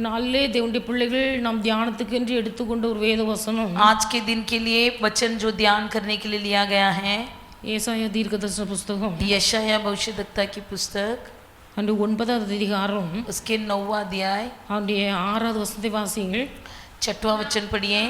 நாளிலே தேவனுடைய பிள்ளைகள் நாம் தியானத்துக்கு என்று எடுத்துக்கொண்ட ஒரு வேத வசனம் आज के दिन के लिए वचन जो ध्यान करने के लिए लिया गया है ஏசாயா தீர்க்கதரிசன புஸ்தகம் यशाया भविष्यद्वक्ता की पुस्तक அன்று 9வது அதிகாரம் उसके 9वां अध्याय அவருடைய 6வது வசனத்தை வாசியுங்கள். 6वां वचन पढ़िए.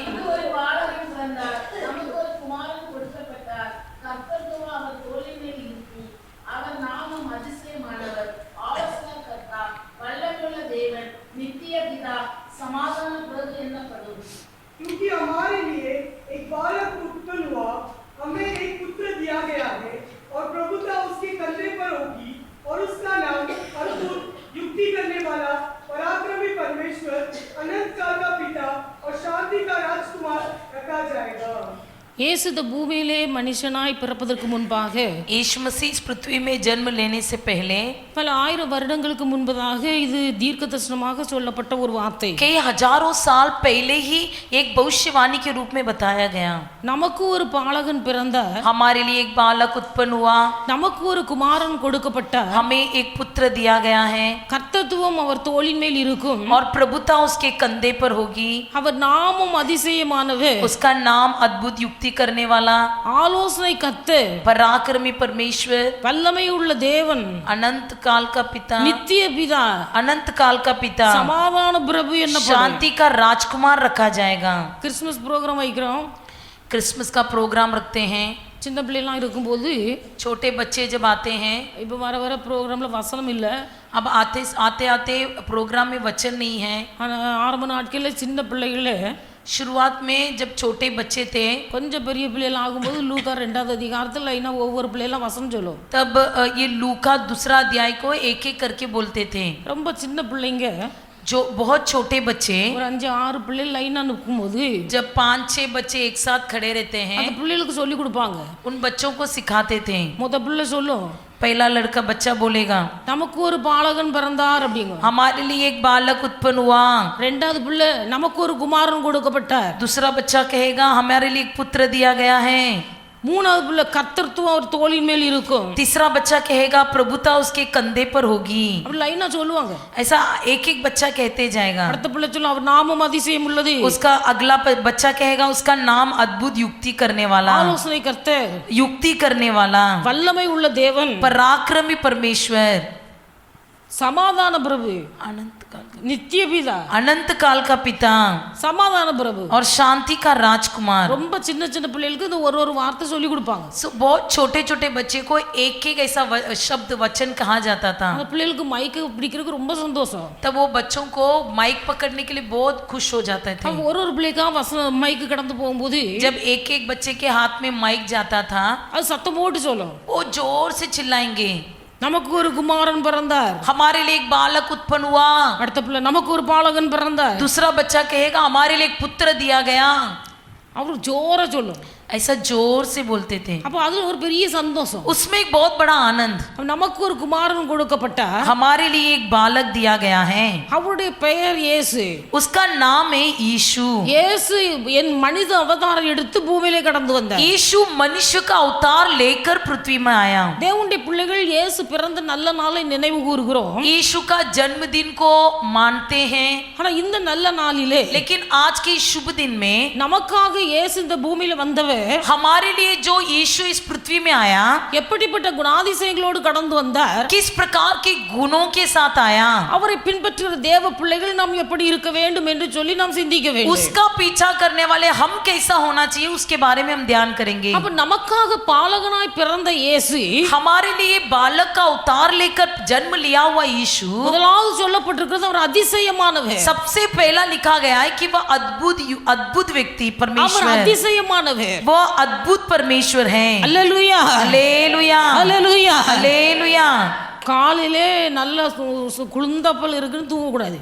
क्योंकि हमारे लिए एक बालक उत्पन्न हुआ, हमें एक पुत्र दिया गया है और प्रभुता उसके कंधे पर होगी और उसका नाम अद्भुत, युक्ति करने वाला, पराक्रमी परमेश्वर, अनंत काल का पिता और शांति का राजकुमार रखा जाएगा. இயேசு இந்த பூமியிலே மனுஷனாய் பிறப்பதற்கு முன்பாக यीशु मसीह इस पृथ्वी में जन्म लेने से पहले பல 1000 வருடங்களுக்கு முன்பதாக இது தீர்க்கதரிசனமாக சொல்லப்பட்ட ஒரு வார்த்தை. कई हजारों साल पहले ही एक भविष्यवाणी के रूप में बताया गया. நமக்கு ஒரு பாலகன் பிறந்தார், हमारे लिए एक बालक उत्पन्न हुआ, நமக்கு ஒரு குமாரன் கொடுக்கப்பட்டார், हमें एक पुत्र दिया गया है கர்த்தத்துவம் அவர் தோளின் மேல் இருக்கும், और प्रभुता उसके कंधे पर होगी. அவர் நாமம் அதிசயமானவர், उसका नाम अद्भुत, युक्ति करने वाला, ஆலோசனை கர்த்தர், पराक्रमी परमेश्वर, வல்லமை உள்ள தேவன், अनंत काल का पिता, நித்திய பிதா, अनंत काल का पिता, சமாதான பிரபு என்னப்படும். शांति का राजकुमार रखा जाएगा. கிறிஸ்மஸ் ப்ரோக்ராம் வைக்கிறோம். क्रिसमस का प्रोग्राम रखते हैं. சின்ன பிள்ளைலாம் இருக்கும்போது छोटे बच्चे जब आते हैं, இப்போ வர ப்ரோக்ராமில் வசனம் இல்லை. अब आते आते प्रोग्राम में वचन नहीं है. ஆரம்ப நாட்களில் சின்ன பிள்ளைகள शुरुआत में जब छोटे बच्चे थे, கொஞ்சம் பெரிய பிள்ளைகள் ஆகும்போது லூக்கா 2வது அதிகாரத்தில் லைனாக ஒவ்வொரு பிள்ளைலாம் வசனம் சொல்லும். तब ये लूका दूसरा अध्याय को एक एक करके बोलते थे. ரொம்ப சின்ன பிள்ளைங்க जो बहुत छोटे बच्चे, ஒரு 5-6 பிள்ளைகள் லைனாக நிற்கும்போது जब 5-6 बच्चे एक साथ खड़े रहते हैं, அந்த பிள்ளைகளுக்கு சொல்லி கொடுப்பாங்க. उन बच्चों को सिखाते थे. மொத்த பிள்ளை சொல்லும், पहला लड़का बच्चा बोलेगा, நமக்கு ஒரு பாலகன் பிறந்தார் அப்படிங்க. हमारे लिए एक बालक उत्पन्न हुआ. 2வது பிள்ளை, நமக்கு ஒரு குமாரன் கொடுக்கப்பட்டார். दूसरा बच्चा कहेगा, हमारे लिए एक पुत्र दिया गया है. 3வது பிள்ளை, கர்த்தத்துவம் அவர் தோளின் மேல் இருக்கும். तीसरा बच्चा कहेगा, प्रभुता उसके कंधे पर होगी. அப்படி லைனா சொல்லுவாங்க. ऐसा एक एक बच्चा कहते जाएगा. அடுத்த பிள்ளை சொல்லும், அவர் நாமம் அதிசயம் உள்ளது. उसका अगला बच्चा कहेगा, उसका नाम अद्भुत, युक्ति करने वाला, ஆலோசனை கர்த்தர், युक्ति करने वाला, வல்லமை உள்ள தேவன், पराक्रमी परमेश्वर, சமாதான பிரபு, अनंत काल நித்திய பிதா, अनंत काल का पिता சமாதான பிரபு. और शांति का राजकुमार. ரொம்ப சின்ன சின்ன பிள்ளைகளுக்கு இந்த ஒரு வார்த்தை சொல்லி கொடுப்பாங்க. बहुत छोटे छोटे बच्चे को एक एक ऐसा शब्द वचन कहा जाता था. அந்த பிள்ளைகளுக்கு மைக்கு பிடிக்கிறதுக்கு ரொம்ப சந்தோஷம். तब वो बच्चों को माइक पकड़ने के लिए बहुत खुश हो जाते थे. அவங்க ஒரு பிள்ளைக்கா மைக்கு கடந்து போகும்போது जब एक एक बच्चे के हाथ में माइक जाता था, அது சத்தம் போட்டு சொல்லும், वो जोर से चिल्लाएंगे, நமக்கு ஒரு குமாரன் பிறந்தார். हमारे लिए एक बालक उत्पन्न हुआ. அடுத்த பிள்ளை, நமக்கு ஒரு பாலகன் பிறந்தார். दूसरा बच्चा कहेगा, हमारे लिए एक पुत्र दिया गया. அவர் ஜோர சொல்லும். ऐसा जोर से बोलते थे. அப்போ அதுல ஒரு பெரிய சந்தோஷம். उसमें एक बहुत बड़ा आनंद, நமக்கு ஒரு குமாரன் கொடுக்கப்பட்டார். हमारे लिए एक बालक दिया गया है. அவருடைய பெயர் இயேசு. उसका नाम है यीशु. இயேசு என் மனித அவதாரம் எடுத்து பூமியிலே கடந்து வந்தார். यीशु मनुष्य का अवतार लेकर पृथ्वी में आया. தேவனுடைய பிள்ளைகள் இயேசு பிறந்த நல்ல நாளை நினைவு கூறுகிறோம். यीशु का जन्मदिन को मानते हैं. ஆனா இந்த நல்ல நாளிலே, लेकिन आज के शुभ दिन में நமக்காக இயேசு இந்த பூமியில வந்தவர் हमारे लिए जो यीशु इस पृथ्वी में आया, எப்படிப்பட்ட குணாதிசயங்களோடு கடந்து வந்தார், किस प्रकार के गुणों के साथ आया, அவரை பின்பற்றுகிற தேவ பிள்ளைகள் நாம் எப்படி இருக்க வேண்டும் என்று சொல்லி நாம் சிந்திக்க வேண்டும். उसका पीछा करने वाले हम कैसा होना चाहिए, उसके बारे में हम ध्यान करेंगे. அப்ப நமக்காக பாலகனாய் பிறந்த இயேசு, हमारे लिए बालक का अवतार लेकर जन्म लिया हुआ यीशु, முதலாவது சொல்லப்பட்டிருக்கிறது அவர் அதிசயமானவர். सबसे पहला लिखा गया है कि वह अद्भुत व्यक्ति அவர் परमेश्वर, அதிசயமானவர். वो अद्भुत परमेश्वर है. அல்லேலூயா, हालेलुया, அல்லேலூயா. हालेलुया. காலையிலே நல்ல குளிர்ந்தப்பல் இருக்குன்னு தூங்க கூடாது.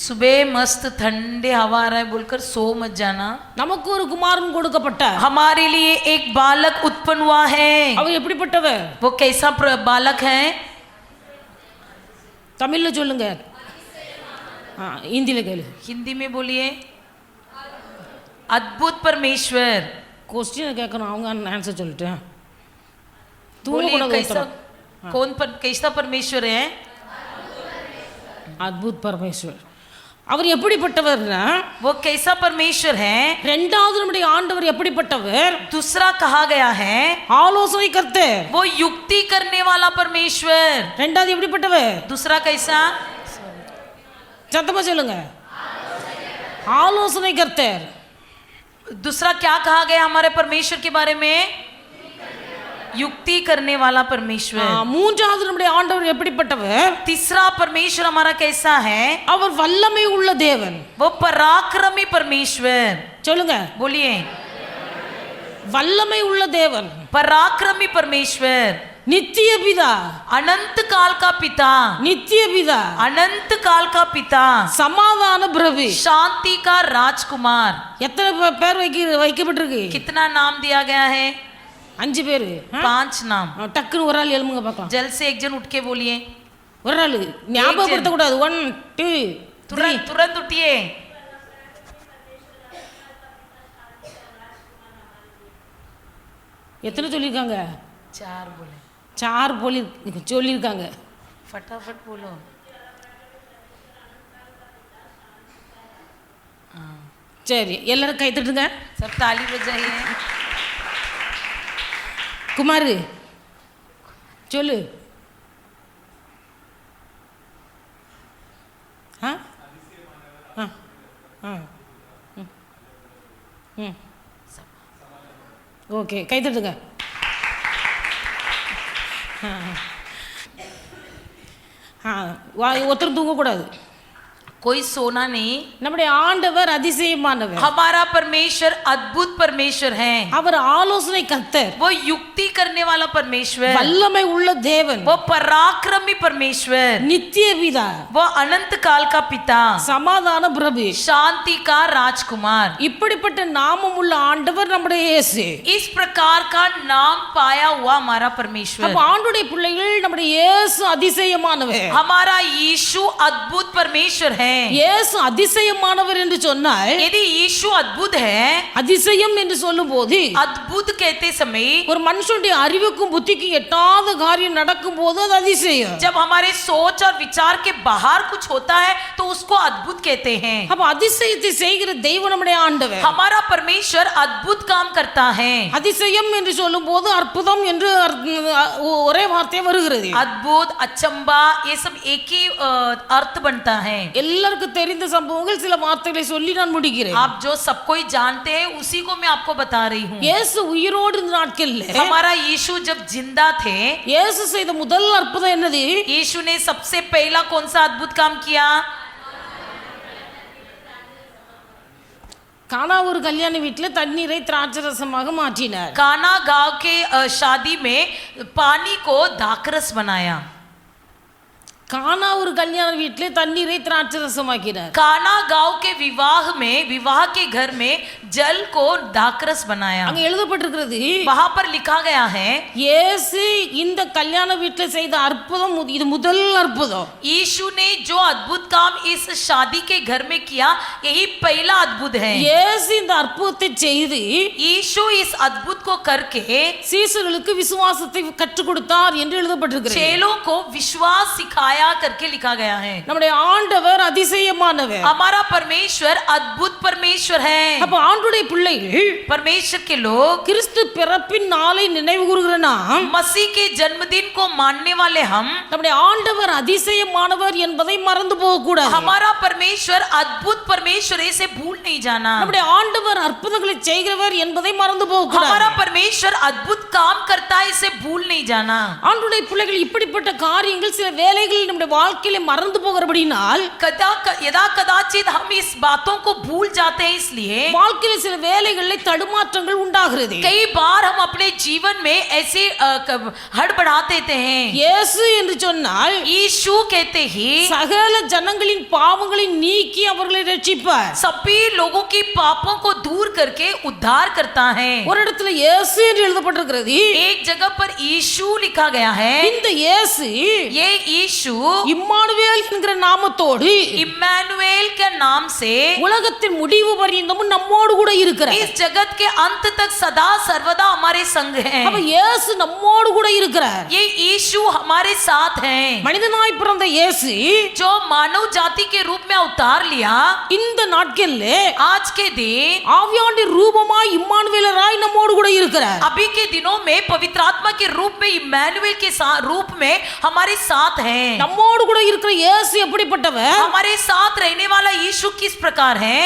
सुबह मस्त ठंडे हवा आ रहा है बोलकर सो मत जाना. நமக்கு ஒரு குமாரன் கொடுக்கப்பட்டார். हमारे लिए एक बालक उत्पन्न हुआ है. அவர் எப்படிப்பட்டவர்? वो कैसा बालक है? தமிழ்ல சொல்லுங்க, ஹிந்தில கேளு. हिंदी में बोलिए. अद्भुत परमेश्वर. क्वेश्चन கேட்கணும், அவங்க ஆன்சர் சொல்லிட்டேன். बोलिए कैसा, कौन कैसा परमेश्वर है? अद्भुत परमेश्वर. அவர் எப்படிப்பட்டவர்னா वो कैसा परमेश्वर है। இரண்டாவது நம்முடைய ஆண்டவர் எப்படிப்பட்டவர்? दूसरा कहा गया है ஆலோசனை கர்த்தர். वो युक्ति करने वाला परमेश्वर। இரண்டாவது எப்படிப்பட்டவர்? दूसरा कैसा? சத்தமா சொல்லுங்க. ஆலோசனை கர்த்தர். दूसरा क्या कहा गया हमारे परमेश्वर के बारे में? युक्ति करने वाला परमेश्वर। மூன்றாவது நம்முடைய ஆண்டவர் எப்படிப்பட்டவர்? तीसरा परमेश्वर हमारा कैसा है? அவர் வல்லமை உள்ள தேவன். वो पराक्रमी परमेश्वर। சொல்லுங்க. बोलिए। வல்லமை உள்ள தேவன், पराक्रमी परमेश्वर, நித்திய பிதா, अनंत काल का पिता, நித்திய பிதா, अनंत काल का पिता, சமாதான பிரபு. शांति का राजकुमार। எத்தனை பேர் வைக்கப்பட்டிருக்கு? कितना नाम दिया गया है? 5 பேர். 5 नाम। டக்குன்னு ஒரு ஆள் எழுமுங்க பார்க்கலாம். जल्द से एक जन उठ के बोलिए। ஒரு ஆள் ஞாபகப்படுத்த கூடாது. 1 2 तुरंत तुरंत उठिए। எத்தனை சொல்லியிருக்காங்க? 4 बोले। 4 சொல்லியிருக்காங்க. फटाफट बोलो। சரி, எல்லாரும் கை தட்டுங்க. सब ताली बजाइए। குமார் சொல்லு. ஆ ஆ ஆ ம் ஓகே, கை தட்டுங்க. ஒருத்தர் தூங்கக்கூடாது. कोई सोना नहीं। நம்முடைய ஆண்டவர் அதிசயமானவர். हमारा परमेश्वर अद्भुत परमेश्वर है। அவர் ஆலோசனை கர்த்தர். वो युक्ति करने वाला परमेश्वर। வல்லமை உள்ள தேவன். वो पराक्रमी परमेश्वर। நித்திய பிதா. वो अनंत काल का पिता। சமாதான பிரபு. शांति का राजकुमार। இப்படிப்பட்ட நாமம் உள்ள ஆண்டவர் நம்முடைய இயேசு. इस प्रकार का नाम पाया हुआ हमारा परमेश्वर। அப்ப ஆண்டுடைய பிள்ளைகள் நம்முடைய இயேசு அதிசயமானவர். हमारा यीशु अद्भुत परमेश्वर है। இயேசு அதிசயமானவர் என்று சொன்னால், यदि यीशु अद्भुत है, அதிசயம் என்று சொல்லும்போது अद्भुत कहते समय ஒரு மனுஷனுடைய அறிவுக்கும் புத்திக்கும் எட்டாத காரியம் நடக்கும் போது அது அதிசயம். जब हमारे सोच और विचार के बाहर कुछ होता है तो उसको अद्भुत कहते हैं। அப்ப அதிசயத்தை செய்கிற தெய்வம் நம்முடைய ஆண்டவர். हमारा परमेश्वर अद्भुत काम करता है। அதிசயம் என்று சொல்லும்போது அற்புதம் என்று ஒரே வார்த்தை வருகிறது. अद्भुत, अचंबा, ये सब एक ही अर्थ बनता है। எல்லாருக்கும் தெரிந்த சம்பவங்கள் சில வார்த்தைகளை சொல்லி நான் முடிக்கிறேன். आप जो सब कोई जानते हैं उसी को मैं आपको बता रही हूँ। இயேசு உயிரோடு இருந்த நாட்கள்ல हमारा यीशु जब जिंदा थे, இயேசு செய்த முதல் அற்புதம் என்னது? यीशु ने सबसे पहला कौन सा अद्भुत काम किया? கானா ஒரு கல்யாண வீட்டுல தண்ணீரை திராட்சை ரசமாக மாற்றினார். काना गांव के शादी में पानी को दाखरस बनाया। கானா ஒரு கல்யாண வீட்டுல தண்ணீரை திராட்சை ரசமாக்கினார். काना गांव के विवाह में, विवाह के घर में जल को दाखरस बनाया। அங்க எழுதப்பட்டிருக்கிறது, वहां पर लिखा गया है இயேசு இந்த கல்யாண வீட்டுல செய்த அற்புதம் இது முதல் அற்புதம். यीशु ने जो अद्भुत काम इस शादी के घर में किया, यही पहला अद्भुत है। இயேசு இந்த அற்புதத்தை செய்து यीशु इस अद्भुत को करके சீசர்களுக்கு விசுவாசத்தை கற்றுக் கொடுத்தார் என்று எழுதப்பட்டிருக்கிறது. चेलों को विश्वास सिखाया करके लिखा गया है। நம்முடைய ஆண்டவர் அதிசயமானவர். हमारा परमेश्वर अद्भुत परमेश्वर है। அப்ப ஆண்டுடைய பிள்ளைகள், परमेश्वर के लोग, கிறிஸ்து பிறப்பின் நாளை நினைவு கூறுகிற நாம், मसीह के जन्मदिन को मानने वाले हम, நம்முடைய ஆண்டவர் அதிசயமானவர் என்பதை மறந்து போக கூடாது. हमारा परमेश्वर अद्भुत परमेश्वर इसे भूल नहीं जाना। நம்முடைய ஆண்டவர் அற்புதங்களை செய்கிறவர் என்பதை மறந்து போக கூடாது. हमारा परमेश्वर अद्भुत काम करता है, इसे भूल नहीं जाना। ஆண்டுடைய பிள்ளைகள் இப்படிப்பட்ட காரியங்கள் சில வேளைகளில் நம்முடைய வாழ்க்கையில மறந்து போகிறபடினால் यदा कदाचित हम इस बातों को भूल जाते हैं, इसलिए வாழ்க்கையில சில வேளைகளில் தடுமாற்றங்கள் உண்டாகிறது. कई बार हम अपने जीवन में ऐसे हड़बड़ा देते हैं। இயேசு என்று சொன்னால் यीशु कहते ही சகல ஜனங்களின் பாவங்களை நீக்கி அவர்களை ரட்சிப்பார். सभी लोगों की पापों को दूर करके उद्धार करता है। ஒரு இடத்துல இயேசு என்று எழுதப்பட்டிருக்கிறது. एक जगह पर यीशु लिखा गया है। இந்த இயேசு ये यीशु இம்மானுவேல் என்கிற நாமத்தோடு इम्मानुएल के नाम से உலகத்தின் முடிவு பரியந்தமும் நம்மோடு கூட இருக்கிறார். इस जगत के अंत तक सदा सर्वदा हमारे संग है। அப்ப இயேசு நம்மோடு கூட இருக்கிறார். ये यीशु हमारे साथ हैं। மனிதனாய் பிறந்த இயேசு जो मानव जाति के रूप में अवतार लिया, இந்த நாட்கள்ல आज के दिन ஆவியானவருடைய ரூபமாய் இம்மானுவேலராய் நம்மோடு கூட இருக்கிறார். अभी के दिनों में पवित्र आत्मा के रूप में इम्मानुएल के रूप में हमारे साथ हैं। நம்மோடு கூட இருக்கிற இயேசு எப்படிப்பட்டவர்? हमारे साथ रहने वाला यीशु किस प्रकार है?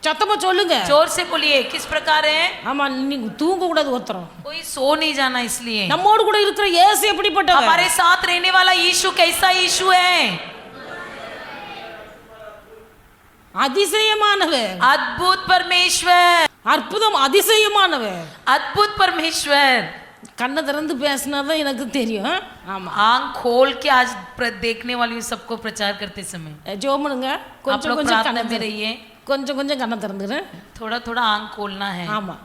சத்தமா சொல்லுங்க. जोर से बोलिए, किस प्रकार है? ஆமா, நீங்க தூங்க கூடாது ஒருத்தரும். कोई सो नहीं जाना इसलिए। நம்மோடு கூட இருக்கிற இயேசு எப்படிப்பட்டவர்? हमारे साथ रहने वाला यीशु कैसा यीशु है? அதிசயமானவர், अद्भुत परमेश्वर, அற்புதம், அதிசயமானவர். अद्भुत परमेश्वर। கண்ணை திறந்து பேசினாதான் எனக்கு தெரியும். ஆமா, आंख खोल के आज देखने वाली हूँ सबको प्रचार करते समय। ஜோமனுங்க आप கொஞ்சம் लोग கொஞ்சம் प्रार्थना கண்ணை में रहिए, கொஞ்சம் கொஞ்சம் கண்ணை திறந்துக்கிறேன். थोड़ा थोड़ा आंख खोलना है। ஆமா,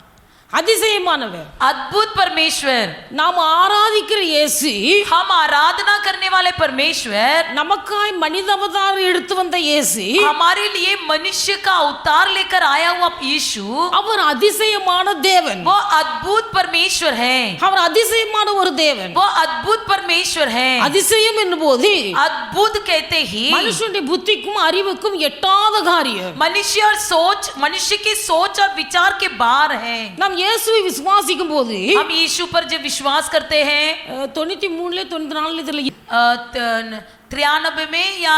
அதிசயமானவர், अद्भुत परमेश्वर। நாம் ஆராதிக்கிற இயேசு, हम आराधना करने वाले परमेश्वर, நமக்காய் மனித அவதாரம் எடுத்து வந்த இயேசு, हमारे लिए मनुष्य का अवतार लेकर आया हुआ यीशु, அவர் அதிசயமான தேவன். वो अद्भुत परमेश्वर है। அவர் அதிசயமான ஒரு தேவன். वो अद्भुत परमेश्वर है। அதிசயம் என்னும்போது अद्भुत कहते ही மனுஷனுடைய புத்திக்கும் அறிவுக்கும் எட்டாத காரியம். मनुष्य और सोच, मनुष्य की सोच और विचार के बाहर है। நாம் இயேசுவை விசுவாசிக்கும் போது हम यीशु पर जब विश्वास करते हैं, 93 94 இதுல 93 में या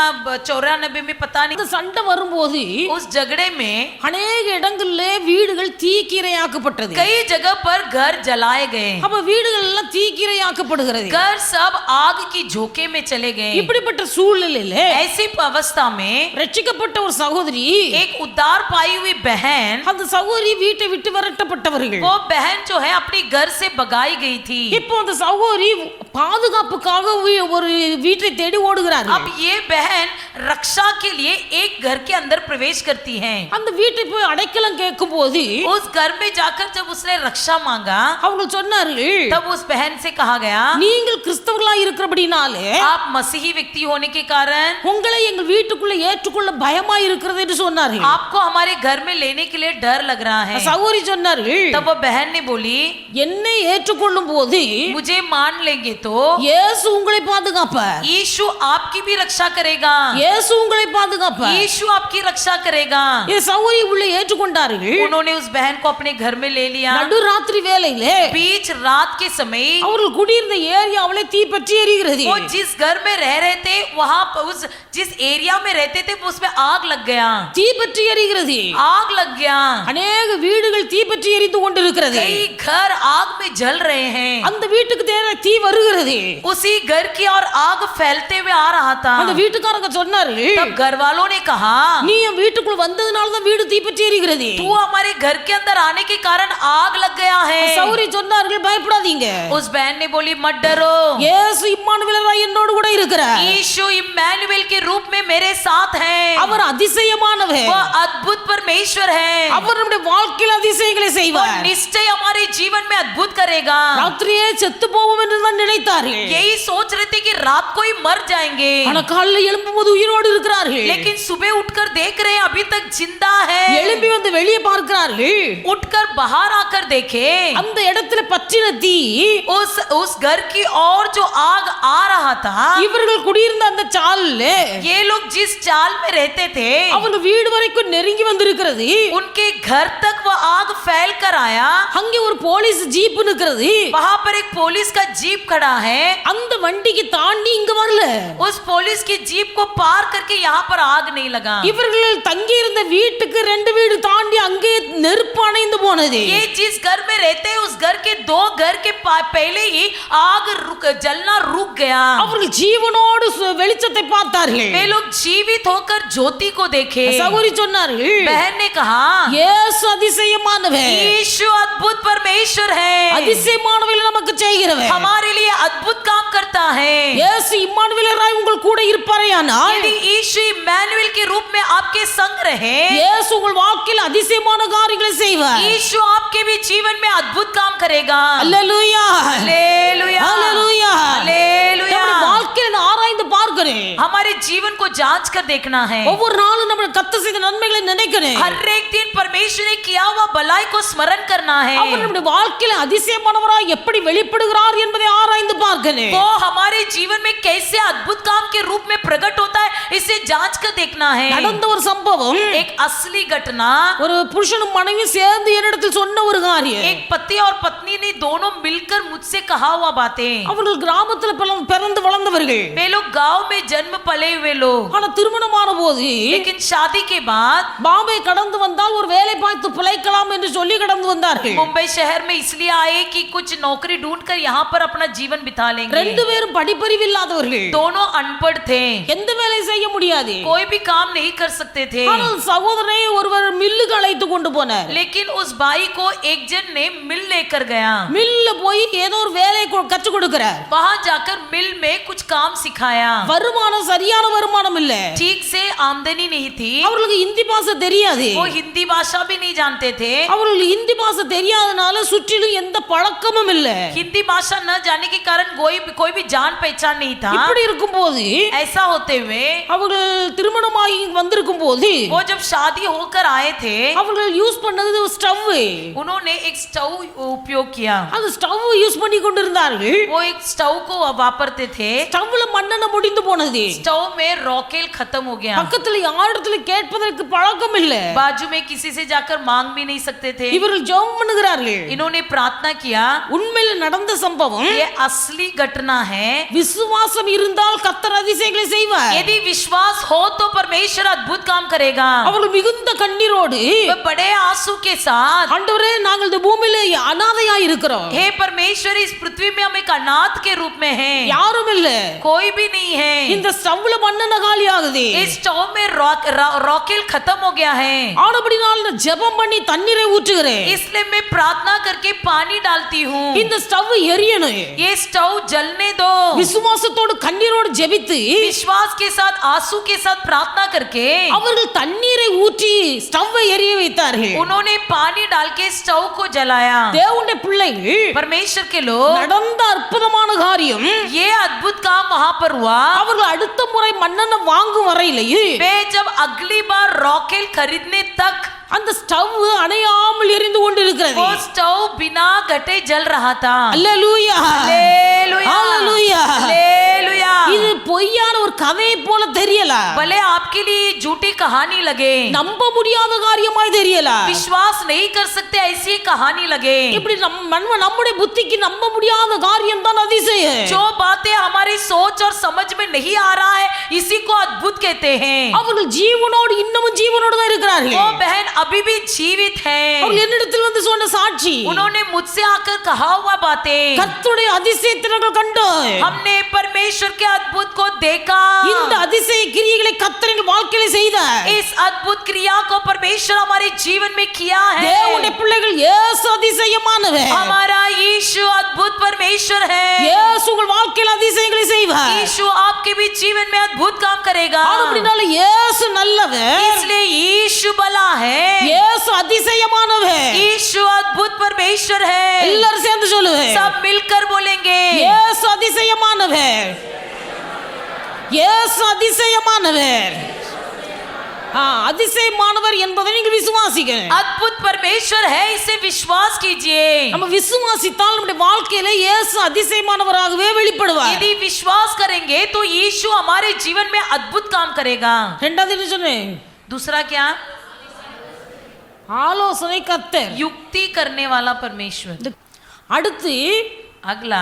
94 में पता नहीं, இந்த சண்டை வரும்போது उस झगड़े में அநேக இடங்கள்ல வீடுகள் தீக்கிரையாக்கப்பட்டது. कई जगह पर घर जलाए गए। அப்ப வீடுகள் எல்லாம் தீக்கிரையாக்கப்படுகிறது. घर सब आग की झोंके में चले गए। இப்படிப்பட்ட சூழ்நிலையில ऐसी अवस्था में ரட்சிக்கப்பட்ட ஒரு சகோதரி, एक उद्धार पाई हुई बहन, அந்த சகோதரி வீட்டை விட்டு விரட்டப்பட்டவர்கள். वो बहन जो है अपनी घर से भगाई गई थी। இப்போ அந்த சகோதரி பாதுகாப்புக்காக ஒரு வீட்டை தேடி ஓடுகிறார். अब ये बहन रक्षा के लिए एक घर के अंदर प्रवेश करती है। அந்த வீட்டை போய் அடைக்கலம் கேட்கும்போது उस घर में जाकर जब उसने रक्षा मांगा, அவங்க சொன்னார்கள், तब उस बहन से कहा गया, நீங்கள் கிறிஸ்தவர்களா இருக்கிறபடினாலே आप मसीही व्यक्ति होने के कारण உங்களை எங்கள் வீட்டுக்குள்ள ஏற்றுக்கொள்ள பயமா இருக்கிறது என்று சொன்னார்கள். आपको हमारे घर में लेने के लिए डर लग रहा है। சகோதரி சொன்னார்கள், तब वो बहन ने बोली, என்னை ஏற்றுக்கொள்ளும் போது मुझे मान लेंगे तो இயேசு உங்களை பாதுகாப்பார். यीशु आपकी भी रक्षा करेगा। இயேசு உங்களை பாதுகாப்பார். यीशु आपकी रक्षा करेगा। இந்த சகோதரி உள்ளே ஏற்றுக்கொண்டார்கள். उन्होंने उस बहन को अपने घर में ले लिया। நடுராத்திரி வேளையில बीच रात के समय அவர்கள் குடியிருந்த ஏரியாவிலே தீ பற்றி எரிகிறது. वो जिस घर में रह रहे थे, वहां उस जिस एरिया में रहते थे, उसमें आग लग गया। தீ பற்றி எரிகிறது. आग लग गया। அநேக வீடுகள் தீ பற்றி எரிந்து கொண்டிருக்கிறது. कई घर आग में जल रहे हैं। அந்த வீட்டுக்கு தேவை தீ வருகிறது. उसी घर की और आग फैलते हुए आ रहा था। அந்த வீட்டுக்காரங்க சொன்னார்கள், तब घर वालों ने कहा, நீ என் வீட்டுக்குள்ள வந்ததுனால தான் வீடு தீ பற்றி எரிகிறது. तू हमारे घर के अंदर आने के कारण आग लग गया है। சகோதரி சொன்னார்கள், பயப்படாதீங்க, उस बहन ने बोली, मत डरो, இயேசு இம்மானுவேலராய் என்னோடு கூட இருக்கிறார். यीशु इम्मानुएल के रूप में मेरे साथ है। அவர் அதிசயமானவர். वो अद्भुत परमेश्वर है। அவர் நம்முடைய வாழ்க்கையில் அதிசயங்களை वो செய்வார். निश्चय हमारे जीवन में अद्भुत करेगा। ராத்திரியே செத்து போவோம் என்று தான் நினைத்தார்கள். यही सोच रहे थे कि रात को ही मर जाएंगे, ஆனா காலையில் எழும்பும்போது உயிரோடு இருக்கிறார்கள். लेकिन सुबह उठकर देख रहे हैं अभी तक जिंदा है। எழும்பி வந்து வெளியே பார்க்கிறார்கள். उठकर बाहर आकर देखे, அந்த இடத்துல பற்றின தீ उस घर की ओर जो आग आ रहा था, இவர்கள் குடியிருந்த அந்த சால்ல ये लोग जिस चाल में रहते थे, அவங்க வீடு வரைக்கும் நெருங்கி வந்திருக்கிறது. उनके घर तक वो आग फैल कर आया। அங்கே ஒரு போலீஸ் ஜீப் நிக்கிறது. वहां पर एक पुलिस का जीप खड़ा है। அந்த வண்டிக்கு தாண்டி இங்க வரல. उस पुलिस की जीप को पार करके यहाँ पर आग नहीं लगा। இவர்கள் தங்கி இருந்த வீட்டுக்கு 2 வீடு தாண்டி அங்கே நெருப்பு அணைந்து போனது. ये जिस घर में रहते हैं, उस घर के 2 घर के पहले ही आग जलना रुक गया। அவர்கள் ஜீவனோடு வெளிச்சத்தை பார்த்தார்கள். वे लोग जीवित होकर ज्योति को देखे। சகோதரி சொன்னார்கள், बहन ने कहा, இயேசு அதிசயமானவர். यीशु अद्भुत परमेश्वर है। அதிசயமானவர்கள் நமக்கு செய்கிறவர். हमारे लिए अद्भुत काम करता है। இயேசு இம்மானுவேலராய் உங்கள் கூட இருப்பாரேயானால், यदि यीशु इम्मानुएल के रूप में आपके संग रहे, இயேசு உங்கள் வாழ்க்கையில் அதிசயமான காரியங்களை செய்வார். यीशु आपके भी जीवन में अद्भुत काम करेगा। அல்லேலூயா, हालेलुया, அல்லேலூயா. हालेलुया। நம்முடைய வாழ்க்கையில் ஆராய்ந்து பார்க்கும் பார்க்கணும். हमारे जीवन को जांच कर देखना है. ஒவ்வொரு நாளும் நம்ம கர்த்தர் செய்த நன்மைகளை நினைக்கணும். हर एक दिन परमेश्वर ने किया हुआ भलाई को स्मरण करना है. அவர் நம்முடைய வாழ்க்கையில அதிசயமானவராய் எப்படி வெளிப்படுகிறார் என்பதை ஆராய்ந்து பார்க்கணும். वो हमारे जीवन में कैसे अद्भुत काम के रूप में प्रकट होता है इसे जांच कर देखना है. நடந்த ஒரு சம்பவம், एक असली घटना, ஒரு புருஷனும் மனைவி சேர்ந்து என்னிடத்தில் சொன்ன ஒரு காரியம். एक पति और पत्नी ने दोनों मिलकर मुझसे कहा हुआ बातें. அவர்கள் கிராமத்துல பிறந்து வளர்ந்தவர்கள். वे लोग गांव में जन्म पले हुए लोग. ஆனா திருமணமான போது लेकिन शादी के बाद பாம்பே கடந்து வந்தால் ஒரு வேலை பார்த்து பிழைக்கலாம் என்று சொல்லி கடந்து வந்தார்கள். मुंबई शहर में इसलिए आए कि कुछ नौकरी ढूंढकर यहाँ पर अपना जीवन बिता लेंगे. ரெண்டு பேரும் படிப்பறிவு இல்லாதவர்கள். दोनों अनपढ़ थे, எந்த வேலை செய்ய முடியாது. कोई भी काम नहीं कर सकते थे. ஆனால் சகோதரனை ஒருவர் மில்லுக்கு அழைத்து கொண்டு போனார். लेकिन उस भाई को एक जन ने मिल लेकर गया. மில்ல போய் ஏதோ ஒரு வேலை கற்றுக் கொடுக்கிறார். वहां जाकर मिल में कुछ काम सिखाया. வருமானம் சரியான வருமானம் இல்ல. ठीक से आमदनी नहीं थी. அவர்களுக்கு ஹிந்தி பாஷை தெரியாது. वो हिंदी भाषा भी नहीं जानते थे. அவர்களுக்கு ஹிந்தி பாஷை தெரியாதனால சுற்றிலும் எந்த பழக்கமும் இல்ல. हिंदी भाषा न जाने के कारण कोई भी जान पहचान नहीं था. இப்படி இருக்கும்போது ऐसा होते हुए அவர்கள் திருமணமாகி வந்திருக்கும் போது वो जब शादी होकर आए थे அவர்கள் யூஸ் பண்ணது ஸ்டவ். उन्होंने एक स्टोव उपयोग किया. அது ஸ்டவ் யூஸ் பண்ணி கொண்டிருந்தார்கள். वो एक स्टोव को वापरते थे. ஸ்டவ்ல மண்ணெண்ணெய் முடிந்து போனது. स्टोव में रॉकेल खत्म हो गया. பக்கத்துல யாரிடத்துல கேட்பதற்கு பழக்கம் இல்ல. बाजू में किसी से जाकर मांग भी नहीं सकते थे. இவர்கள் ஜெபம் பண்ணுகிறார்கள். इन्होंने प्रार्थना किया. உண்மையில நடந்த சம்பவம். ये असली घटना है. விசுவாசம் இருந்தால் கர்த்தர் அதிசயங்களை செய்வார். यदि विश्वास हो तो परमेश्वर अद्भुत काम करेगा. அவர்கள் மிகுந்த கண்ணீரோடு वे बड़े आंसू के साथ, ஆண்டவரே நாங்கள் இந்த பூமியில அனாதையா இருக்கிறோம். हे परमेश्वर इस पृथ्वी में हम एक अनाथ के रूप में हैं. யாரும் இல்ல. कोई भी नहीं है. இந்த ஸ்டவ்ல மண்ணெண்ணெய் காலி ஆகுது. इस स्टोव में रॉकेल खत्म हो गया है. ஆனபடினால் நான் ஜெபம் பண்ணி தண்ணீரை ஊற்றுகிறேன். इसलिए मैं प्रार्थना करके पानी डालती हूँ. இந்த ஸ்டவ் எரியணும். ये स्टोव जलने दो. விசுவாசத்தோடு கண்ணீரோடு ஜெபித்து विश्वास के साथ आंसू के साथ प्रार्थना करके அவர்கள் தண்ணீரை ஊற்றி ஸ்டவ்வை எரிய வைத்தார்கள். उन्होंने पानी डाल के स्टोव को जलाया. தேவனுடைய பிள்ளைகள் परमेश्वर के लोग, நடந்த அற்புதமான காரியம். ये अद्भुत काम वहां पर हुआ. அவர்கள் அடுத்த முறை மண்ணெண்ணெய் வாங்கும் வரையிலேயே वे जब अगली बार रॉकेल खरीदने तक அந்த ஸ்டவ் அணையாமல் எரிந்து கொண்டிருக்கிறது. वो स्टोव बिना घटे जल रहा था. அல்லேலூயா हालेलुया, அல்லேலூயா. हालेलुया. இது பொய்யான ஒரு கதையை போல தெரியல. भले आपके लिए झूठी कहानी लगे, நம்ப முடியாத காரியமாய் தெரியல. विश्वास नहीं कर सकते ऐसी कहानी लगे. இப்படி நம்முடைய புத்திக்கு நம்ப முடியாத காரியம் தான் அதிசயம். जो बातें हमारी सोच और समझ में नहीं आ रहा है इसी को अद्भुत कहते हैं. அவர்கள் ஜீவனோடு இன்னமும் ஜீவனோடு தான் இருக்கிறார்கள். वो बहन अभी भी जीवित है. அவர்கள் என்னிடத்தில் வந்து சொன்ன சாட்சி, उन्होंने मुझसे आकर कहा हुआ बातें, கர்த்தருடைய அதிசயத்தை நாங்கள் கண்டோம். हमने परमेश्वर के अद्भुत को देखा. இந்த அதிசய கிரியைகளை கர்த்தர் எங்கள் வாழ்க்கையில செய்தார். इस अद्भुत क्रिया को परमेश्वर हमारे जीवन में किया है. தேவனுடைய பிள்ளைகள் இயேசு அதிசயமானவர். हमारा यीशु अद्भुत परमेश्वर है. இயேசு உங்கள் வாழ்க்கையில அதிசயங்களை செய்வார். यीशु आपके भी जीवन में अद्भुत काम करेगा. அப்படினால இயேசு நல்லவர். इसलिए यीशु भला है. இயேசு அதிசயமானவர். यीशु अद्भुत परमेश्वर है. எல்லாரும் சேர்ந்து சொல்லுவேன். सब मिलकर बोलेंगे இயேசு அதிசயமானவர். இயேசு அதிசயமானவர். அதிசயமானவர் என்பதை நீங்கள் விசுவாசிக்கணும். अद्भुत परमेश्वर है इसे विश्वास कीजिए. நம்ம விசுவாசித்தால் நம்முடைய வாழ்க்கையில இயேசு அதிசயமானவராகவே வெளிப்படுவார். यदि विश्वास करेंगे तो यीशु हमारे जीवन में अद्भुत काम करेगा. இரண்டாவது என்ன சொன்னேன்? दूसरा क्या? ஆலோசனை கர்த்தர். युक्ति करने वाला परमेश्वर. அடுத்து अगला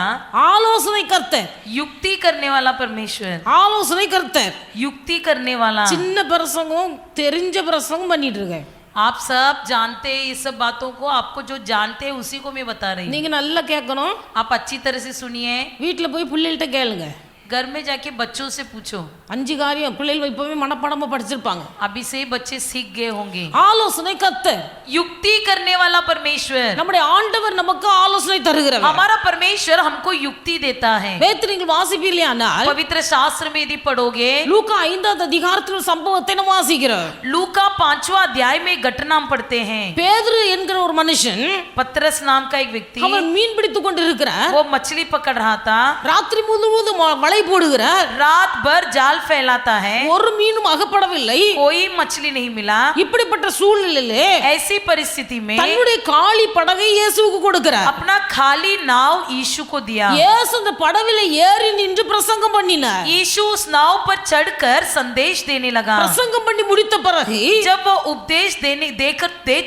ஆலோசனை கர்த்தர். युक्ति करने वाला परमेश्वर. ஆலோசனை கர்த்தர். युक्ति करने वाला. சின்ன பிரசங்கம் தெரிஞ்ச பிரசங்கம் பண்ணிட்டு இருக்கேன். आप सब जानते हैं ये सब बातों को. आपको जो जानते हैं उसी को मैं बता रही हूँ. நீங்க நல்லா கேட்கணும். आप अच्छी तरह से सुनिए. வீட்டுல போய் பிள்ளைகள்ட்ட கேளுங்க. घर में जाके बच्चों से पूछो. 5 காரியம் பிள்ளைகள் இப்பவே மனப்பாடமா படிச்சிருப்பாங்க. अभी से बच्चे सीख गए होंगे. ஆலோசனை கர்த்தர். युक्ति करने वाला परमेश्वर. நம்முடைய ஆண்டவர் நமக்கு ஆலோசனை தருகிறவர். हमारा परमेश्वर हमको युक्ति देता है. வேதத்தை நீங்கள் வாசிப்பீர்களானால் पवित्र शास्त्र में यदि पढ़ोगे, லூக்கா 5வது அதிகாரத்தில் ஒரு சம்பவத்தை நாம் வாசிக்கிறோம். लूका 5वां अध्याय में घटना हम पढ़ते हैं. பேதுரு என்கிற ஒரு மனுஷன் पतरस नाम का एक व्यक्ति, அவன் மீன் பிடித்துக் கொண்டிருக்கிறார். वो मछली पकड़ रहा था. ராத்திரி முழுவதும் வலை வலை போடுகிறார், रात भर जाल फैलाता है, ஒரு மீனும் அகப்படவில்லை. कोई मछली नहीं मिला। இப்படிப்பட்ட சூழ்நிலையிலே ऐसी परिस्थिति में தன்னுடைய காலி படகை இயேசுவுக்கு கொடுக்கிறார். अपना खाली नाव यीशु को दिया। இயேசு அந்த படவிலே ஏறி நின்று பிரசங்கம் பண்ணினார். यीशु उस नाव पर चढ़कर संदेश देने लगा। பிரசங்கம் பண்ணி முடித்த பிறகு जब वो उपदेश दे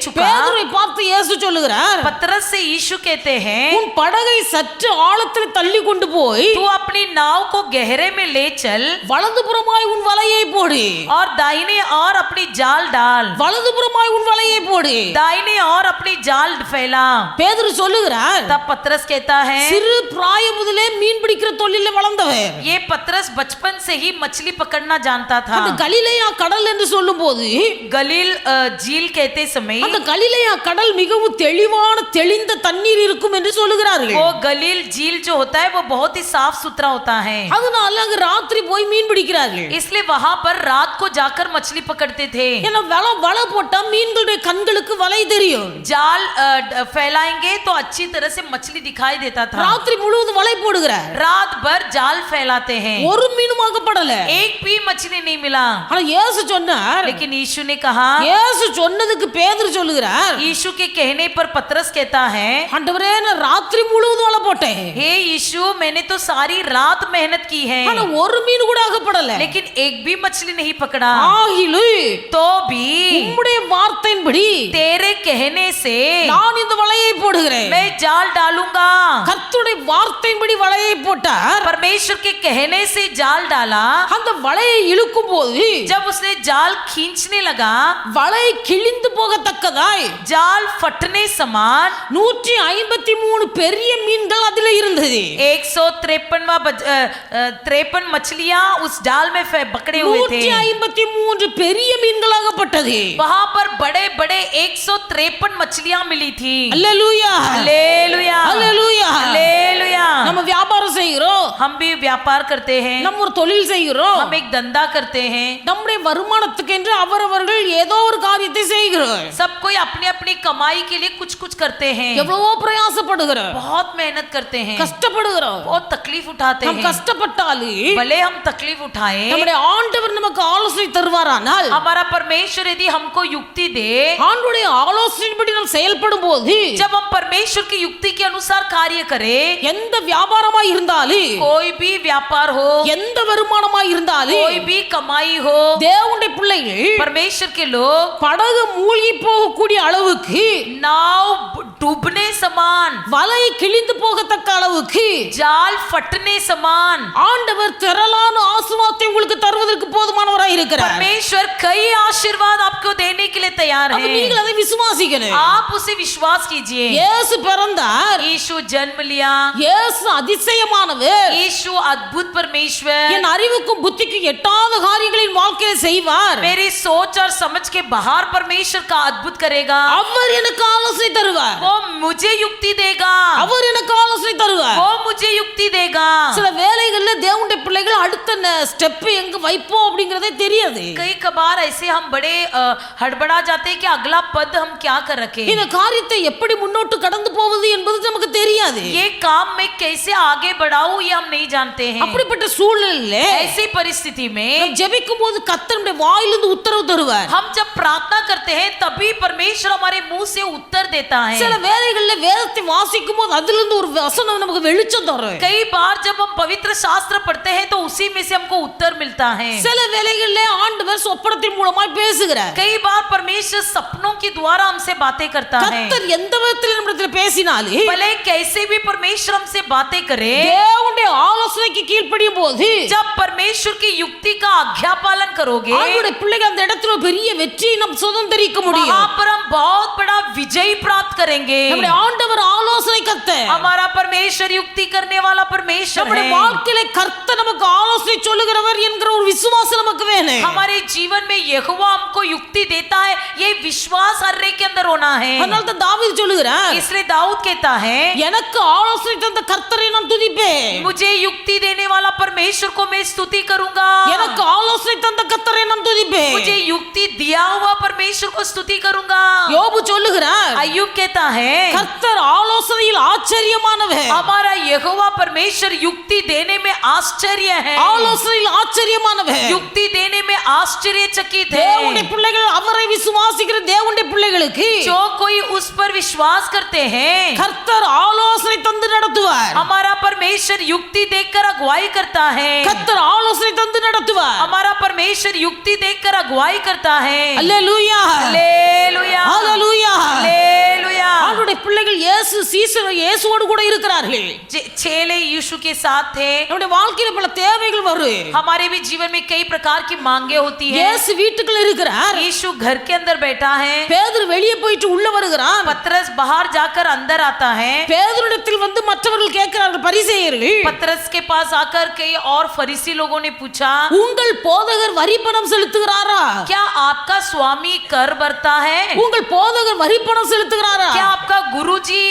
चुका, பேதுருவை பார்த்து இயேசு சொல்லுகிறார், पतरस से यीशु कहते हैं, உன் படகை சற்று ஆழத்தில் தள்ளி கொண்டு போய் तू अपनी नाव को गहरे में ले चल வலதுபுறமாய் உன் வலையை போடு, और दाहिने और अपनी जाल डाल, வலதுபுறமாய் உன் வலையை போடு. दाहिने और अपनी जाल फैला। பேதுரு சொல்லுகிறார், तब पतरस कहता है, சிறு பிராய முதலே மீன் பிடிக்கிற தொழில வளர்ந்தவர். ये पतरस बचपन से ही मछली पकड़ना जानता था। அந்த கலிலேயா கடல் என்று சொல்லும்போது गलील झील कहते समय அந்த கலிலேயா கடல் மிகவும் தெளிவான தெளிந்த தண்ணீர் இருக்கும் என்று சொல்லுகிறார்கள். वो गलील झील जो होता है वो बहुत ही साफ सुथरा होता है, அதனால அங்க ராத்திரி போய் மீன் பிடிக்கிறார்கள். इसलिए वहां पर रात को जाकर मछली पकड़ते थे। ஏன்னா வலை போட்டா மீன்களுடைய கண்களுக்கு வலை தெரியும். जाल फैलाएंगे तो अच्छी तरह से मछली दिखाई देता था। ராத்திரி முழுவதும் வலை போடுகிறார், रात भर जाल फैलाते हैं, ஒரு மீனும் ஆகப்படல. एक भी मछली नहीं मिला। ஆனா இயேசு சொன்னார், लेकिन यीशु ने कहा, இயேசு சொன்னதுக்கு பேதுரு சொல்லுகிறார், यीशु के कहने पर पतरस कहता है, ஆண்டவரே நான் ராத்திரி முழுவதும் வலை போட்டேன், हे यीशु मैंने तो सारी रात मेहनत की है, ஆனா ஒரு மீன் கூட ஆகப்படல. लेकिन एक भी मछली नहीं पकड़ा। ஆகிலும் तो भी உம்முடைய வார்த்தையின்படி तेरे कहने से நான் இந்த வலையை போடுகிறேன். मैं जाल डालूंगा। கர்த்தருடைய வார்த்தையின்படி வலையை போட்டார். परमेश्वर के कहने से जाल डाला। அந்த வலையை இழுக்கும் போது जब उसने जाल खींचने लगा, வலை கிழிந்து போகத்தக்கதாய் जाल फटने समान 153 பெரிய மீன்கள் அதில் இருந்தது. 153 मछलियां उस जाल में पकड़े हुए थे। 153 பெரிய மீன்களாகப்பட்டது. वहां पर बड़े बड़े 153 मछलियां मिली थी। அல்லேலூயா, हालेलुया, அல்லேலூயா. हालेलुया। நம்ம வியாபாரம் செய்கிறோம், हम भी व्यापार करते हैं, நம்ம ஒரு தொழில் செய்கிறோம், हम एक धंधा करते हैं, நம்முடைய வருமானத்துக்கு என்று அவரவர்கள் ஏதோ ஒரு காரியத்தை செய்கிறோம். सब कोई अपनी अपनी कमाई के लिए कुछ कुछ करते हैं, எவ்வளவோ பிரயாசப்படுகிறோம், बहुत मेहनत करते हैं, கஷ்டப்படுகிறோம். बहुत तकलीफ उठाते நாம் हैं। கஷ்டப்பட்டாலும் भले हम तकलीफ उठाएं, நம்முடைய ஆண்டவர் நமக்கு ஆலோசனை தருவாரானால், हमारा परमेश्वर यदि हमको युक्ति दे, ஆண்டவருடைய ஆலோசனைப்படி நாம் செயல்படும் போது जब हम परमेश्वर की युक्ति के अनुसार कार्य करें, எந்த வியாபாரமாய் இருந்தாலும், कोई भी व्यापार हो, எந்த வருமானமாய் இருந்தாலும், कोई भी कमाई हो, தேவனுடைய பிள்ளைகள் परमेश्वर के लोग படகு மூழ்கி போகக்கூடிய அளவுக்கு, नाव डूबने समान, வலை கிழிந்து போகத்தக்க அளவுக்கு जाल फटने समान ஆண்டவர் திரளான ஆசீர்வாதத்தை உங்களுக்கு தருவதற்கு போதுமானவராய் இருக்கிறார். परमेश्वर कई आशीर्वाद आपको देने के लिए तैयार அப்ப है। நீங்கள் அதை விசுவாசிக்கணும். आप उसे विश्वास कीजिए। இயேசு பிறந்தார், यीशु जन्म लिया, இயேசு அதிசயமானவர், यीशु अद्भुत परमेश्वर, என் அறிவுக்கும் புத்திக்கும் எட்டாத காரியங்களின் வாழ்க்கையை செய்வார். मेरी सोच और समझ के बाहर परमेश्वर का अद्भुत करेगा। அவர் எனக்கு ஆலோசனை தருவார், वो मुझे युक्ति देगा, அவர் எனக்கு ஆலோசனை தருவார். वो मुझे युक्ति देगा। சில வேளைகள்ல தேவனுடைய பிள்ளைகள் அடுத்த ஸ்டெப் எங்க வைப்போம் அப்படிங்கறதே தெரியாது. कई कबार ऐसे हम बड़े हड़बड़ा जाते हैं कि अगला पद हम क्या कर रखे, இந்த காரியத்தை எப்படி முன்னோட்டு கடந்து போவது என்பது நமக்கு தெரியாது. ये काम मैं कैसे आगे बढ़ाऊं ये हम नहीं जानते हैं। அப்படிப்பட்ட சூழ்நிலையில ऐसी परिस्थिति में நாம் ஜெபிக்கும் போது கர்த்தருடைய வாயிலிருந்து உத்தரவு தருவார். हम जब प्रार्थना करते हैं तभी परमेश्वर हमारे मुंह से उत्तर देता है। சில வேளைகள்ல வேதத்தை வாசிக்கும் போது அதிலிருந்து ஒரு வசனம் நமக்கு வெளிச்சம் தரும். कई बार जब हम पवित्र शास्त्र पढ़ते हैं तो उसी में से हमको उत्तर मिलता है। சில வேளைகள்ல ஆண்டவர் சொப்பனத்தின் மூலமாய் பேசுகிறார். कई बार परमेश्वर सपनों के द्वारा हमसे बातें करता है। கர்த்தர் எந்த விதத்தில் நம்மிடத்தில் பேசினாலும் भले कैसे भी परमेश्वर हमसे बातें करे, தேவனுடைய ஆலோசனைக்கு கீழ்ப்படியும் போது जब परमेश्वर की युक्ति का आज्ञा पालन करोगे, ஆண்டவருடைய பிள்ளைகள் அந்த இடத்துல ஒரு பெரிய வெற்றியை நாம் சுதந்திரிக்க முடியும். वहां पर हम बहुत बड़ा विजय प्राप्त करेंगे। நம்முடைய ஆண்டவர் ஆலோசனை கர்த்தர். हमारा परमेश्वर युक्ति करने वाला परमेश्वर நம்முடைய है। வாழ்க்கையில கர்த்தர் நமக்கு ஆலோசனை சொல்லுகிறவர் என்கிற ஒரு விசுவாசம் நமக்கு வேணும். हमारे जीवन में यहोवा हमको युक्ति देता है, ये विश्वास हर एक के अंदर होना है। அதனால தான் தாவீது சொல்லுகிறார், इसलिए दाऊद कहता है, எனக்கு ஆலோசனை தந்த கர்த்தரை நான் துதிப்பேன், मुझे युक्ति देने वाला परमेश्वर को मैं स्तुति करूंगा। எனக்கு ஆலோசனை தந்த கர்த்தரை நான் துதிப்பேன். मुझे युक्ति दिया हुआ परमेश्वर परमेश्वर को स्तुति करूंगा। யோபு சொல்லுகிறார், अय्यूब कहता है கர்த்தர் ஆலோசனையில் ஆச்சரியமானவர். हमारा यहोवा परमेश्वर युक्ति देने में आश्चर्य है, ஆலோசனையில் ஆச்சரியமானவர். युक्ति देने में आश्चर्यचकित தேவனுடைய है। பிள்ளைகள், அவரை விசுவாசிக்கிற தேவனுடைய பிள்ளைகளுக்கு जो कोई उस पर विश्वास करते हैं, கர்த்தர் ஆலோசனை தந்து நடத்துவார். हमारा परमेश्वर युक्ति देखकर अगुवाई करता है। கர்த்தர் ஆலோசனை தந்து நடத்துவார். हमारा परमेश्वर युक्ति देखकर अगुवाई करता है। அல்லேலூயா, हालेलुया, அல்லேலூயா. हालेलुया। அவருடைய பிள்ளைகள் இயேசு சீசர் இயேசுவோடு கூட இருக்கிறார்கள். चेले यीशु के साथ थे। நம்முடைய வாழ்க்கையில பல தேவைகள் வரும். हमारे भी जीवन में कई प्रकार की मांगे होती है। இயேசு வீட்டுக்குள்ள இருக்கிறார். यीशु घर के अंदर बैठा है। பேதுரு வெளியே போயிட்டு உள்ள வருகிறான். पतरस बाहर जाकर अंदर आता है। பேதுருவிடத்தில் வந்து மற்றவர்கள் கேட்கிறார்கள், பரிசேயர்கள், पतरस के पास आकर कई और फरीसी लोगों ने पूछा, உங்கள் போதகர் வரி பணம் செலுத்துகிறாரா? क्या आपका स्वामी कर भरता है? உங்கள் போதகர் வரி பணம் செலுத்துகிறாரா? क्या आपका गुरुजी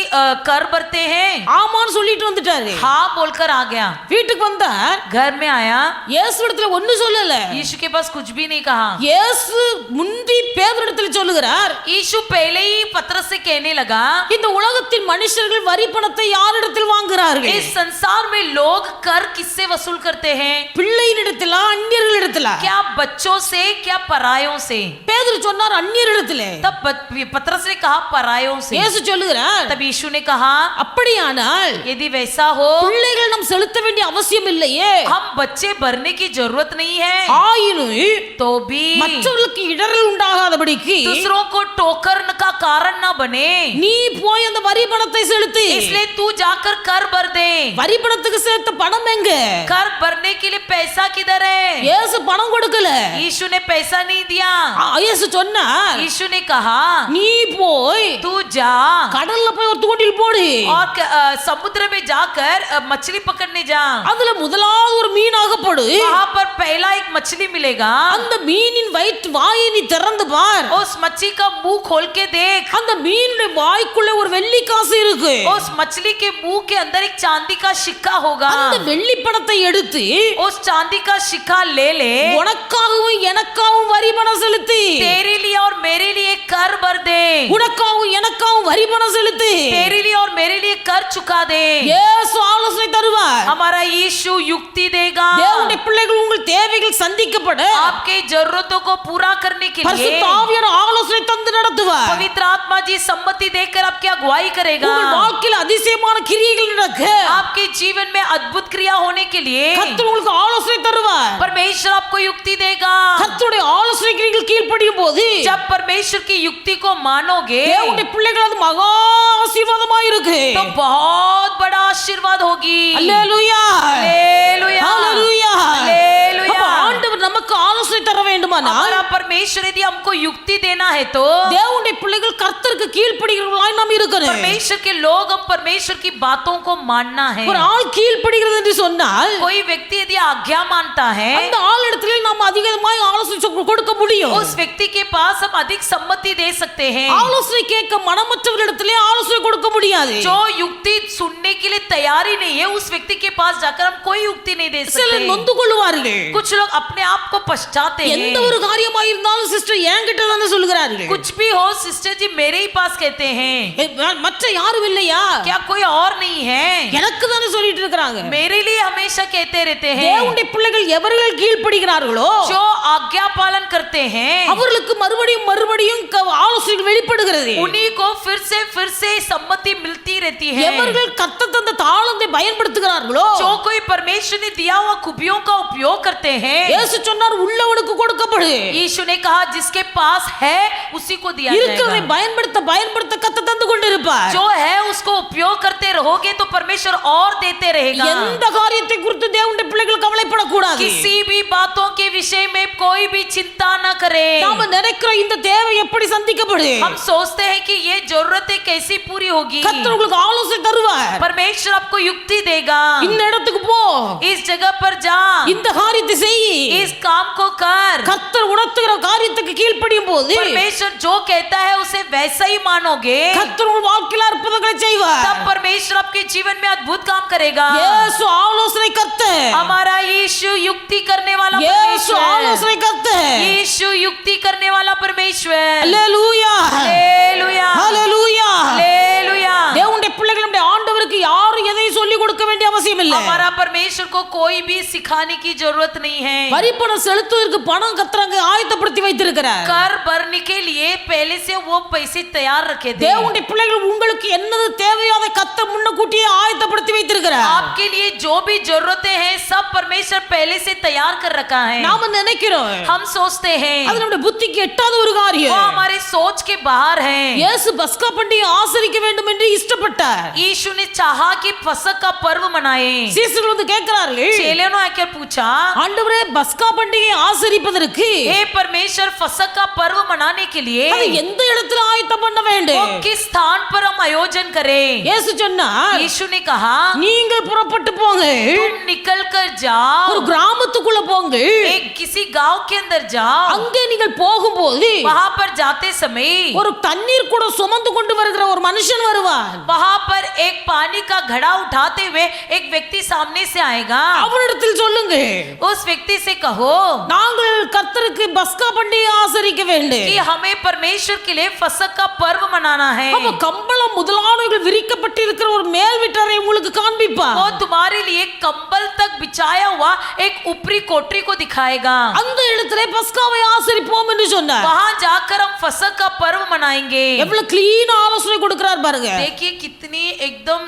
कर भरते हैं? ஆமான்னு சொல்லிட்டு வந்துட்டாரு. हाँ बोलकर आ गया। வீட்டுக்கு வந்தார். घर में आया, இயேசுவிடத்துல ஒண்ணு சொல்லல. यीशु के पास कुछ भी नहीं कहा। இயேசு முந்தி பேதுருவிடத்துல சொல்லுகிறார், यीशु पहले ही पतरस से कहने लगा, இந்த உலகத்தின் மனுஷர்கள் வரி பணத்தை யாரிடத்தில் வாங்குகிறார்கள்? इस संसार में लोग कर किससे वसूल करते हैं? பிள்ளையினிடத்திலா அந்நியர்களிடத்திலா? क्या बच्चों से, क्या परायों से? பேதுரு சொன்னார் அந்நியரிடத்திலே. तब पतरस ने कहा परायों से। இயேசு சொல்லுகிறார், तब यीशु ने कहा, அப்படியானால் यदि वैसा हो, பிள்ளைகள் நாம் செலுத்த வேண்டிய அவசியம் இல்லையே. हम बच्चे भरने की जरूरत नहीं है। ஆயினும் तो भी மற்றவர்களுக்கு இடரல் உண்டாகாதபடிக்கு दूसरों को टोकर का कारण ना बने, நீ போய் அந்த வரி பணத்தை செலுத்து. इसलिए तू जाकर कर भर दे। வரி பணத்துக்கு சேர்த்த பணம் எங்க? कर भरने के लिए पैसा किधर है? இயேசு பணம் கொடுக்கல. यीशु ने पैसा नहीं दिया। இயேசு சொன்னார், यीशु ने कहा, நீ போய் तू जा கடல்ல போய் ஒரு தூண்டில் போடு. और समुद्र में जाकर मछली पकड़ने जा। அதுல முதலாவது ஒரு மீன் அகப்படு. वहां पर पहला एक मछली मिलेगा। அந்த மீனின் வயிற்று வாயை நீ திறந்து பார். उस मछली का मुंह खोल के देख। அந்த மீனுடைய வாய்க்குள்ள ஒரு வெள்ளி காசு இருக்கு. उस मछली के मुंह के अंदर एक चांदी का सिक्का होगा। அந்த வெள்ளி பணத்தை எடுத்து उस चांदी का सिक्का ले ले, உனக்காகவும் எனக்காகவும் வரி பணம் செலுத்து. तेरे लिए और मेरे लिए कर भर दे। உனக்காகவும் எனக்காகவும் வரி பணம் செலுத்து. तेरे लिए और मेरे लिए कर चुका दे। இயேசு ஆலோசனை தருவார். हमारा यीशु युक्ति देगा। தேவனுடைய பிள்ளைகள் உங்கள் தேவைகள் சந்திக்கப்பட आपके जरूरतों को पूरा करने के लिए பரிசுத்த ஆவியானவர் ஆலோசனை தந்து நடத்துவார். पवित्र आत्मा जी सम्मति देकर आपकी अगुवाई करेगा। உங்கள் வாழ்க்கையில் அதிசயமான கிரியைகள் நடக்க आपके जीवन में अद्भुत क्रिया होने के लिए கர்த்தர் உங்களுக்கு ஆலோசனை தருவார். परमेश्वर आपको युक्ति देगा। கர்த்தருடைய ஆலோசனைக்கு நீங்கள் கீழ்ப்படியும் போது जब परमेश्वर की युक्ति को मानोगे தேவனுடைய பிள்ளைகள் அது மகா ஆசீர்வாதமா இருக்கு. तो बहुत बड़ा आशीर्वाद होगी। அல்லேலூயா, हालेलुया, அல்லேலூயா. हालेलुया। அப்ப ஆண்டவர் நமக்கு ஆலோசனை தர வேண்டுமானால் हमारा परमेश्वर यदि हमको युक्ति देना है तो தேவனுடைய பிள்ளைகள் கர்த்தருக்கு கீழ்ப்படிகிறவர்களாய் நாம் இருக்கணும். परमेश्वर के लोग हम परमेश्वर की बातों को मानना है। ஒரு ஆள் கீழ்ப்படிகிறது என்று சொன்னால் कोई व्यक्ति यदि आज्ञा मानता है, அந்த ஆள் இடத்துல நாம் அதிகமாய் ஆலோசனை கொடுக்க முடியும். उस व्यक्ति के पास हम अधिक सम्मति दे सकते हैं। ஆலோசனை கேட்க மனமற்றவரிடத்திலே ஆலோசனை கொடுக்க முடியாது. जो युक्ति सुनने के लिए तैयार ही नहीं है, उस व्यक्ति के पास जाकर हम कोई युक्ति नहीं दे சிலர் सकते। நொந்து கொள்வார்கள். कुछ लोग अपने आप को पछताते எந்த हैं। ஒரு காரியமாக இருந்தாலும் சிஸ்டர் என்கிட்ட தானே சொல்லுகிறார்கள். कुछ भी हो सिस्टर जी मेरे ही पास कहते हैं। மற்ற யாரும் இல்லையா? क्या कोई और नहीं है? எனக்கு தானே சொல்லிட்டு இருக்காங்க. मेरे लिए हमेशा कहते रहते हैं। தேவனுடைய பிள்ளைகள் எவர்கள் கீழ்ப்படிகிறார்களோ जो आज्ञा पालन करते हैं அவர்களுக்கு மறுபடியும் மறுபடியும் ஆலோசனை வெளிப்படுகிறது. उन्हीं को फिर से सम्मति मिलती रहती है। எவர்கள் கர்த்தர் தந்த தாளத்தை பயன்படுத்துகிறார்களோ जो कोई परमेश्वर ने दिया हुआ खूबियों का उपयोग करते हैं, இயேசு சொன்னார் உள்ளவனுக்கு கொடுக்கப்படு. यीशु ने कहा जिसके पास है उसी को दिया இருக்கிறதை जाएगा। பயன்படுத்த பயன்படுத்த கர்த்தர் தந்து கொண்டிருப்பார். जो है उसको उपयोग करते रहोगे तो परमेश्वर और देते रहेगा। எந்த காரியத்தை குறித்து தேவனுடைய பிள்ளைகள் கவலைப்படக்கூடாது. किसी भी बातों के विषय में कोई भी चिंता न करे। நாம நினைக்கிற இந்த தேவை எப்படி சந்திக்கப்படும்? हम सोचते हैं कि ये जरूरतें कैसी पूरी होगी। கர்த்தர் உங்களுக்கு ஆலோசனை தருவார். परमेश्वर आपको युक्ति देगा। இந்த இடத்துக்கு போ, इस जगह पर जा, இந்த காரியத்தை செய். इस काम को कर। கர்த்தர் உணர்த்துகிற காரியத்துக்கு கீழ்ப்படியும் போது परमेश्वर परमेश्वर जो कहता है उसे वैसा ही मानोगे, கர்த்தர் உங்கள் வாழ்க்கையில் அற்புதங்களை செய்வார். तब परमेश्वर आपके जीवन में अद्भुत काम करेगा। இயேசு ஆலோசனை கர்த்தர். हमारा यीशु युक्ति करने वाला இயேசு परमेश्वर, ஆலோசனை கர்த்தர். यीशु युक्ति करने वाला परमेश्वर। அல்லேலூயா हालेलुया அல்லேலூயா. हालेलुया। தேவனுடைய பிள்ளைகள் நம்முடைய ஆண்டவருக்கு யாரும் எதையும் சொல்லி கொடுக்க வேண்டிய அவசியம் இல்லை. हमारा परमेश्वर को कोई भी सिखाने की जरूरत नहीं है। வரி பணம் செலுத்துவதற்கு பணம் கர்த்தர் ஆயத்தப்படுத்தி வைத்திருக்கிறார். कर भरने के लिए पहले से वो पैसे तैयार रखे थे। தேவனுடைய பிள்ளைகள் உங்களுக்கு என்னது தேவையோ அதை கர்த்தர் முன்னக்கூட்டியே ஆயத்தப்படுத்தி வைத்திருக்கிறார். आपके लिए जो भी जरूरतें हैं सब परमेश्वर पहले से तैयार कर रखा है। நாம நினைக்கிறோம், हम सोचते हैं அது நம்முடைய புத்திக்கு எட்டாத ஒரு वो காரியம். हमारे सोच के बाहर है। இயேசு பஸ்கா பண்டிகை ஆசரிக்க வேண்டும் என்று இஷ்டப்பட்டார். यीशु ने चाहा कि फसक का पर्व मनाए। சீசர்கள் வந்து கேட்கிறார்கள், चेलों ने आकर पूछा, ஆண்டவரே பஸ்கா பண்டிகை ஆசரிப்பதற்கு हे परमेश्वर फसक का पर्व मनाने के लिए அது எந்த இடத்துல ஆயத்தம் பண்ண वो வேண்டும்? किस स्थान पर हम आयोजन करें? இயேசு சொன்னார், यीशु ने कहा நீங்கள் புறப்பட்டு போங்க, तुम निकल कर जाओ, ஒரு கிராமத்துக்குள்ள போங்க, एक किसी गांव के अंदर जाओ। அங்கே நீங்கள் போகும்போது वहां पर जाते समय ஒரு தண்ணீர் கூட சுமந்து கொண்டு வருகிற ஒரு மனுஷன் வருவார். वहां पर एक पानी का घड़ा उठाते हुए एक व्यक्ति सामने से आएगा। அவரிடத்தில் சொல்லுங்க, उस व्यक्ति से कहो நாங்கள் கர்த்தருக்கு பஸ்கா பண்டிகை ஆசரிக்க வேண்டும். कि हमें परमेश्वर के लिए फसक का पर्व मनाना है। அப்ப கம்பளம் முதலானவைகள் விரிக்கப்பட்டு இருக்கிற ஒரு மேல் வீட்டறை உங்களுக்கு காண்பிப்பார். वो तुम्हारे लिए कंबल तक बिछाया हुआ एक ऊपरी कोठरी को दिखाएगा। அந்த இடத்திலே பஸ்காவை ஆசரிப்போம் என்று சொன்னார். वहां जाकर हम फसक का पर्व मनाएंगे। எவ்வளவு கிளீன் ஆலோசனை கொடுக்கிறார் பாருங்க. देखिए कितनी एकदम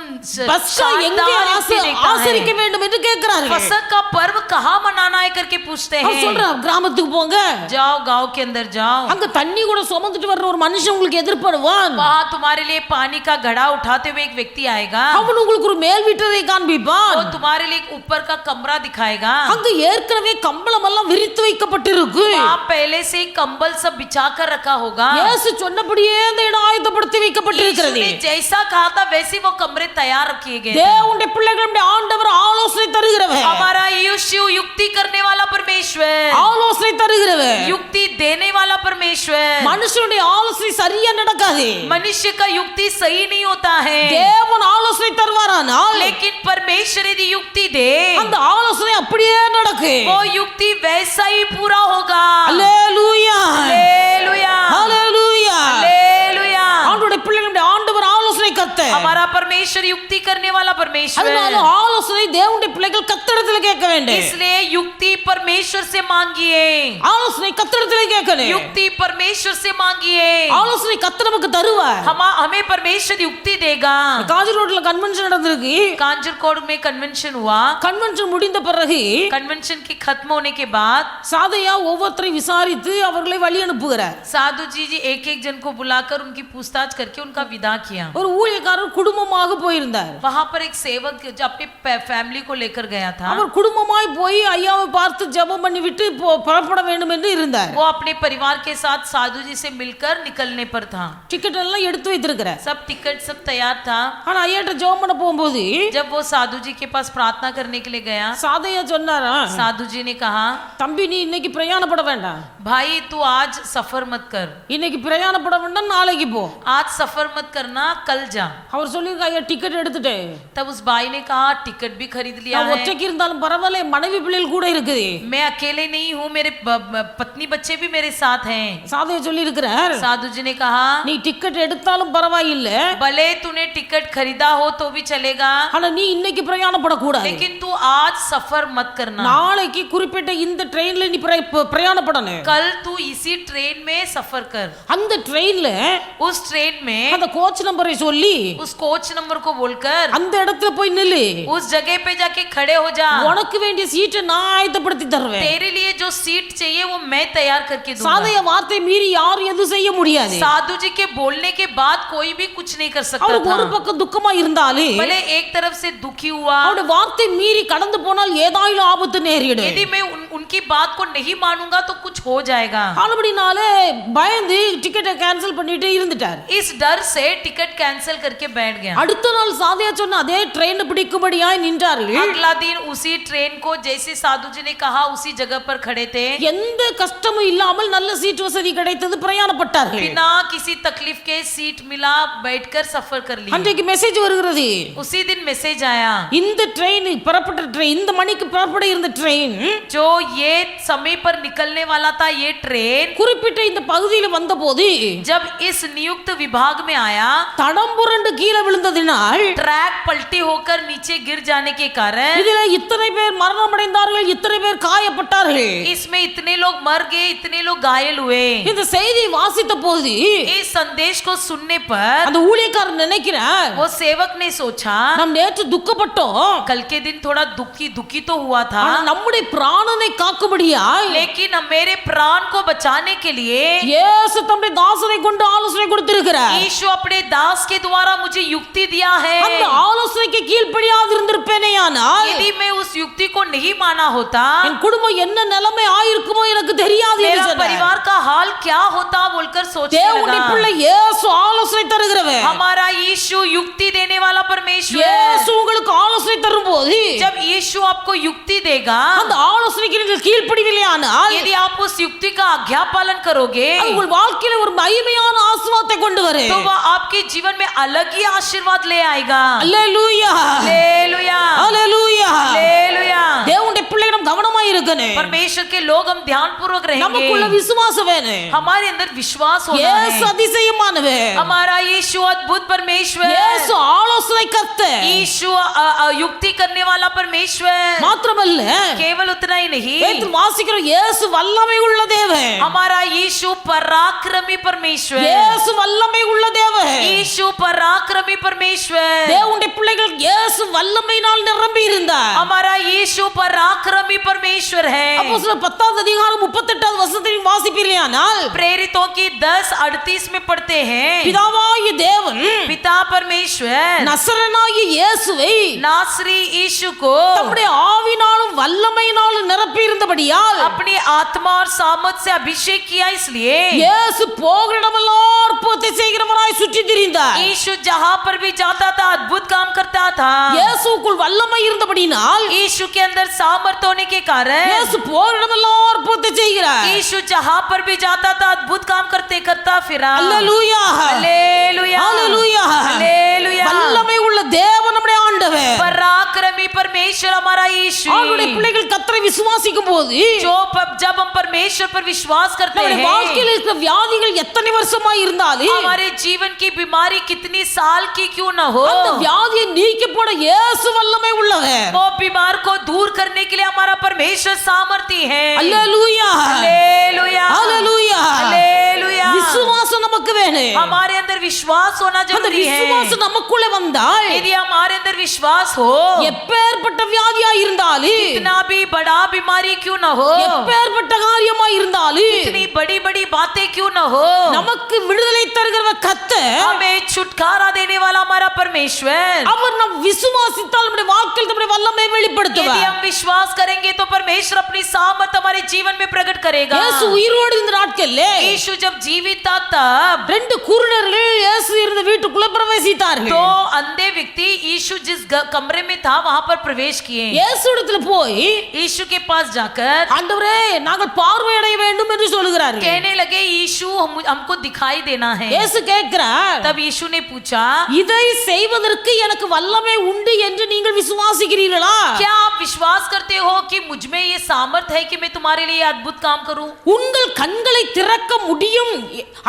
பஸ்கா எங்கே शानदार युक्ति देता ஆசரிக்க है। வேண்டும் என்று கேட்கிறார்கள். फसक का पर्व कहाँ मनाना है करके पूछते அவர் हैं। சொல்றார், கிராமத்துக்கு போங்க, जाओ गांव के अंदर जाओ, அங்க தண்ணி கூட சுமந்துட்டு வர்ற ஒரு மனுஷன் உங்களுக்கு எதிர்படுவான். वहां तुम्हारे लिए पानी का घड़ा उठाते हुए एक व्यक्ति आएगा। அவன் உங்களுக்கு ஒரு மேல் வீட்டறை காண்பிப்பான். वो तुम्हारे लिए एक ऊपर का कमरा दिखाएगा। அங்க ஏற்கனவே கம்பளம் எல்லாம் விரித்து வைக்கப்பட்டிருக்கு. वहां पहले से ही कंबल सब बिछा कर रखा होगा। இயேசு சொன்னபடியே அந்த இடம் ஆயத்தப்படுத்தி வைக்கப்பட்டிருக்கிறது. यीशु ने जैसा कहा था वैसे वो कमरे तैयार किए गए। தேவனுடைய பிள்ளைகளுடைய ஆண்டவர் ஆலோசனை தருகிறவர். हमारा यीशु युक्ति करने वाला परमेश्वर, ஆலோசனை தருகிறவர். युक्ति देने वाला परमेश्वर। மனுஷனுடைய ஆலோசனை சரியா நடக்காது. मनुष्य का युक्ति सही नहीं होता है, தேவன் ஆலோசனை தருவாரானால் लेकिन परमेश्वर यदि युक्ति दे அந்த ஆலோசனை அப்படியே நடக்கும். वो युक्ति वैसा ही पूरा होगा। அல்லேலூயா हालेलुया அல்லேலூயா. हालेलुया। ஆண்டவருடைய பிள்ளைகளுடைய ஆண்டவர் ஆலோசனை கர்த்தர். हमारा परमेश्वर युक्ति करने वाला परमेश्वर, அதனால ஆலோசனை தேவனுடைய பிள்ளைகள் கர்த்தரிடத்தில் கேட்க வேண்டும். इसलिए युक्ति परमेश्वर से मांगिए। ஆலோசனை கர்த்தரிடத்தில் கேட்கணும். युक्ति परमेश्वर से मांगिए। ஆலோசனை கர்த்தர் நமக்கு தருவார். हमें परमेश्वर युक्ति देगा। காஞ்சி ரோட்ல கன்வென்ஷன் நடந்திருக்கு. कांजरकोट में कन्वेंशन हुआ। கன்வென்ஷன் முடிந்த பிறகு कन्वेंशन के खत्म होने के बाद சாதையா ஒவ்வொருத்தரையும் விசாரித்து அவர்களை வழி அனுப்புகிறார். साधु जी एक एक जन को बुलाकर उनकी पूछताछ करके उनका विदा किया। ஒரு ஊழியக்காரர் குடும்பமாக போயிருந்தார். वहां पर एक सेवक जो अपनी फैमिली को लेकर गया था, அவர் குடும்பமாய் போய் ஐயாவை பார்த்து ஜெபம் பண்ணி விட்டு புறப்பட வேண்டும் என்று இருந்தார். वो अपने परिवार के साथ साधु जी से मिलकर निकलने पर था। டிக்கெட் எல்லாம் எடுத்து வைத்திருக்கிறார். सब टिकट सब तैयार था। ஆனா ஐயாட்ட ஜெபம் பண்ண போகும்போது जब वो साधु जी के पास प्रार्थना करने के लिए गया, சாதையா சொன்னாரா, साधु जी ने कहा, தம்பி நீ இன்னைக்கு பிரயாணப்பட வேண்டாம், भाई तू आज सफर मत कर, இன்னைக்கு பிரயாணப்பட வேண்டாம், நாளைக்கு போ. आज सफर मत करना, कल जा। அவர் சொல்லியிருக்கா, ஐயா டிக்கெட் எடுத்துட்டேன், तब उस भाई ने कहा टिकट भी खरीद लिया நான் है, ஒற்றைக்கு இருந்தாலும் பரவாயில்ல, மனைவி பிள்ளைகள் கூட இருக்குது. मैं अकेले नहीं हूँ, मेरे पत्नी बच्चे भी मेरे साथ हैं। சாதையா சொல்லி இருக்கிறார், साधु जी ने कहा, நீ டிக்கெட் எடுத்தாலும் பரவாயில்ல, भले तूने टिकट खरीदा हो तो भी चलेगा, ஆனா நீ இன்னைக்கு பிரயாணப்படக்கூடாது, लेकिन तू आज सफर मत करना, நாளைக்கு குறிப்பிட்ட இந்த ட்ரெயின்ல நீ பிரயாணப்படணும், कल तू इसी ट्रेन में सफर कर। அந்த ட்ரெயின்ல उस ट्रेन में அந்த கோச் நம்பரை சொல்லி उस कोच नंबर को बोलकर அந்த இடத்துல போய் நில்லு, उस जगह पे जाके खड़े हो जा, உனக்கு வேண்டிய சீட்டை நான் ஆயத்தப்படுத்தி தருவேன். तेरे लिए जो सीट चाहिए वो मैं तैयार करके दूंगा। சாதைய வார்த்தை மீறி யாரும் எதுவும் செய்ய முடியாது. साधु जी के बोलने के बाद कोई भी कुछ नहीं कर सकता அவருக்கு ஒரு था। பக்கம் துக்கமா இருந்தாலும் भले एक तरफ से दुखी हुआ, அவருடைய வார்த்தை மீறி கடந்து போனால் ஏதாயிலும் ஆபத்து நேரிடும். यदि मैं उनकी बात को नहीं मानूंगा तो कुछ हो जाएगा। ஆனபடினாலே பயந்து டிக்கெட் டிக்கெட்டை கேன்சல் பண்ணிட்டு இருந்துட்டார். इस डर से टिकट कैंसिल करके बैठ गया. அடுத்த நாள் சாதியா சொன்ன அதே ட்ரெயின் பிடிக்கும்படியாய் நின்றார்கள். अगला दिन उसी ट्रेन को जैसे साधु जी ने कहा उसी जगह पर खड़े थे. எந்த கஷ்டமும் இல்லாமல் நல்ல சீட் வசதி கிடைத்தது, பிரயாணப்பட்டார்கள். बिना किसी तकलीफ के सीट मिला, बैठकर सफर कर लिया. அன்றைக்கு மெசேஜ் வருகிறது. उसी दिन मैसेज आया. இந்த ட்ரெயின் புறப்பட்ட ட்ரெயின், இந்த மணிக்கு புறப்பட இருந்த ட்ரெயின், जो ये समय पर निकलने वाला था ये ट्रेन குறிப்பிட்ட இந்த பகுதியில் வந்தபோது जब इस नियुक्त विभाग में आया, தடம் புரண்டு கீழே விழுந்ததினால் ट्रैक पलटी होकर नीचे गिर जाने के कारण இதிலே இத்தனை பேர் மரணம் அடைந்தார்கள், இத்தனை பேர் காயப்பட்டார்கள். इसमें इतने लोग मर गए, इतने लोग घायल हुए. இந்த செய்தியை வாசித்த போது इस संदेश को सुनने पर அந்த ஊழியக்காரர் நினைக்கிறார், वो सेवक ने सोचा நாம் நேற்று துக்கப்பட்டோம், कल के दिन थोड़ा दुखी तो हुआ था, ஆனா நம்முடைய பிராணனை காக்கும்படியாய் लेकिन अब मेरे प्राण को बचाने के लिए இயேசு தம்முடைய தாசனை கொண்டு ஆலோசனை கொடுத்திருக்கிறார். यीशु अपने दास के द्वारा मुझे युक्ति दिया है. அந்த ஆலோசனைக்கு கீழ்ப்படியாது இருந்திருப்பேனேயானால் यदि मैं उस युक्ति को नहीं माना होता, என் குடும்பம் என்ன நிலைமை ஆயிருக்குமோ எனக்கு தெரியாது என்று मेरा சொன்னார். परिवार का हाल क्या होता बोलकर सोचने தேவனுடைய लगा. பிள்ளை இயேசு ஆலோசனை தருகிறவர். हमारा यीशु युक्ति देने वाला परमेश्वर. இயேசு உங்களுக்கு ஆலோசனை தரும்போது जब यीशु आपको युक्ति देगा, அந்த ஆலோசனைக்கு நீங்கள் கீழ்ப்படிவில்லையானால் यदि आप उस युक्ति का आज्ञा पालन करोगे அது உங்கள் வாழ்க்கையில ஒரு மகிமையான ஆசீர்வாதத்தை கொண்டு வரும். तो वह आपके जीवन में अलग ही आशीर्वाद ले आएगा. அல்லேலூயா, हालेलुया, அல்லேலூயா. हालेलुया. தேவனுடைய பிள்ளைகளிடம் கவனமாய் இருக்கணும். परमेश्वर के लोग हम ध्यान पूर्वक நமக்குள்ள रहेंगे. விசுவாசம் வேணும். हमारे अंदर विश्वास होना இயேசு है. அதிசயமானவர். हमारा यीशु अद्भुत परमेश्वर. இயேசு ஆலோசனை கர்த்தர். यीशु युक्ति करने वाला परमेश्वर. மாத்திரமல்ல, केवल उतना ही नहीं, வேதத்தில் வாசிக்கிறோம் இயேசு வல்லமை உள்ள தேவன். हमारा यीशु पराक्रमी परमेश्वर. இயேசு வல்லமை உள்ள தேவன். यीशु पराक्रमी परमेश्वर. தேவனுடைய பிள்ளைகள் இயேசு வல்லமையினால் நிரம்பி இருந்தார். हमारा यीशु पराक्रमी परमेश्वर है. அப்போஸ்தலர் 10 அதிகாரம் 38 வசனத்தில் வாசிப்பீர்களானால், प्रेरितों की 10:38 में पढ़ते हैं, பிதாவாகிய தேவன் पिता परमेश्वर நசரேயனாகிய இயேசுவை नासरी यीशु को தம்முடைய ஆவினாலும் வல்லமையினாலும் நிரப்பி இருந்தபடியால் अपनी आत्मा और सामर्थ से अभिषेक किया. इसलिए இயேசு போகிற இடமெல்லாம் அற்புதத்தை செய்கிறவராய் சுற்றி திரிந்தார். यीशु जहां पर भी जाता था अद्भुत काम करता था. இயேசுக்குள் வல்லமை இருந்தபடியினால் यीशु के अंदर सामर्थ होने के कारण இயேசு போகிற இடமெல்லாம் அற்புதத்தை செய்கிறார். यीशु जहां पर भी जाता था अद्भुत काम करता फिरा. அல்லேலூயா, हालेलुया, அல்லேலூயா. हालेलुया. வல்லமை உள்ள தேவன் நம்முடைய ஆண்டவர். पराक्रमी परमेश्वर हमारा यीशु. அவருடைய பிள்ளைகள் கர்த்தரை விசுவாசிக்கும் போது जब हम परमेश्वर पर विश्वास करते நம்முடைய हैं, வாழ்க்கையில் இருக்கிற வியாதிகள் எத்தனை வருஷமாய் இருந்தாலும் हमारे जीवन की बीमारी कितनी साल की क्यों न हो, அந்த வியாதியை நீக்கி போட இயேசு வல்லமை உள்ளவர். वो बीमार को दूर करने के लिए हमारा परमेश्वर सामर्थी है. அல்லேலூயா, हालेलुया, அல்லேலூயா. हालेलुया. விசுவாசம் நமக்கு வேணும். हमारे अंदर विश्वास होना அந்த जरूरी है. விசுவாசம் நமக்குள்ள வந்தால் यदि हमारे अंदर विश्वास हो, எப்பேற்பட்ட வியாதியா இருந்தாலும் कितना भी बड़ा बीमारी क्यों न हो, எப்பேற்பட்ட காரியமா இருந்தாலும் कितनी बड़ी बड़ी बातें क्यों न हो, நமக்கு விடுதலை தருகிறவர் கர்த்தர். हमें छुटकारा देने वाला हमारा परमेश्वर. அவர் நம் விசுவாசித்தால் நம்முடைய வாழ்க்கையில் நம்முடைய வல்லமை यदि வெளிப்படுத்துவார். हम विश्वास करेंगे तो परमेश्वर अपनी सामर्थ हमारे जीवन में प्रकट करेगा. இயேசு உயிரோடு இருந்த நாட்களில் यीशु जब जीवित था तब 2 குருடர்கள் இயேசு இருந்த வீட்டுக்குள்ள பிரவேசித்தார்கள். तो अंधे व्यक्ति यीशु जिस कमरे में था वहां पर प्रवेश किए. இயேசுவிடத்தில் போய் यीशु के पास जाकर ஆண்டவரே நாங்கள் பார்வையடைய வேண்டும் என்று சொல்கிறார்கள். कहने लगे यीशु हमको दिखाई देना है. இயேசு கேட்கிறார், तब यीशु ने पूछा, இதை செய்வதற்கு எனக்கு வல்லமை உண்டு என்று நீங்கள் விசுவாசிக்கிறீர்களா? क्या आप विश्वास करते हो कि मुझ में ये सामर्थ है कि मैं तुम्हारे लिए अद्भुत काम करूं? உங்கள் கண்களை திறக்க முடியும்,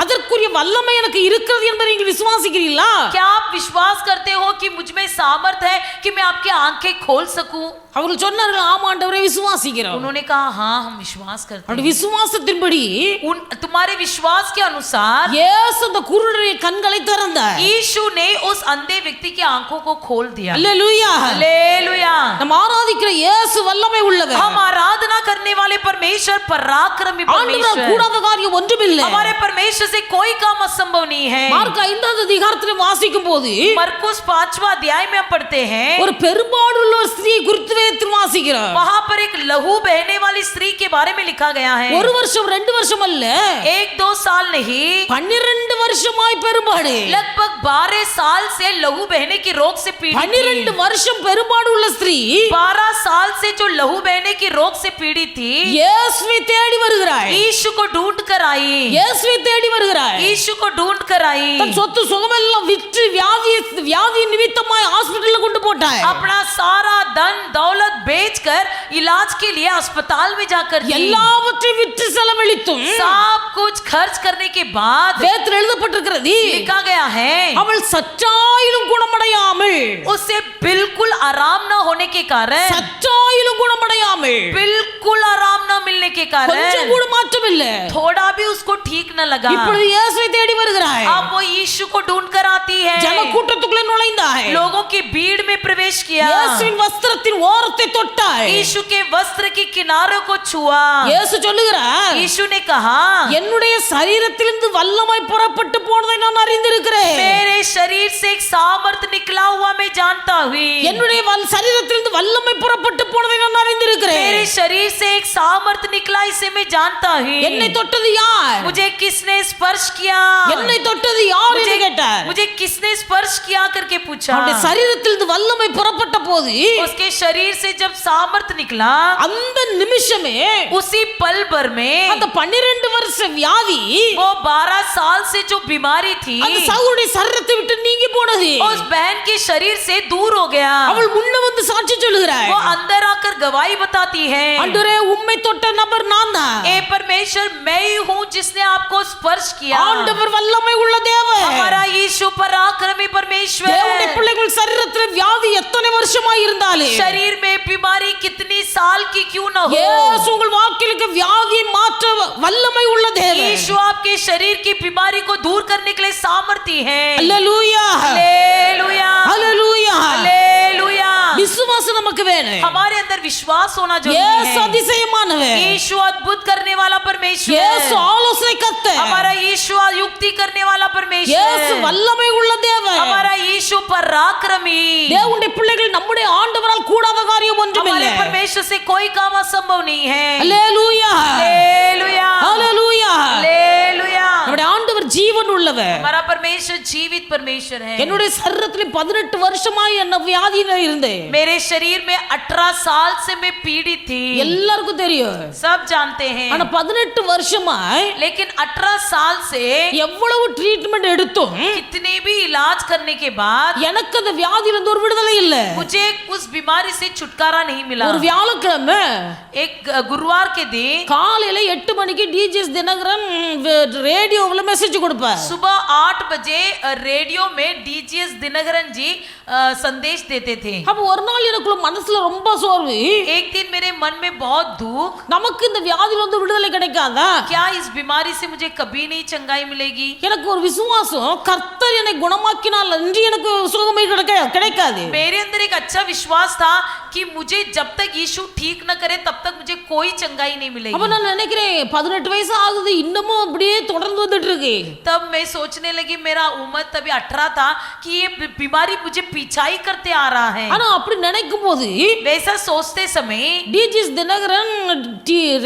அதற்குரிய வல்லமை எனக்கு இருக்கிறது என்பதை நீங்கள் விசுவாசிக்கிறீர்களா? क्या आप विश्वास करते हो कि मुझ में सामर्थ है कि मैं आपकी आंखें खोल सकूं? அவர்கள் சொன்னார்கள், ஆமா ஆண்டவரே விசுவாசிக்கிறோம். उन्होंने कहा हाँ हम विश्वास करते அப்படி हैं. விசுவாசத்தின்படி तुम्हारे विश्वास के अनुसार இயேசு அந்த குருடருடைய கண்களை திறந்தார். यीशु ने उस अंधे व्यक्ति की आंखों को खोल दिया. அல்லேலூயா. हालेलुया. நம்ம ஆராதிக்கிற இயேசு வல்லமை உள்ளவர். हम आराधना करने वाले परमेश्वर पराक्रमी ஆண்டவரால் परमेश्वर. கூடாத காரியம் ஒன்றுமில்லை. हमारे परमेश्वर से कोई काम असंभव नहीं है. மார்க் 5வது அதிகாரத்தில் வாசிக்கும் போது मरकुस 5वां अध्याय में हम पढ़ते हैं, ஒரு பெரும்பாடுள்ள ஒரு ஸ்திரீ குறித்து அத்தியாயத்தில் வாசிக்கிறோம். वहां पर एक लहू बहने वाली स्त्री के बारे में लिखा गया है. ஒரு வருஷம் 2 வருஷம் அல்ல, 1-2 साल नहीं, 12 வருஷமாய் பெரும்பாடு. लगभग 12 साल से लहू बहने की रोग से पीड़ित 12 थी. வருஷம் பெரும்பாடு உள்ள ஸ்திரீ 12 साल से जो लहू बहने की रोग से पीड़ित थी, இயேசுவை தேடி வருகிறாள். यीशु को ढूंढ कर आई. இயேசுவை தேடி வருகிறாள். यीशु को ढूंढ कर आई. தன் சொத்து சுகமெல்லாம் விற்று வியாதி நிமித்தமாய் ஹாஸ்பிடல்ல கொண்டு போட்டாள். अपना सारा धन दौलत बेचकर इलाज के लिए अस्पताल में जाकर दी. எல்லாவற்றையும் விற்று செலவழித்தும் सब कुछ खर्च करने के बाद வேதத்தில் எழுதப்பட்டிருக்கிறது, लिखा गया है, அவள் சற்றாயிலும் குணமடையாமல், उसे बिल्कुल आराम न होने के कारण, சற்றாயிலும் குணமடையாமல், बिल्कुल आराम न मिलने के கொஞ்சம் कारण, கூட மாற்றம் இல்ல. थोड़ा भी उसको ठीक न लगा. இப்பொழுது இயேசுவை தேடி வருகிறாள். अब वो यीशु को ढूंढ कर आती है. ஜன கூட்டத்துக்குள்ளே நுழைந்தாள். लोगों की भीड़ में प्रवेश किया. இயேசுவின் வஸ்திரத்தின் ஓரத்தை தொட்டாள். यीशु के वस्त्र के किनारों को छुआ. இயேசு சொல்லுகிறார், यीशु ने कहा, என்னுடைய சரீரத்திலிருந்து வல்லமை புறப்பட்டு போனதை நான் அறிந்திருக்கிறேன். मेरे शरीर से एक सामर्थ निकला हुआ मैं जानता हूँ. என்னுடைய சரீரத்திலிருந்து வல்லமை புறப்பட்டு போனதை நான் அறிந்திருக்கிறேன். मेरे शरीर से एक सामर्थ निकला इसे मैं जानता हूँ. என்னை தொட்டது யார்? मुझे किसने स्पर्श किया? என்னை தொட்டது யார் என்று கேட்டார். मुझे किसने स्पर्श किया करके पूछा. அவருடைய சரீரத்திலிருந்து வல்லமை புறப்பட்ட போது उसके शरीर से जब सामर्थ निकला, அந்த நிமிஷமே उसी पल भर में அந்த 12 வருஷ வியாதி वो 12 साल से जो बीमारी थी அந்த சகோதரி சரீரத்தை விட்டு நீங்கி போனது. उस बहन के शरीर से दूर हो गया. அவள் முன்ன வந்து சாட்சி சொல்லுகிறாள். वो अंदर आकर गवाही बताती है, ஆண்டவரே உம்மை தொட்ட நபர் நான் தான். ए परमेश्वर मैं ही हूँ जिसने आपको स्पर्श किया. ஆண்டவர் வல்லமை உள்ள தேவன். हमारा यीशु पराक्रमी परमेश्वर. தேவனுடைய பிள்ளைகள் சரீரத்தில் வியாதி எத்தனை வருஷமாய் இருந்தாலே, शरीर में बीमारी कितनी साल की क्यों न हो, இயேசு உங்கள் வாழ்க்கையில வியாதியை மாற்ற வல்லமை உள்ள தேவன். यीशु आपके शरीर की बीमारी को दूर करने के लिए सामर्थी है. அல்லேலூயா, हालेलुया, அல்லேலூயா. हालेलुया. விசுவாசம் நமக்கு வேணும். हमारे अंदर विश्वास होना இயேசு जरूरी है. அதிசயமானவர். यीशु अद्भुत करने वाला परमेश्वर. இயேசு ஆலோசனை கர்த்தர். हमारा यीशु युक्ति करने वाला இயேசு परमेश्वर. வல்லமை உள்ள தேவன். हमारा यीशु पराक्रमी. தேவனுடைய பிள்ளைகள் நம்முடைய ஆண்டவரால் கூடாத காரியம் ஒன்றுமில்லை. हमारे परमेश्वर से कोई काम असंभव नहीं है. அல்லேலூயா, हालेलुया, அல்லேலூயா. हालेलुया. நம்முடைய ஆண்டவர் ஜீவன் உள்ளவர். हमारा परमेश्वर जीवित परमेश्वर है. என்னுடைய சரீரத்தில் 18 வருஷமாய் என்ன வியாதியில இருந்தேன். मेरे शरीर में 18 साल से मैं पीड़ित थी. எல்லாருக்கும் தெரியும். सब जानते हैं. ஆனா 18 வருஷமாய் लेकिन 18 साल से எவ்வளவு ட்ரீட்மெண்ட் எடுத்தும் कितने भी इलाज करने के बाद எனக்கு அந்த வியாதியில இருந்து ஒரு விடுதலை இல்ல. मुझे उस बीमारी से छुटकारा नहीं मिला. ஒரு வியாழக்கிழமை एक गुरुवार के दिन காலையில 8 மணிக்கு டிஜிஎஸ் தினகரன் ரேடியோவுல மெசேஜ் கொடுப்பார். सुबह 8 बजे रेडियो में डीजीएस दिनकरन जी संदेश देते थे. அப்ப ஒரு நாள் எனக்குள்ள மனசுல ரொம்ப சோர்வு. एक दिन मेरे मन में बहुत दुख, நமக்கு இந்த வியாதியில இருந்து விடுதலை கிடைக்காதா? क्या इस बीमारी से मुझे कभी नहीं चंगाई मिलेगी? எனக்கு ஒரு விசுவாசம், கர்த்தர் என்னை குணமாக்கினால் அன்றி எனக்கு சுகமே கிடைக்காது. मेरे अंदर एक अच्छा विश्वास था कि मुझे जब तक यीशु ठीक न करे तब तक मुझे कोई चंगाई नहीं அப்ப मिलेगी. நான் நினைக்கிறேன் 18 வயசு ஆகுது, இன்னமும் அப்படியே தொடர்ந்து வந்துட்டு இருக்கு. तब मैं सोचने लगी मेरा उम्र तभी 18 था कि ये बीमारी मुझे पीछाई करते आ रहा है. ஆனா அப்படி நினைக்கும் போது वैसा सोचते समय டிஜிஎஸ் தினகரன்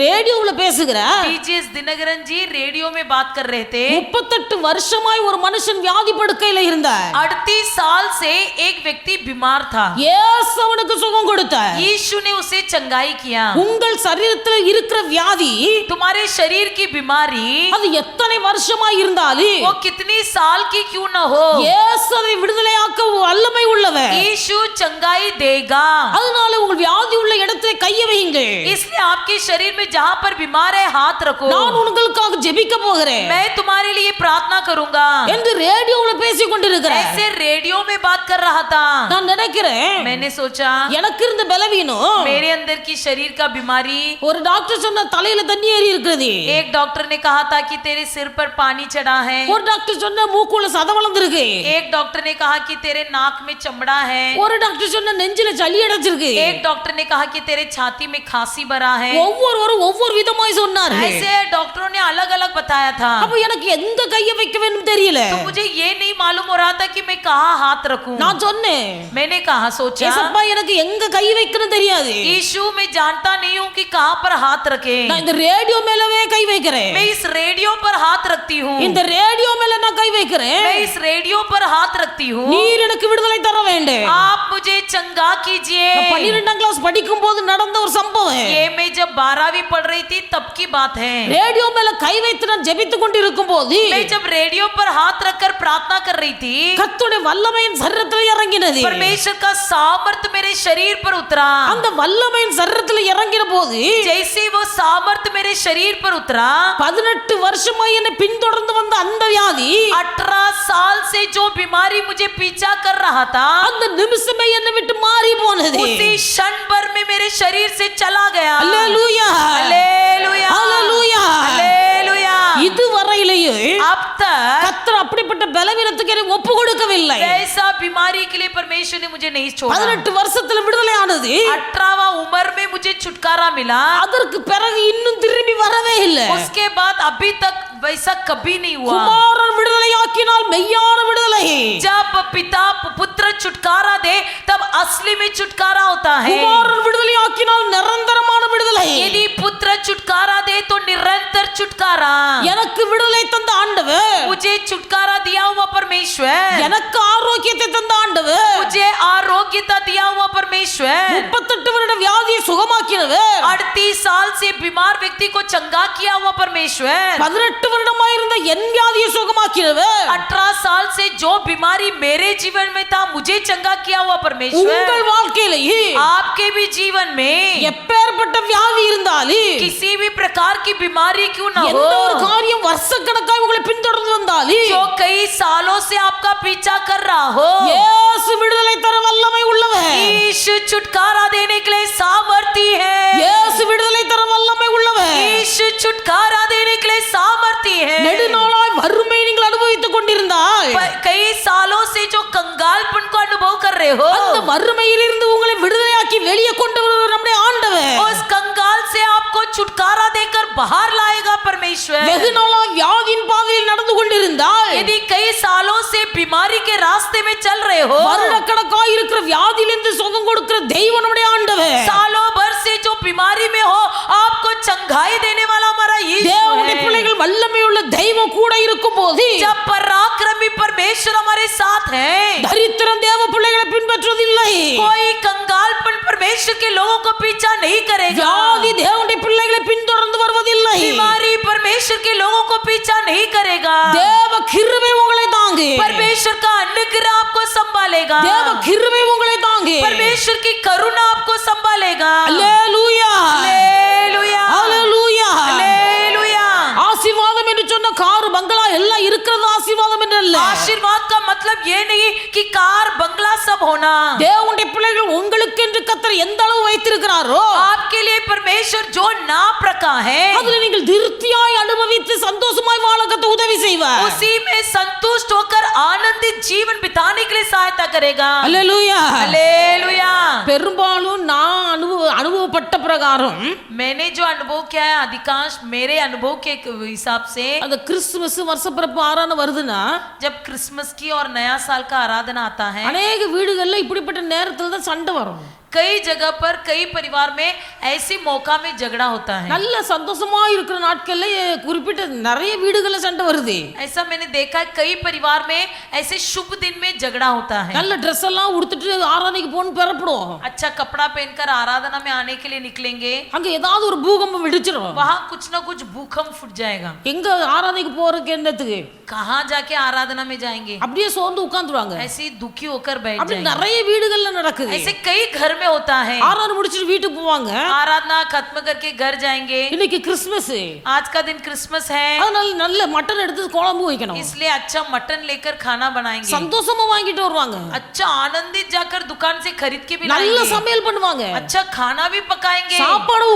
ரேடியோவுல பேசுகிறார். डीजीएस दिनकरन जी रेडियो में बात कर रहे थे. 38 வருஷமாய் ஒரு மனுஷன் வியாதி படுக்கையில இருந்தார். 38 साल से एक व्यक्ति बीमार था. இயேசு அவனுக்கு சுகம் கொடுத்தார். यीशु ने उसे चंगाई किया. உங்கள் சரீரத்தில் இருக்கிற வியாதி तुम्हारे शरीर की बीमारी அது எத்தனை வருஷமாய் இருந்தாலும் वो कितनी साल की क्यों न हो, இயேசு அதை விடுதலையாக்க வல்லமை உள்ளவர். यीशु चंगाई देगा. அதனால உங்கள் வியாதி உள்ள இடத்திலே கையை வையுங்கள். इसलिए आपके शरीर में जहाँ पर बीमार है हाथ रखो. நான் உங்களுக்காக ஜெபிக்க போகிறேன் मैं तुम्हारे लिए प्रार्थना करूंगा. என்று ரேடியோவுல பேசிக் கொண்டிருக்கிறேன். ऐसे रेडियो में बात कर रहा था. நான் நினைக்கிறேன் मैंने सोचा எனக்கு இருந்த பலவீனம், मेरे अंदर की शरीर का बीमारी, ஒரு டாக்டர் சொன்ன தலையில தண்ணி ஏறி இருக்குது. एक डॉक्टर ने कहा था कि तेरे सिर पर पानी चढ़ा है. ஒரு டாக்டர் சொன்ன மூக்குல சதை வளர்ந்திருக்கு. एक डॉक्टर ने कहा कि तेरे नाक में चमड़ा है. ஒரு டாக்டர் சொன்ன நெஞ்சில சளி அடைச்சிருக்கு. एक डॉक्टर ने कहा कि तेरे छाती में खांसी भरा है. ஒவ்வொருவரும் ஒவ்வொரு விதமாய் சொன்னார்கள். ऐसे डॉक्टरों ने अलग अलग बताया था. அப்ப எனக்கு எந்த கையை கைய வைக்க வேண்டும் தெரியல. तो मुझे ये नहीं मालूम हो रहा था कि मैं कहाँ हाथ रखूं. நான் சொன்னேன், मैंने कहा सोचा, ஏசப்பா எனக்கு எங்க கை வைக்கணும் தெரியாது, यीशु मैं जानता नहीं हूँ कि कहाँ पर हाथ रखे. நான் இந்த ரேடியோ மேலவே கை வைக்கிறேன், मैं इस रेडियो पर हाथ रखती हूँ. இந்த ரேடியோ மேல நான் கை வைக்கிறேன், मैं इस रेडियो पर हाथ रखती हूँ. நீர் எனக்கு விடுதலை தர வேண்டும். आप मुझे चंगा कीजिए. 12ஆம் கிளாஸ் படிக்கும் போது நடந்த ஒரு சம்பவம். ये मैं जब 12वीं पढ़ रही थी तब की बात है. ரேடியோ மேல கை வைத்து நான் ஜெபித்துக் கொண்டிருக்கும் போது मैं जब रेडियो पर हाथ रखकर प्रार्थना कर रही थी, கர்த்தருடைய வல்லமையின் சரீரத்தில் இறங்கினது. परमेश्वर का सामर्थ मेरे शरीर पर उतरा. அந்த வல்லமையின் சரீரத்தில் இறங்கின போது जैसे वो सामर्थ मेरे शरीर पर उतरा, 18 வருஷமாய் என்னை பின்தொடர்ந்து வந்த அந்த வியாதி 18 साल से जो बीमारी मुझे पीछा कर रहा था, அந்த நிமிஷமே என்னை விட்டு மாறி போனது. उसी क्षण भर में मेरे शरीर से चला गया. அல்லேலூயா, हालेलुया, அல்லேலூயா. हालेलुया. இதுவரையிலேயே अब तक கர்த்தர் அப்படிப்பட்ட பலவீனத்துக்கு என்னை ஒப்பு கொடுக்கவில்லை. ऐसा बीमारी के लिए परमेश्वर ने मुझे नहीं छोड़ा. 18 வருஷத்துல விடுதலை ஆனது, 18वां उम्र में मुझे छुटकारा मिला. அதற்கு பிறகு இன்னும் திரும்பி வரவே இல்லை. उसके बाद अभी तक वैसा कभी नहीं हुआ. குமாரன் விடுதலையாக்கினால் மெய்யான விடுதலை. जब पिता पुत्र छुटकारा दे तब असली में छुटकारा होता है. குமாரன் விடுதலையாக்கினால் நிரந்தரமான விடுதலை. यदि पुत्र छुटकारा दे तो निरंतर छुटकारा. எனக்கு விடுதலை தந்த ஆண்டவர், मुझे छुटकारा दिया हुआ परमेश्वर, எனக்கு ஆரோக்கியத்தை தந்த ஆண்டவர், मुझे आरोग्यता दिया हुआ परमेश्वर, 38 வருட வியாதியை சுகமாக்கினவர், 38 साल से बीमार व्यक्ति को चंगा किया हुआ परमेश्वर, 18 வருடமாய் இருந்த என் வியாதியை சுகமாக்கினவர், 18 साल से जो बीमारी मेरे जीवन में था मुझे चंगा किया हुआ परमेश्वर, உங்கள் வாழ்க்கையிலேயே आपके भी जीवन में எப்பேற்பட்ட வியாதி இருந்தாலும், किसी भी प्रकार की बीमारी क्यों ना எந்த ஒரு हो, காரியம் வருஷக்கணக்காய் உங்களை பின்தொடர்ந்து வந்தாலும், जो कई सालों से आपका पीछा कर रहा हो, இயேசு விடுதலை தர வல்லமை உள்ளவர். यीशु छुटकारा देने के लिए सामर्थी है. இயேசு விடுதலை தர வல்லமை உள்ளவர். यीशु छुटकारा देने के लिए सामर्थी है. நெடுநாளாய் வறுமை நீங்கள் அனுபவித்துக் கொண்டிருந்தால், कई सालों से जो कंगालपन को अनुभव कर रहे हो, அந்த வறுமையிலிருந்து உங்களை விடுதலையாக்கி வெளியே கொண்டு வருவர் நம்முடைய ஆண்டவர். उस कंगाल से आपको छुटकारा देकर बाहर लाएगा परमेश्वर. வெகு நாளாய் வியாதியின் பாதையில் நடந்து கொண்டிருந்தால், यदि कई सालों से बीमारी के रास्ते में चल रहे हो, வருடக்கணக்காய் இருக்கிற வியாதியிலிருந்து சுகம் கொடுக்கிற தெய்வம் நம்முடைய ஆண்டவர். सालों भर से जो बीमारी में हो आपको चंगाई देने वाला हमारा यीशु தேவனுடைய है. பிள்ளைகள் வல்லமை உள்ள தெய்வம் கூட இருக்கும் போது, जब पराक्रमी परमेश्वर हमारे साथ है, தரித்திரம் தேவ பிள்ளைகளை பின்பற்றுவதில்லை. कोई कंगालपन परमेश्वर के लोगों को पीछा नहीं करेगा. வியாதி தேவனுடைய பிள்ளைகளை பின்தொடர்ந்து வருவதில்லை. बीमारी परमेश्वर के लोगों को पीछा नहीं करेगा. தேவ கிருபை உங்களை தாங்கு. परमेश्वर का अनुग्रह आपको संभालेगा. தேவ கிருபை உங்களை தாங்கு. परमेश्वर की करुणा आपको संभालेगा. அல்லேலூயா, हालेलुया, அல்லேலூயா. हालेलुया. ஆசீர்வாதம் என்று சொன்ன கார் பங்களா எல்லாம் இருக்கிறது ஆசீர்வாதம் என்று அல்ல. आशीर्वाद का मतलब ये नहीं कि कार बंगला सब होना. தேவனுடைய பிள்ளைகள் உங்களுக்கு என்று கர்த்தர் எந்த அளவு வைத்திருக்கிறாரோ, आपके लिए परमेश्वर जो नाप रखा है அதில் நீங்கள் திருப்தியாய் அனுபவித்து சந்தோஷமாய் வாழ கர்த்தர் உதவி செய்வார். उसी में संतुष्ट होकर आनंदित जीवन बिताने के लिए सहायता करेगा. அல்லேலூயா. हालेलुया. பெரும்பாலும் நான் அனுபவப்பட்ட பிரகாரம் मैंने जो अनुभव किया है, अधिकांश मेरे अनुभव के हिसाब से, அந்த கிறிஸ்துமஸ் வருஷப்பிறப்பு ஆரான வருதுன்னா, जब क्रिसमस की और नया साल का आराधना आता है, அநேக வீடுகள்ல இப்படிப்பட்ட நேரத்துல தான் சண்டை வரும். कई जगह पर कई परिवार में ऐसी मौका में झगड़ा होता है. நல்ல சந்தோஷமா இருக்கிற நாட்கள்ல குறிப்பிட்ட நிறைய வீடுகள்ல சண்டை வருது. ऐसा मैंने देखा है, कई परिवार में ऐसे शुभ दिन में झगड़ा होता है. நல்ல ட்ரெஸ் எல்லாம் உடுத்திட்டு ஆராதனைக்கு போன்னு பெறப்படுவோம். अच्छा कपड़ा पहनकर आराधना में आने के लिए निकलेंगे, அங்க ஏதாவது ஒரு பூகம்பம் வெடிச்சிரும். वहां कुछ ना कुछ भूकंप फूट जाएगा. எங்க ஆராதனைக்கு போறதுக்கு என்னத்துக்கு कहाँ जाके आराधना में जाएंगे, அப்படியே சோர்ந்து உட்கார்ந்துருவாங்க. ऐसे ही दुखी होकर बैठ அப்படி जाएंगे. நிறைய வீடுகள்ல நடக்குது. ऐसे कई घर में होता है. ஆராதனை முடிச்சிட்டு வீட்டுக்கு போவாங்க. आराधना खत्म करके घर जाएंगे. இன்னைக்கு கிறிஸ்மஸ், आज का दिन क्रिसमस है, அதனால நல்ல மட்டன் எடுத்து குழம்பு வைக்கணும். इसलिए अच्छा मटन लेकर खाना बनाएंगे. சந்தோஷமா வாங்கிட்டு வருவாங்க. अच्छा आनंदित जाकर दुकान से खरीद के भी நல்ல लाएंगे. சமையல் பண்ணுவாங்க. अच्छा खाना भी पकाएंगे. சாப்பாடு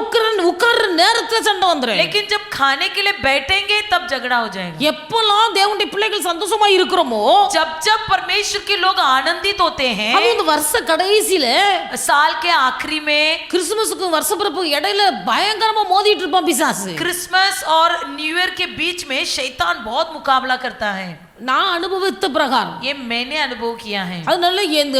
உட்கார்ற நேரத்துல சண்டை வந்துரும். लेकिन जब खाने के लिए बैठेंगे तब झगड़ा हो जाएगा. எப்பெல்லாம் தேவனுடைய பிள்ளைகள் சந்தோஷமா இருக்கிறோமோ जब जब परमेश्वर के लोग आनंदित होते அது हैं இந்த வருஷ கடைசியில साल के आखिरी में கிறிஸ்துமஸுக்கும் வருஷ பிறப்பு இடையில பயங்கரமா மோதிட்டு இருப்பான் பிசாசு. क्रिसमस और न्यू ईयर के बीच में शैतान बहुत मुकाबला करता है। நான் அனுபவித்த பிரகாரம் ये मैंने अनुभव किया है। அதனால இந்த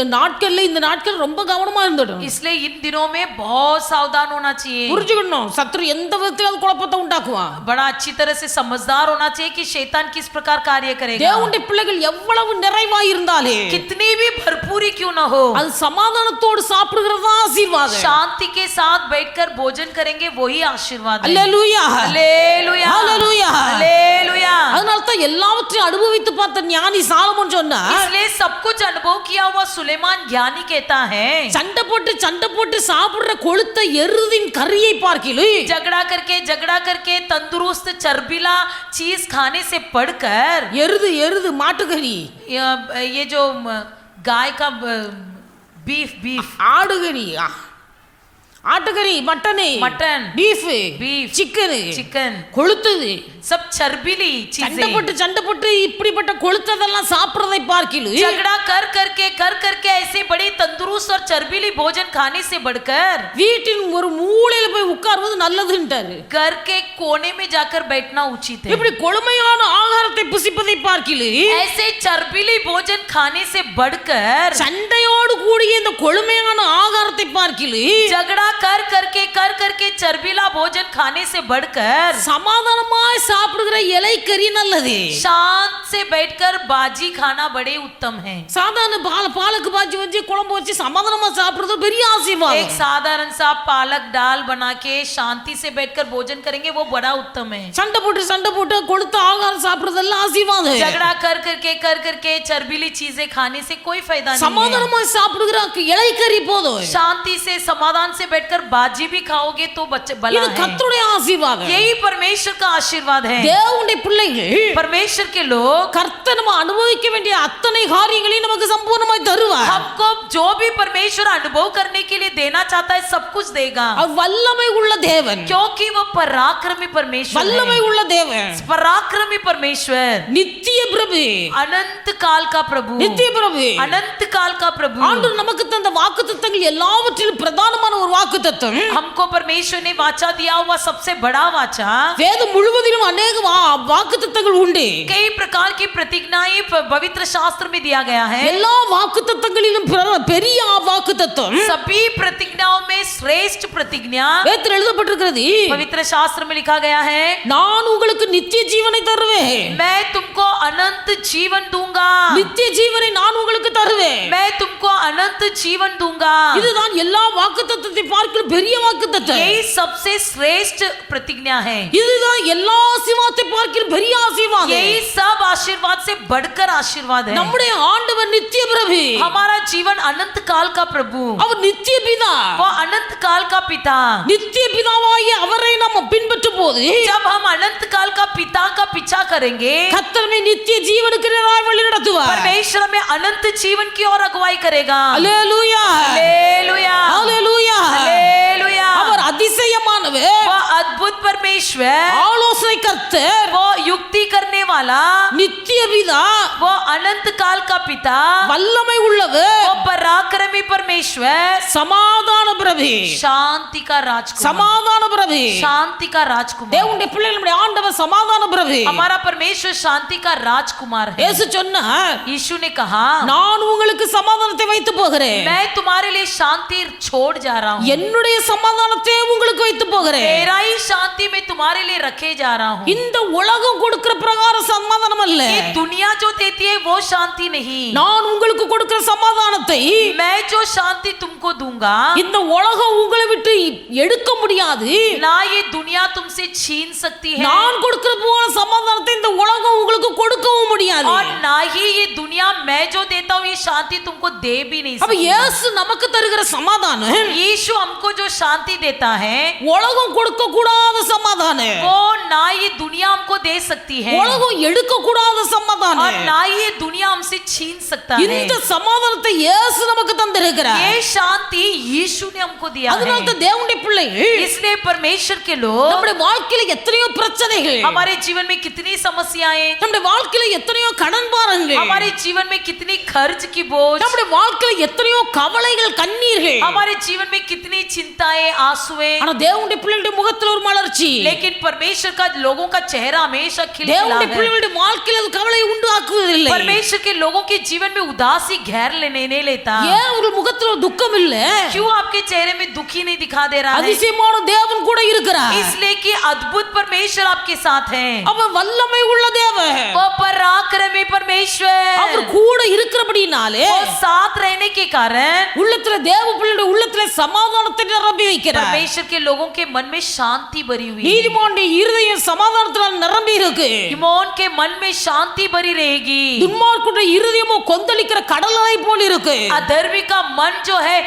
நாட்கள் ரொம்ப கவனமா இருந்துடும். इसलिए इन दिनों में बहुत सावधान होना चाहिए। புரிஞ்சுக்கணும், சத்ரு எந்த விதத்திலும் குழப்பத்தை உண்டாக்குவான். बड़ा अच्छी तरह से समझदार होना चाहिए कि शैतान किस प्रकार कार्य करेगा। தேவனுடைய பிள்ளைகள் எவ்வளவு நிறைவா இருந்தாலே कितनी भी भरपूरी क्यों ना हो, அது சமாதானத்தோடு சாப்பிடுகிறது தான் ஆசீர்வாதம். शांति के साथ बैठकर भोजन करेंगे वही आशीर्वाद है। அல்லேலூயா हालेलुया हालेलूया. हालेलुया। அதனால தான் எல்லாவற்றையும் அனுபவித்து பார்த்த ஞானி சாலமோன் சொன்னா, इसलिए सब कुछ अनुभव किया हुआ सुलेमान ज्ञानी कहता है, சண்டை போட்டு சாப்பிடுற கொழுத்த எருதின் கறியை பார்க்கிலும் झगड़ा करके तंदुरुस्त चर्बीला चीज खाने से बढ़कर எருது மாட்டுக்கறி, ये जो गाय का बीफ ஆடுகறி, ஆட்டுக்கறி, மட்டன், பீஃப், चिकन கொழுத்தது, सब चर्बीली चीजें। சண்டை போட்டு இப்படிப்பட்ட கொழுத்ததெல்லாம் சாப்பிடுறதை பார்க்கிலும் झगड़ा कर करके ऐसे बड़ी तंदुरुस्त और चर्बीली भोजन खाने से बढ़कर வீட்டின் ஒரு மூலையில போய் உட்கார்வது நல்லதுன்றாரு. घर के कोने में जाकर बैठना उचित है। இப்படி கொழுமையான ஆகாரத்தை புசிப்பதை பார்க்கிலும் ऐसे चर्बीली भोजन खाने से बढ़कर சண்டையோடு கூடிய இந்த கொழுமையான ஆகாரத்தை பார்க்கிலும் झगड़ा कर करके चर्बीला भोजन खाने से बढ़कर சமாதானமாய் சாப்பிடுகிற இலைக்கறி நல்லது. शांत से बैठकर बाजी खाना बड़े उत्तम है। சாதாரண பாலுக்கு பாஜி வச்சு குழம்பு வச்சு சமாதானமா சாப்பிடுறது பெரிய एक ஆசீர்வாதம். साधारण सा पालक दाल बना के शांति से बैठकर भोजन करेंगे वो बड़ा उत्तम है। சண்டை போட்டு கொழுத்த ஆகாரம் சாப்பிடுறதெல்லாம் ஆசீர்வாதம். झगड़ा कर करके चर्बीली चीजें खाने से कोई फायदा नहीं है। சமாதானமாய் சாப்பிடுகிற இலைக்கறி போதும். शांति से समाधान से बैठकर बाजी भी खाओगे तो बच्चे भला இது है। கர்த்தருடைய ஆசீர்வாதம். यही परमेश्वर का आशीर्वाद है। தேவனுடைய பிள்ளைகள் परमेश्वर के लोग கர்த்தர் நம்ம அனுபவிக்க வேண்டிய அத்தனை காரியங்களையும் நமக்கு சம்பூர்ணமாய் தருவார். हमको जो भी परमेश्वर अनुभव करने के लिए देना चाहता है सब कुछ देगा, அவர் வல்லமை உள்ள தேவன். क्योंकि वो पराक्रमी परमेश्वर வல்லமை है। உள்ள தேவன், पराक्रमी परमेश्वर, நித்திய பிரபு, अनंत काल का प्रभु, நித்திய பிரபு. अनंत काल का प्रभु। ஆண்டவர் நமக்கு தந்த வாக்குத்தத்தங்கள் எல்லாவற்றிலும் பிரதானமான ஒரு வாக்குத்தத்தம், हमको परमेश्वर ने वाचा दिया हुआ सबसे बड़ा वाचा। வேதம் முழுவதிலும் अनेक வாக்குத்தத்தங்கள் உண்டு. कई प्रकार की प्रतिज्ञाएं पवित्र शास्त्र में दिया गया है। எல்லா வாக்குத்தத்தங்களிலும் பெரிய வாக்குத்தத்தம் सभी प्रतिज्ञाओं में श्रेष्ठ प्रतिज्ञा வேதத்தில் எழுதப்பட்டிருக்கிறது. पवित्र शास्त्र में लिखा गया है, நான் உங்களுக்கு நித்திய ஜீவனை தருவேன். मैं तुमको अनंत जीवन दूंगा, நித்திய ஜீவனை நான் உங்களுக்கு தருவேன். मैं तुमको अनंत जीवन दूंगा। இதுதான் எல்லா வாக்குத்தத்தத்தை பார்க்கிலும் பெரிய வாக்குத்தத்தம். यही सबसे श्रेष्ठ प्रतिज्ञा है। இதுதான் எல்லா ஆசீர்வாதத்தை பார்க்கிலும் பெரிய ஆசீர்வாதம். यही सब आशीर्वाद से बढ़कर आशीर्वाद है। நம்முடைய ஆண்டவர் நித்திய பிரபு, हमारा जीवन अनंत काल का प्रभु, அவர் நித்திய பிதா. वो अनंत काल का पिता। நித்திய பிதாவாகிய அவரை நம்ம பின்பற்றும் போது जब हम अनंत काल का पिता का पीछा करेंगे, கர்த்தர் நம்மை நித்திய ஜீவனுக்கு நேராய் வழி நடத்துவார். परमेश्वर हमें अनंत जीवन की ओर अगुवाई करेगा। அல்லேலூயா हालेलुया அல்லேலூயா. हालेलुया। அவர் அதிசயமானவர், वो अद्भुत परमेश्वर, ஆலோசனை கர்த்தர், वो युक्ति करने वाला, நித்திய பிதா, वो अनंत काल का पिता, வல்லமை உள்ளவர், वो पराक्रमी परमेश्वर, சமாதான பிரபு, शांति का राजकुमार, சமாதான பிரபு. शांति का राजकुमार। தேவனுடைய பிள்ளைகள் நம்முடைய ஆண்டவர் சமாதான பிரபு. हमारा परमेश्वर शांति का राजकुमार है। இயேசு சொன்னார், यीशु ने कहा, நான் உங்களுக்கு சமாதானத்தை வைத்து போகிறேன். मैं तुम्हारे लिए शांति छोड़ जा रहा हूँ, என்னுடைய சமாதானத்தை உங்களுக்கு வைத்து போகிறேன். मेरा ही शांति मैं तुम्हारे लिए रखे जा रहा हूँ। இந்த உலகம் கொடுக்கிற பிரகாரம் சமாதானம் அல்ல. ये दुनिया जो देती है वो शांति नहीं, நான் உங்களுக்கு கொடுக்கிற சமாதானத்தை मैं जो शांति तुमको दूंगा, இந்த உலகம் உங்களை விட்டு எடுக்க முடியாது. ना ये दुनिया तुमसे छीन सकती है, நான் கொடுக்கிற போல சமாதானத்தை இந்த உலகம் உங்களுக்கு கொடுக்கவும் முடியாது. और ना ही ये दुनिया मैं जो देता हूँ ये शांति तुमको दे भी नहीं அப்ப सकती। இயேசு நமக்கு தருகிற சமாதானம் यीशु हमको जो शांति देता है உலகம் கொடுக்க கூடாத சமாதானம், वो ना ये दुनिया हमको दे सकती है, உலகம் எடுக்க கூடாத और சமாதானம். ना ये दुनिया हमसे छीन सकता है। இந்த சமாதானத்தை இயேசு நமக்கு தந்திருக்கிறார். ये शांति यीशु ने हमको दिया அதனால है। தான் தேவனுடைய பிள்ளைகள் इसलिए परमेश्वर के लोग, நம்முடைய வாழ்க்கையில எத்தனையோ பிரச்சனைகள், हमारे जीवन में कितनी समस्याएं, நம்முடைய வாழ்க்கையில எத்தனை எத்தனையோ கடன் பாரங்கள், हमारे जीवन में कितनी खर्च की बोझ, நம்முடைய வாழ்க்கையில எத்தனையோ கவலைகள், கண்ணீர்கள். हमारे जीवन में कितनी चिंताएं, आंसुएं, ஆனா தேவனுடைய பிள்ளைகளுடைய முகத்துல ஒரு மலர்ச்சி. लेकिन परमेश्वर का लोगों का चेहरा हमेशा खिलखिला தேவனுடைய है। பிள்ளைகளுடைய வாழ்க்கையில அது கவலையை உண்டாக்குவதில்லை. परमेश्वर के लोगों के जीवन में उदासी घेर लेने नहीं लेता। ஏன் அவர்கள் முகத்துல ஒரு துக்கம் இல்ல? क्यों आपके चेहरे में दुखी नहीं दिखा दे रहा है? அதிசயமான தேவன் கூட இருக்கிறார். इसलिए कि अद्भुत परमेश्वर आपके साथ है। அவர் வல்லமை உள்ள தேவன். वो पराक्रमी परमेश्वर, அவர் கூட இருக்கிறபடினாலே वो साथ रहने के कारण உள்ளத்துல தேவ பிள்ளைகளுடைய உள்ளத்துல சமாதானத்தை நிரப்பி வைக்கிறார். परमेश्वर के लोगों के मन में शांति भरी हुई है। நீதிமானுடைய இருதயம் சமாதானத்தால் நிரம்பி இருக்கு. ईमोन के मन में शांति भरी रहेगी। துன்மார்க்குடைய இருதயமோ கொந்தளிக்கிற கடல் அலை போல இருக்கு. अधर्मी का मन जो है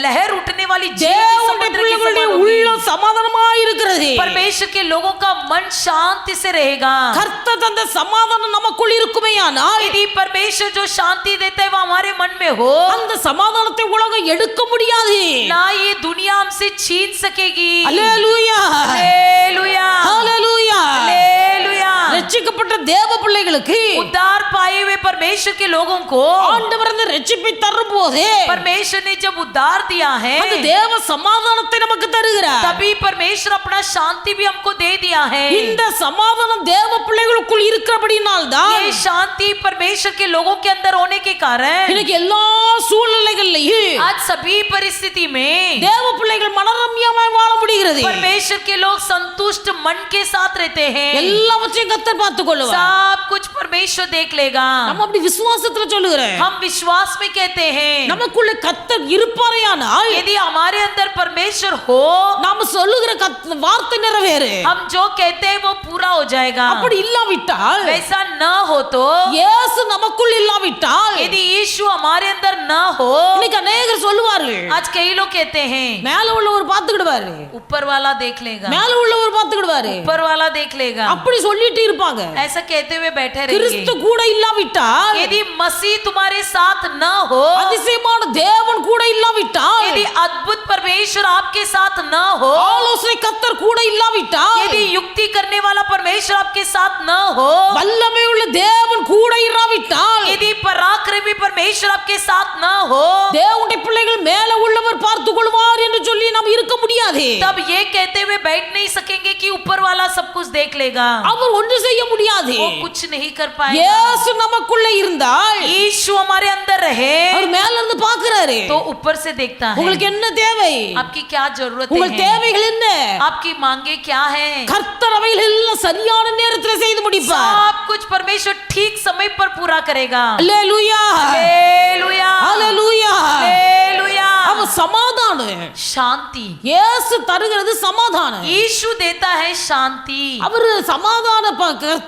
लहर उठने वाली தேவனுடைய समुद्र के பிள்ளைகளுடைய समान होगी। உள்ளம் சமாதானமா இருக்கிறது. परमेश्वर के लोगों का मन शांति से रहेगा। கர்த்தர் தந்த சமாதானம் நமக்குள் இருக்குமேயானால் यदि परमेश्वर जो शांति देता है वो हमारे मन में हो, அந்த சமாதானத்தை உலகம் எடுக்க முடியாது. ना ये दुनिया हमसे छीन सकेगी। அல்லேலூயா, हालेलुया, அல்லேலூயா. हालेलुया। ரட்சிக்கப்பட்ட தேவ பிள்ளைகளுக்கு उद्धार पाए हुए परमेश्वर के लोगों को ஆண்டவர் அந்த ரட்சிப்பை தரும்போது परमेश्वर ने जब उद्धार दिया है, அந்த தேவ சமாதானத்தை நமக்கு தருகிறார். तभी परमेश्वर अपना शांति भी हमको दे दिया है। இந்த சமாதானம் தேவ பிள்ளைகளுக்குள் இருக்கிறபடினால் தான் ये शांति परमेश्वर के लोगों के अंदर होने के कारण இன்னைக்கு எல்லா சூழ்நிலைகளிலும் आज सभी परिस्थिति में தேவ பிள்ளைகள் மனரம்யமாய் வாழ முடிகிறது. परमेश्वर के लोग संतुष्ट मन के साथ रहते हैं। எல்லாவற்றையும் கர்த்தர் பார்த்துக் கொள்ளுவார். सब कुछ परमेश्वर देख लेगा। நம்ம அப்படி விசுவாசத்துல சொல்லுகிறேன். हम विश्वास में कहते हैं நமக்குள்ள கர்த்தர் இருப்பாரையானால் यदि हमारे अंदर परमेश्वर हो, நாம சொல்லுகிற வார்த்தை நிறைவேறு. हम जो कहते हैं वो पूरा हो जाएगा। அப்படி இல்லாவிட்டால் वैसा न हो तो, இயேசு நமக்குள் இல்லாவிட்டால் यदि यीशु हमारे अंदर न हो, இன்னைக்கு अनेகர் சொல்லுவார்கள், आज कई लोग कहते हैं மேல உள்ளவர் பார்த்துக்கிடுவாரு, ऊपर वाला देख लेगा, மேல உள்ளவர் பார்த்துக்கிடுவாரு, ऊपर वाला देख लेगा, அப்படி சொல்லிட்டு இருப்பாங்க. ऐसा कहते हुए बैठे கிறிஸ்து रहेंगे। கூட இல்லாவிட்டால், यदि मसीह तुम्हारे साथ न हो, அதிசயமான தேவன் கூட இல்லாவிட்டால், यदि अद्भुत परमेश्वर आपके साथ न हो, ஆலோசனை கர்த்தர் கூட இல்லாவிட்டால், यदि युक्ति करने वाला परमेश्वर आपके साथ न हो, வல்லமை உள்ள தேவன் கூட இராவிட்டால், यदि पराक्रमी परमेश्वर आपके साथ न हो, தேவனுடைய பிள்ளைகள் மேல உள்ளவர் பார்த்துக் கொள்வார் என்று சொல்லி நாம் இருக்க முடியாது. तब ये कहते हुए बैठ नहीं सकेंगे कि ऊपर वाला सब कुछ देख लेगा। அவர் ஒன்று செய்ய முடியாது. वो कुछ नहीं कर पाएगा। இயேசு நமக்குள்ள இருந்தால் यीशु हमारे अंदर रहे அவர் மேல இருந்து பார்க்கிறாரு. तो ऊपर से देखता है। உங்களுக்கு என்ன தேவை? आपकी क्या जरूरत உங்கள் है? தேவைகள் என்ன? आपकी मांगे क्या है? கர்த்தர் அவைகள் எல்லாம் சரியான நேரத்தில் செய்து முடிப்பார். सब कुछ परमेश्वर ठीक समय पर पूरा करेगा। அல்லேலூயா, हालेलुया, அல்லேலூயா. हालेलुया। அவர் சமாதானம். शांति இயேசு தருகிறது சமாதானம். यीशु देता है शांति। அவர் சமாதான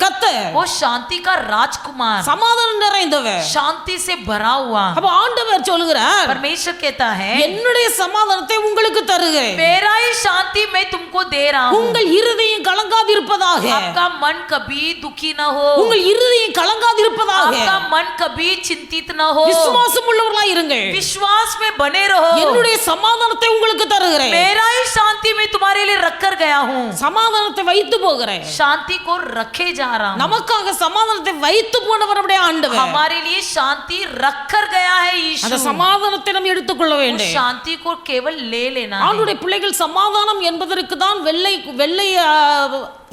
கர்த்தர், वो शांति का राजकुमार, சமாதானம் நிறைந்தவர். शांति से भरा हुआ। அப்ப ஆண்டவர் சொல்லுகிறார், परमेश्वर कहता है என்னுடைய சமாதானத்தை உங்களுக்கு தருகிறேன். मेरा ही शांति मैं तुमको दे रहा हूँ। உங்கள் இருதயம் கலங்காதிருப்பதாக. आपका मन कभी दुखी न हो, உங்கள் இருதயம் கலங்காதிருப்பதாக. आपका मन कभी चिंतित न हो, விசுவாசம் உள்ளவர்களாய் இருங்கள். विश्वास में बने रहो। என்னுடைய சமாதானத்தை உங்களுக்கு தருகிறேன். मेरा ही शांति मैं तुम्हारे लिए रख कर गया हूँ। சமாதானத்தை வைத்து போகிறேன். शांति को रखे जा रहा हूँ। நமக்காக சமாதானத்தை வைத்து போனவர் நம்முடைய ஆண்டவர். हमारे लिए शांति रख कर गया है அந்த यीशु। சமாதானத்தை நாம் எடுத்துக்கொள்ள उस வேண்டும். शांति को केवल ले लेना है। ஆண்டுடைய பிள்ளைகள் சமாதானம் என்பதற்கு தான் வெள்ளை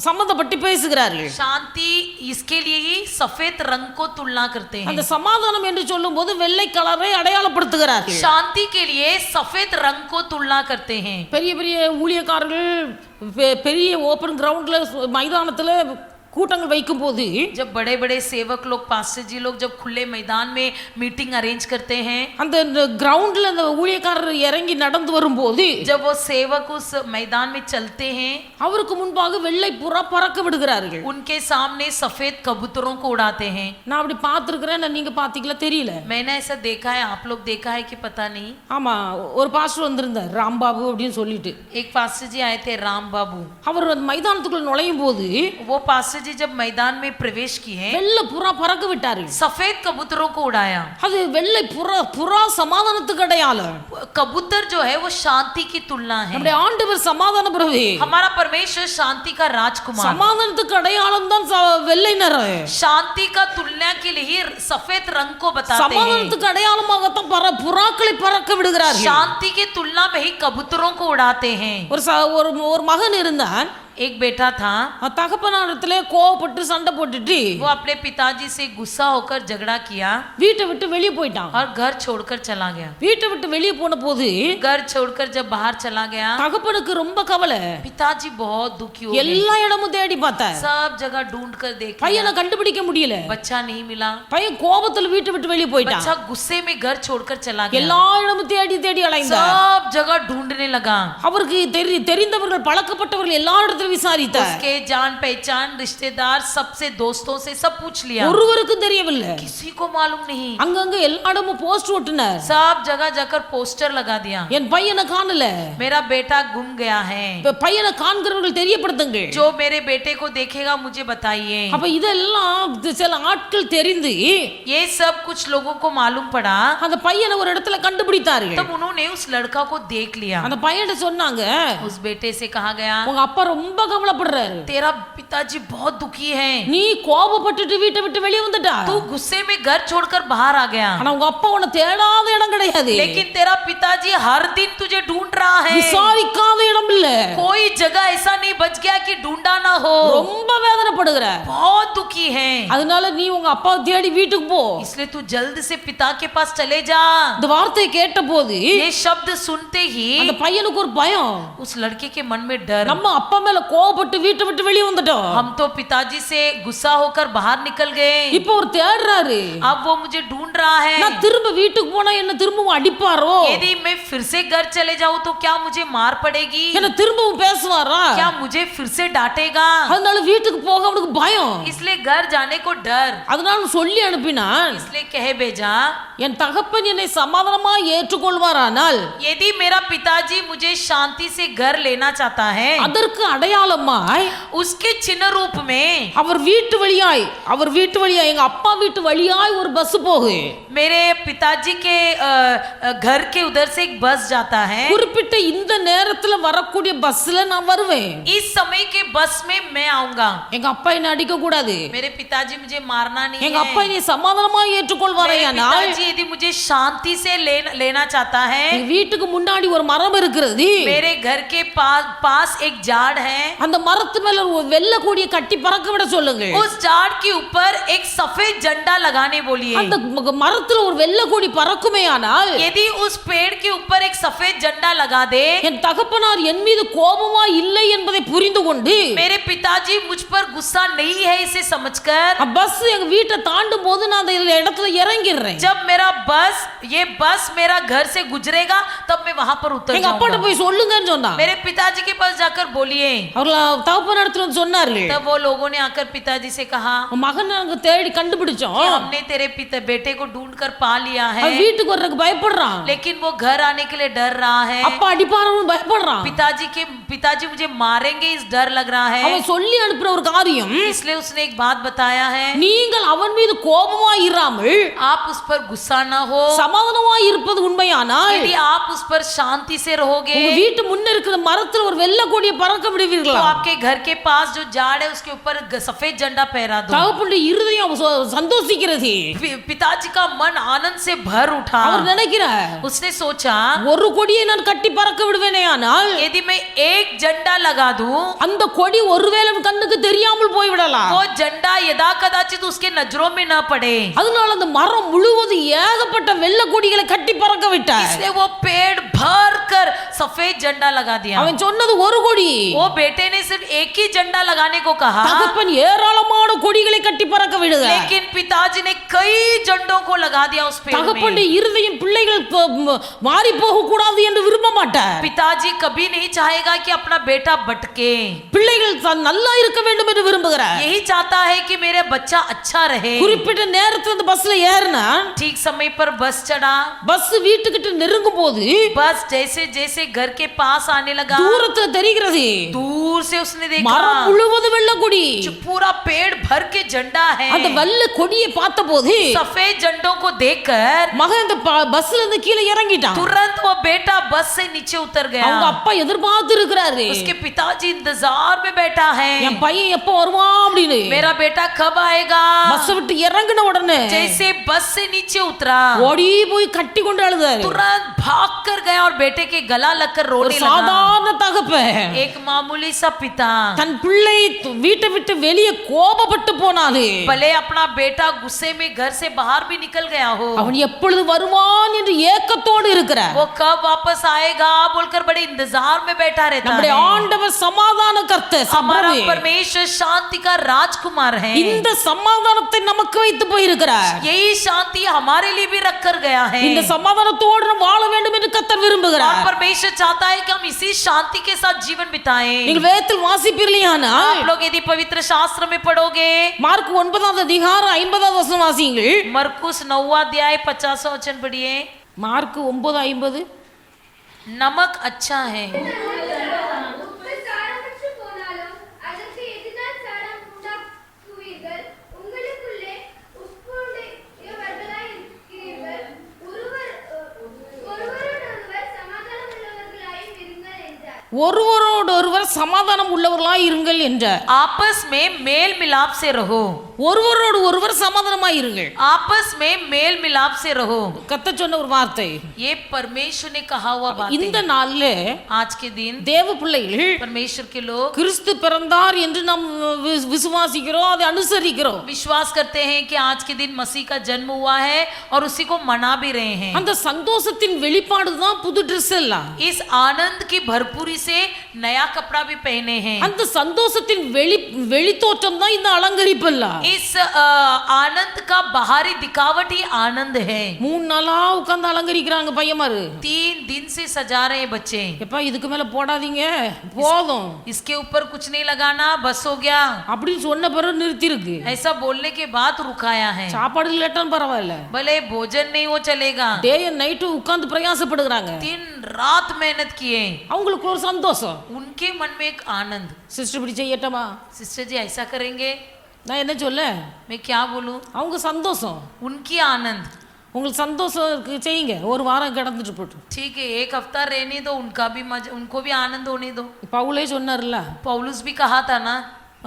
சம்பந்தப்பட்டு பேசுகிறார்கள். शांति इसके लिए ही सफेद रंग को तुलना करते हैं। அந்த சமாதானம் என்று சொல்லும்போது வெள்ளை கலரை அடையாளப்படுத்துகிறார்கள். शांति के लिए सफेद रंग को तुलना करते हैं। பெரிய பெரிய ஊழியக்காரர்கள் பெரிய ஓபன் கிரவுண்ட்ல மைதானத்துல கூட்டங்கள் வைக்கும் போது, जब बड़े बड़े सेवक लोग, पास्टर जी लोग जब खुले मैदान में मीटिंग अरेंज करते हैं, அந்த கிரவுண்ட்ல அந்த ஊழியக்காரர் இறங்கி நடந்து வரும்போது, जब वो सेवक उस मैदान में चलते हैं, அவருக்கு முன்பாக வெள்ளை புறா பறக்க விடுகிறார்கள். उनके सामने सफेद कबूतरों को उड़ाते हैं। நான் அப்படி பார்த்திருக்கிறேன், நீங்க பாத்தீங்களா தெரியல. मैंने ऐसा देखा है, आप लोग देखा है कि पता नहीं। ஆமா, ஒரு பாஸ்டர் வந்திருந்தார், ராம்பாபு அப்படின்னு சொல்லிட்டு. एक पास्टर जी आए थे, राम बाबू। அவர் அந்த மைதானத்துக்குள்ள நுழையும் போது वो पास्टर जी जब मैदान में प्रवेश किए, வெள்ளை புறா பறக்க விட்டாரு. सफेद कबूतरों को उड़ाया। அது வெள்ளை புறா சமாதானத்துக்கு அடையாளம். कबूतर जो है वो शांति की तुलना है। நம்முடைய ஆண்டவர் சமாதான பிரபு. हमारा परमेश्वर शांति का राजकुमार। சமாதானத்துக்கு அடையாளம் தான் வெள்ளை நிறம். शांति का तुलना के लिए ही सफेद रंग को बताते हैं। சமாதானத்துக்கு அடையாளமாகத்தான் புறாக்களை பறக்க விடுகிறார்கள். शांति की तुलना में ही कबूतरों को उड़ाते हैं। ஒரு மகன் இருந்தான். एक बेटा था, தகப்பனாரிடத்திலே கோவப்பட்டு சண்டை போட்டுட்டு वो अपने पिताजी से गुस्सा होकर झगड़ा किया வீட்டை விட்டு வெளியே போயிட்டான். और घर छोड़कर चला गया। வீட்டை விட்டு வெளியே போன போது घर छोड़कर जब बाहर चला गया, தகப்பனுக்கு ரொம்ப கவலை. पिताजी बहुत दुखी हो गए। எல்லா இடமும் தேடி பார்த்தார். सब जगह ढूंढ कर देख பையனை கண்டுபிடிக்க முடியல. बच्चा नहीं मिला। பையன் கோபத்துல வீட்டை விட்டு வெளியே போயிட்டான். बच्चा गुस्से में घर छोड़कर चला गया। எல்லா இடமும் தேடி தேடி அலைந்தார். सब जगह ढूंढने लगा। அவருக்கு தெரிந்தவர்கள் பழக்கப்பட்டவர்கள் எல்லா இடத்துல விசாரித்தார். उसके जान पहचान रिश्तेदार सबसे दोस्तों से सब पूछ लिया, ஒருவருக்கும் தெரியவில்லை. किसी को मालूम नहीं। அங்கங்க எல்லா இடமும் போஸ்ட் ஒட்டினார். सब जगह जाकर पोस्टर लगा दिया, என் பையனை காணல. मेरा बेटा गुम गया है। பையனை காண்கிறவர்கள் தெரியப்படுத்துங்க. जो मेरे बेटे को देखेगा मुझे बताइए। அப்ப இதெல்லாம் சில ஆட்கள் தெரிந்து ये सब कुछ लोगों को मालूम पड़ा। அந்த பையனை ஒரு இடத்துல கண்டுபிடித்தார்கள். तब उन्होंने उस लड़का को देख लिया। அந்த பையன்கிட்ட சொன்னாங்க, उस बेटे से कहा गया, உங்க அப்பா ரொம்ப கவலைப்படுறாரு. तेरा पिताजी बहुत दुखी है। நீ கோபப்பட்டுட்டு வீட்டை விட்டு வெளியே வந்துட்டா. तू गुस्से में घर छोड़कर बाहर आ गया, ஆனா உங்க அப்பா உன்னை தேடாத இடம் கிடையாது. लेकिन तेरा पिताजी हर दिन तुझे ढूंढ रहा है। விசாரிக்காத இடம் இல்ல. कोई जगह ऐसा नहीं बच गया कि ढूंढा ना हो। ரொம்ப வேதனைப்படுகிற. बहुत दुखी है, அதனால நீ உங்க அப்பாவை தேடி வீட்டுக்கு போ. इसलिए तू जल्द से पिता के पास चले जा। இந்த வார்த்தையை கேட்டபோது ये शब्द सुनते ही அந்த பையனுக்கு ஒரு பயம். उस लड़के के मन में डर, நம்ம அப்பா மேல கோபப்பட்டு வீட்டை விட்டு வெளியே வந்துட்டோம். हम तो पिताजी से गुस्सा होकर बाहर निकल गए, இப்போ ஒரு தேடுறாரு. अब वो मुझे ढूंढ रहा है। நான் திரும்ப வீட்டுக்கு போனா என்ன திரும்பவும் அடிப்பாரோ? यदि मैं फिर से घर चले जाऊं तो क्या मुझे मार पड़ेगी? என்ன திரும்பவும் பேசுவாரா? क्या मुझे फिर से डांटेगा? அதனால வீட்டுக்கு போக அவனுக்கு பயம். इसलिए घर जाने को डर, அதனால சொல்லி அனுப்பினான், इसलिए कह भेजा, என் தகப்பன் என்னை சமாதானமா ஏற்றுக்கொள்வாரானால் यदि मेरा पिताजी मुझे शांति से घर लेना चाहता है, அதற்கு அடையாளமாய் उसके चिन्ह रूप में அவர் வீட்டு வழியாய் எங்க அப்பா வீட்டு வழியாய் ஒரு பஸ் போகு. मेरे पिताजी के घर के उधर से एक बस जाता है। குறிப்பிட்ட இந்த நேரத்துல வரக்கூடிய பஸ்ல நான் வருவேன். इस समय के बस में मैं आऊंगा। எங்க அப்பா என்ன அடிக்க கூடாது. मेरे पिताजी मुझे मारना नहीं எங்க है। அப்பா என்னை சமாதானமா मेरे ஏற்றுக்கொள்வாரையானால் पिताजी यदि मुझे शांति से लेना चाहता है, எங்க வீட்டுக்கு முன்னாடி ஒரு மரம் இருக்கிறது. मेरे घर के पास एक झाड़ है, அந்த மரத்து மேல ஒரு வெள்ளை கொடியை கட்டி பறக்க விட சொல்லுங்க. उस झाड़ के ऊपर एक सफेद झंडा लगाने बोलिए। அந்த மரத்துல ஒரு வெள்ளை கொடி பறக்குமேயானால் यदि उस पेड़ के ऊपर एक सफेद झंडा लगा दे, என் தகப்பனார் என் மீது கோபமா இல்லை என்பதை புரிந்து கொண்டு मेरे पिताजी मुझ पर गुस्सा नहीं है इसे समझकर, பஸ் எங்க வீட்டை தாண்டும் போது நான் அந்த இடத்துல இறங்கிடுறேன். जब मेरा ये बस मेरा घर से गुजरेगा तब मैं वहां पर उतर எங்க அப்பாட்ட जाऊंगा। போய் சொல்லுங்கன்னு சொன்னா. मेरे पिताजी के पास जाकर बोलिए। அவர்கள் தகப்பனாரத்துல வந்து சொன்னார்கள், तब वो लोगों ने आकर पिताजी से कहा, மகன் நாங்க தேடி கண்டுபிடிச்சோம். कि हमने तेरे बेटे को ढूंढकर पा लिया है, அவன் வீட்டுக்கு வர்றதுக்கு பயப்படுறான். लेकिन वो घर आने के लिए डर रहा है। அப்பா அடிப்பாரன்னு பயப்படுறான். पिताजी मुझे मारेंगे इस डर लग रहा है। அவன் சொல்லி அனுப்புற ஒரு காரியம், इसलिए उसने एक बात बताया है, நீங்கள் அவன் மீது கோபமா இராமல் आप उस पर गुस्सा ना हो, சமாதானமா இருப்பது உண்மையானால் यदि आप उस पर शांति से रहोगे உங்க வீட்டு முன்ன இருக்கிற மரத்துல ஒரு வெள்ளை கொடியை பறக்க तो விடுவீர்களா? आपके घर के पास जो झाड़ है उसके ऊपर सफेद झंडा फहरा दो। தகப்பனுடைய இருதயம் சந்தோஷிக்கிறது. पिताजी का मन आनंद से भर उठा। அவர் நினைக்கிறார், उसने सोचा, ஒரு கொடியை நான் கட்டி பறக்க விடுவேனே ஆனால் यदि मैं एक झंडा लगा दूं, அந்த கொடி ஒருவேளை கண்ணுக்கு தெரியாமல் போய்விடலாம். वो झंडा यदा कदाचित उसके नजरों में न पड़े, அதனால அந்த மரம் முழுவதும் ஏகப்பட்ட வெள்ளை கொடிகளை கட்டி பறக்க விட்டார். इसलिए वो पेड़ भर कर सफेद झंडा लगा दिया। அவன் சொன்னது ஒரு கொடி. वो बेटे ने सिर्फ एक ही झंडा लगाने को कहा, தகப்பன் ஏராளமான கொடிகளை கட்டி பறக்க விடுகிறார். लेकिन पिताजी ने कई झंडों को लगा दिया उस पेड़ में। தகப்பனுடைய இருதயம் பிள்ளைகள் மாறி போக கூடாது என்று விரும்ப மாட்டார். पिताजी कभी नहीं चाहेगा कि अपना बेटा भटके, பிள்ளைகள் நல்லா இருக்க வேண்டும் என்று விரும்புகிறார். यही चाहता है कि मेरे बच्चा अच्छा रहे। குறிப்பிட்ட நேரத்துல அந்த பஸ்ல ஏறினா ठीक समय पर बस चढ़ा। பஸ் வீட்டுக்கிட்ட நெருங்கும் போது बस जैसे जैसे घर के पास आने लगा, தூரத்துல தெரிகிறது दूर से उसने देखा மரம் முழுவதும் வெள்ளை கொடி. जो पूरा पेड़ भर के झंडा है। அந்த வல்ல கொடியை பார்த்தபோது सफेद झंडों को देखकर மகன் அந்த பஸ்ல இருந்து கீழே இறங்கிட்டான். तुरंत वो बेटा बस से नीचे उतर गया। அவங்க அப்பா எதிர்பார்த்து இருக்கிறாரு, उसके पिताजी इंतजार में बैठा है, என் பையன் எப்ப வருவான் அப்படின்னு. मेरा बेटा कब आएगा। பஸ் விட்டு இறங்கின உடனே जैसे बस से नीचे उतरा ஓடி போய் கட்டி கொண்டு அழுதாரு. तुरंत भाग कर गया और बेटे के गला लगकर ஒரு रोने लगा। சாதாரண தகப்பன் एक मामूली सा पिता தன் பிள்ளை வீட்டை விட்டு வெளியே கோபப்பட்டு போனாலே भले अपना बेटा गुस्से में घर से बाहर भी निकल गया हो, அவன் எப்பொழுது வருவான் என்று ஏக்கத்தோடு இருக்கிறார். वो कब वापस आएगा बोलकर बड़े इंतजार में बैठा रहता நம்முடைய है। ஆண்டவர் சமாதான கர்த்தர், हमारा சமாதான परमेश्वर शांति का राजकुमार है। இந்த சமாதானத்தை நமக்கு வைத்து போயிருக்கிறார். यही शांति हमारे लिए भी रख कर गया है। இந்த சமாதானத்தோடு நாம் வாழ வேண்டும் என்று கர்த்தர் और விரும்புகிறார். परमेश्वर चाहता है कि हम इसी शांति के साथ जीवन बिताएं। நீங்கள் வேதத்தில் வாசிப்பீர்களானால் आप लोग यदि पवित्र शास्त्र में पढ़ोगे, மார்க் 9வது அதிகாரம் 50வது வசனம் வாசியுங்கள். मरकुस 9वां अध्याय 50वां वचन पढ़िए। மார்க் 9:50. नमक अच्छा है, ஒருவரோடொருவர் சமாதானம் உள்ளவர்களாய் இருங்கள் என்றார். आपस में मेल मिलाप से रहो, ஒருவரோடு ஒருவர் சமாதானமாய் இருங்கள். आपस में मेल मिलाप से रहो। கர்த்தர் சொன்ன ஒரு வார்த்தை. ये परमेश्वर ने कहा हुआ बात இந்த है। நாள்ல आज के दिन தேவ பிள்ளைகள் परमेश्वर के लोग கிறிஸ்து பிறந்தார் என்று நாம் விசுவாசிக்கிறோம், அதை அனுசரிக்கிறோம். विश्वास करते हैं कि आज के दिन मसीह का जन्म हुआ है और उसी को मना भी रहे हैं। அந்த சந்தோஷத்தின் வெளிப்பாடு தான் புது ட்ரெஸ் எல்லாம். इस आनंद की भरपूरी से नया कपड़ा भी पहने हैं। அந்த சந்தோஷத்தின் வெளித்தோற்றம் தான் இந்த அலங்கரிப்பு எல்லாம். इस आनंद का बाहरी दिखावट ही आनंद है। 3 நாளா உட்கார்ந்து அலங்கரிக்கிறாங்க பையமாரு. 3 दिन से सजा रहे हैं बच्चे। எப்பா இதுக்கு மேல போடாதீங்க போதும் इसके ऊपर कुछ नहीं लगाना, बस हो गया, அப்படின்னு சொன்ன பிறகு நிறுத்தி இருக்கு. ऐसा बोलने के बाद रुकाया है। சாப்பாடு இல்லட்டாலும் பரவாயில்ல, भले भोजन नहीं वो चलेगा, டே அண்ட் நைட் உட்கார்ந்து பிரயாசப்படுகிறாங்க. दिन रात मेहनत किए, அவங்களுக்கு ஒரு சந்தோஷம். उनके मन में एक आनंद। சிஸ்டர் இப்படி செய்யட்டமா, सिस्टर जी ऐसा करेंगे, நான் என்ன சொல்ல, मैं क्या बोलूं, அவங்க சந்தோஷம். उनकी आनंद। உங்களுக்கு சந்தோஷம் இருக்கு செய்யுங்க, ஒரு வாரம் கிடந்துட்டு போட்டு. ठीक है, एक हफ्ता रहने दो, उनका भी मजा, उनको भी आनंद होने दो। பவுலே சொன்னார்ல, पौलुस भी कहा था ना,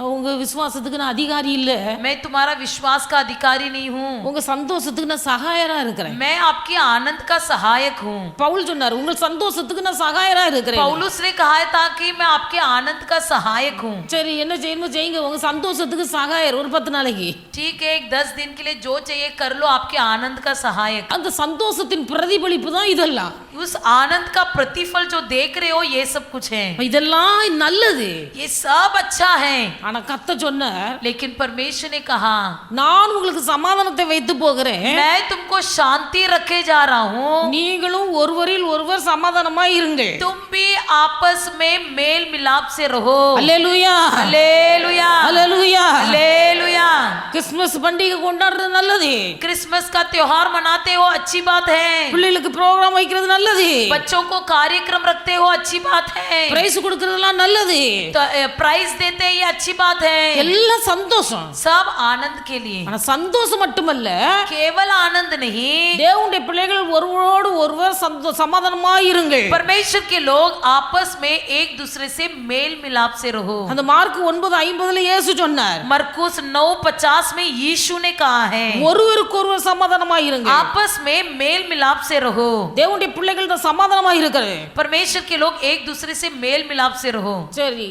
உங்க விசுவாசத்துக்கு நான் அதிகாரி இல்ல, मैं तुम्हारा विश्वास का अधिकारी नहीं हूँ, உங்க சந்தோஷத்துக்கு நான் சகாயரா இருக்கிறேன். मैं आपके आनंद का सहायक हूँ। பவுல் சொன்னார், உங்க சந்தோஷத்துக்கு நான் சகாயரா இருக்கிறேன். पौलुस ने कहा था कि मैं आपके आनंद का सहायक हूँ। சரி என்ன செய்யணுமோ செய்யுங்க, உங்க சந்தோஷத்துக்கு சகாயர் ஒரு 10 நாளைக்கு. ठीक है, एक 10 दिन के लिए जो चाहिए कर लो, आपके आनंद का सहायक। அந்த சந்தோஷத்தின் பிரதிபலிப்பு தான் இதெல்லாம். उस आनंद का प्रतिफल जो देख रहे हो, ये सब कुछ है, இதெல்லாம் நல்லது. ये सब अच्छा है। ஆனா கர்த்தர் சொன்னார், लेकिन परमेश्वर ने कहा, நான் உங்களுக்கு சமாதானத்தை வைத்து போகிறேன், मैं तुमको शांति रखे जा रहा हूँ, நீங்களும் ஒருவரில் ஒருவர் சமாதானமாய் இருங்கள். तुम भी आपस में मेल मिलाप से रहो। அல்லேலூயா हालेलुया, அல்லேலூயா. हालेलुया। கிறிஸ்துமஸ் பண்டிகை கொண்டாடுறது நல்லது, क्रिसमस का त्योहार मनाते हो, अच्छी बात है। பிள்ளைகளுக்கு ப்ரோக்ராம் வைக்கிறது நல்லது, बच्चों को कार्यक्रम रखते हो, अच्छी बात है। பிரைஸ் கொடுக்கறதெல்லாம் நல்லது, तो प्राइज देते हैं, ये अच्छी बात है। எல்லாம் சந்தோஷம். सब आनंद के लिए, ஆனா சந்தோஷம் மட்டுமல்ல, केवल आनंद नहीं, தேவனுடைய பிள்ளைகள் ஒருவரோடு ஒருவர் சமாதானமாய் இருங்கள். परमेश्वर के लोग आपस में एक दूसरे से मेल मिलाप से रहो। அந்த மார்க் 9:50 இயேசு சொன்னார், मरकुस 9:50 में यीशु ने कहा है, ஒருவருக்கு ஒருவர் சமாதானமாய் இருங்கள். आपस में मेल मिलाप से रहो। தேவனுடைய பிள்ளைகள் தான் சமாதானமாய் இருக்கிறது. परमेश्वर के लोग एक दूसरे से मेल मिलाप से रहो। சரி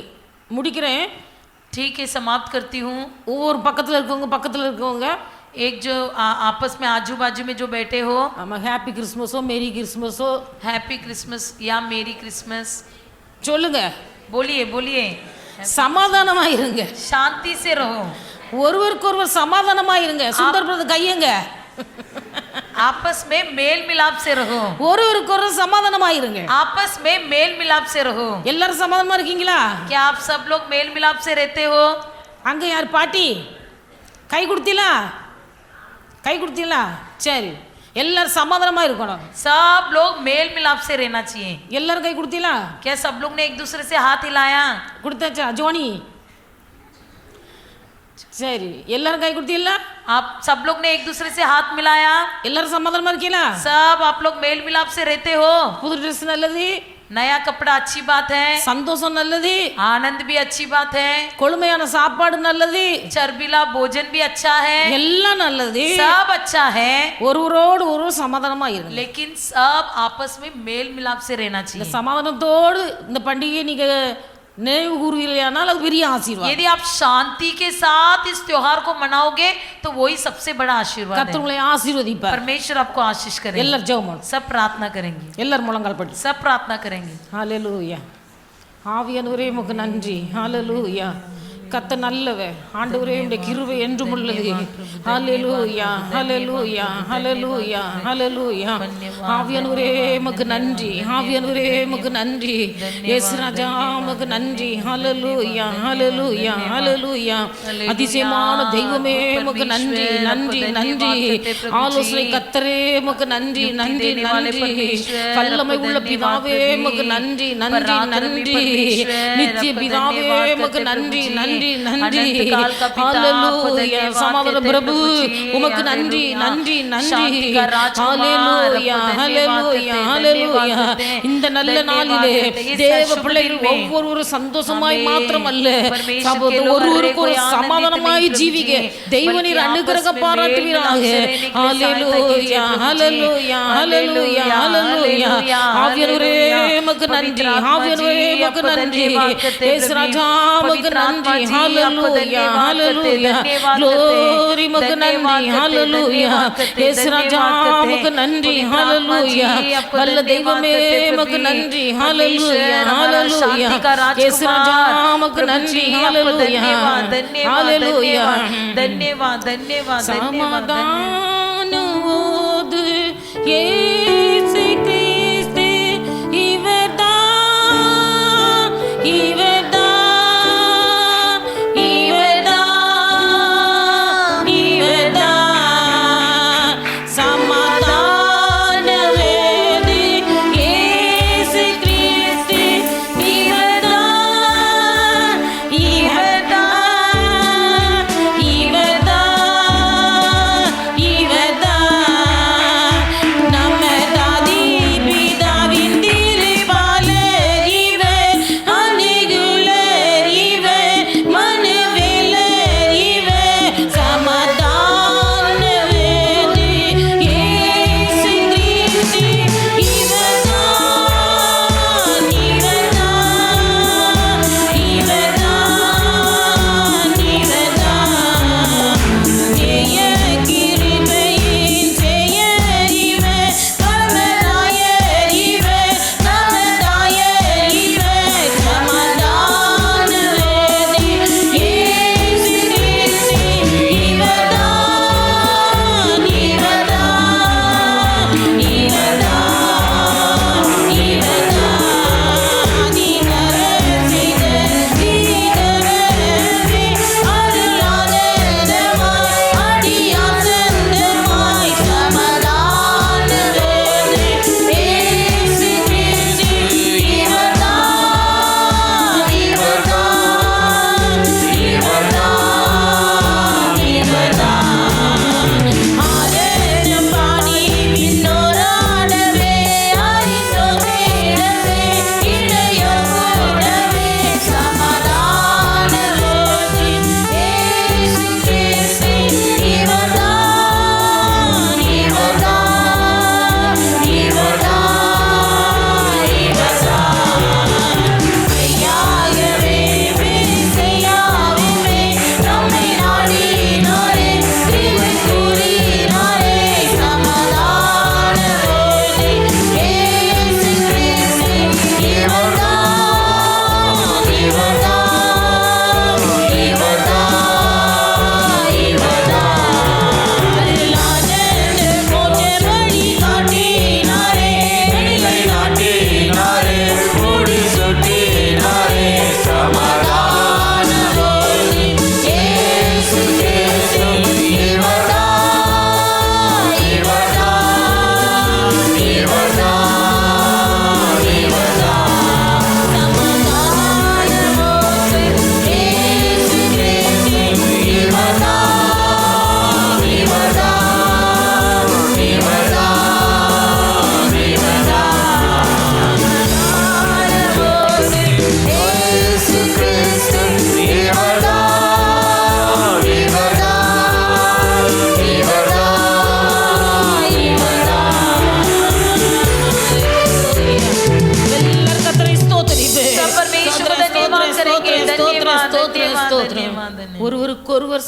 முடிக்கிறேன். ठीक है, समाप्त करती हूँ। ஒவ்வொரு பக்கத்துல இருக்கவங்க एक जो आपस में आजू बाजू में जो बैठे हो, ஆமா ஹாப்பி கிறிஸ்மஸோ மேரி கிறிஸ்மஸோ हैप्पी क्रिसमस या मेरी क्रिसमस சொல்லுங்க, बोलिए, बोलिए। சமாதானமாய் இருங்க, शांति से रहो, ஒருவருக்கு ஒருவர் சமாதானமாய் இருங்க. சுந்தர் பிரதர் கையங்க, आपस में मेल मिलाप से रहो, ஒருவருக்கு ஒருவர் சமாதானமாய் இருங்க. आपस में मेल मिलाप से रहो। எல்லாரும் சமாதானமா இருக்கீங்களா? क्या आप सब लोग मेल मिलाप से रहते हो? அங்க யார் பாட்டி கை கொடுத்தீங்களா? சரி, எல்லாரும் சமாதானமா இருக்கணும். सब लोग मेल मिलाप से रहना चाहिए। எல்லாரும் கை கொடுத்தீங்களா? क्या सब लोग ने एक दूसरे से हाथ हिलाया? கொடுத்தாச்சா? ஜோனி சரி, எல்லாரும் கை கொடுத்தீங்களா? आप सब लोग ने एक दूसरे से हाथ मिलाया, எல்லாரும் சமாதானமா இருக்கீங்களா? सब आप लोग मेल मिलाप से रहते हो। புது ட்ரெஸ் நல்லது, नया कपड़ा अच्छी बात है, சந்தோஷம் நல்லது, आनंद भी अच्छी बात है, கொழுமையான சாப்பாடு நல்லது, चर्बीला भोजन भी अच्छा है, எல்லாம் நல்லது. सब अच्छा है, ஒருவரோடு ஒருவர் சமாதானமா இருங்க. लेकिन सब आपस में मेल मिलाप से रहना இந்த चाहिए। சமாதானத்தோடு இந்த பண்டிகையை நீங்க நினைவு கூறுவீர்களானால் அது பெரிய ஆசீர்வாதம். यदि आप शांति के साथ इस त्योहार को मनाओगे तो वही सबसे बड़ा आशीर्वाद கர்த்தர் है। உங்களை ஆசீர்வதிப்பார். परमेश्वर आपको आशीष करेंगे। எல்லாரும் ஜெபம் பண்ணுங்க. सब प्रार्थना करेंगे, எல்லாரும் முழங்கால் படி. सब प्रार्थना करेंगे। ஹalleluya. ஆவியானவரே உமக்கு நன்றி. ஹalleluya. கர்த்தர் நல்லவர். ஆண்டவரே உம்முடைய கிருபை என்றும் உள்ளது. ஹalleluya. ஹalleluya. ஹalleluya. ஹalleluya. ஆவியானவரே உமக்கு நன்றி. ஆவியானவரே உமக்கு நன்றி. இயேசு ராஜா உமக்கு நன்றி. ஹalleluya. ஹalleluya. ஹalleluya. அதிசயமான தெய்வமே உமக்கு நன்றி. நன்றி நன்றி. ஆலோசனை கர்த்தரே உமக்கு நன்றி. நன்றி நன்றி. வல்லமை உள்ள பிதாவே உமக்கு நன்றி. நன்றி நன்றி. நித்திய பிதாவே உமக்கு நன்றி. நன்றி நன்றி. ஹalleluya. சமாதான பிரபு உமக்கு நன்றி. நன்றி நன்றி. ஹalleluya. ஹalleluya. ஹalleluya. இந்த நல்ல நாளிலே தேவ பிள்ளைகள் ஒவ்வொருவரும் சந்தோஷமாய் மாத்திரமல்ல, ஒருவருக்கு ஒரு சமாதானமாய் ஜீவிக்க தெய்வநீர் அனுகிரகம் பாராட்டுவீராக. ஹalleluya. ஹalleluya. ஹalleluya. ஹalleluya. ஆவியானவரே உமக்கு நன்றி. ஆவியானவரே உமக்கு நன்றி. இயேசு ராஜா உமக்கு நன்றி. ஹalleluya. ஹalleluya. glory உமக்கு நன்றி. ஹalleluya. இயேசு ராஜா உமக்கு நன்றி. ஹalleluya. வல்ல தெய்வமே உமக்கு நன்றி. ஹalleluya. ஹalleluya. இயேசு ராஜா உமக்கு நன்றி. ஹalleluya. ஹalleluya. धन्यवाद धन्यवाद சமாதானவோது இயேசு கிறிஸ்து இவர்தான், இவர்தான், இவர்தான், இவர்தான். சமாதானவேதி இயேசு கிறிஸ்து இவர்தான், இவர்தான், இவர்தான், இவர்தான்.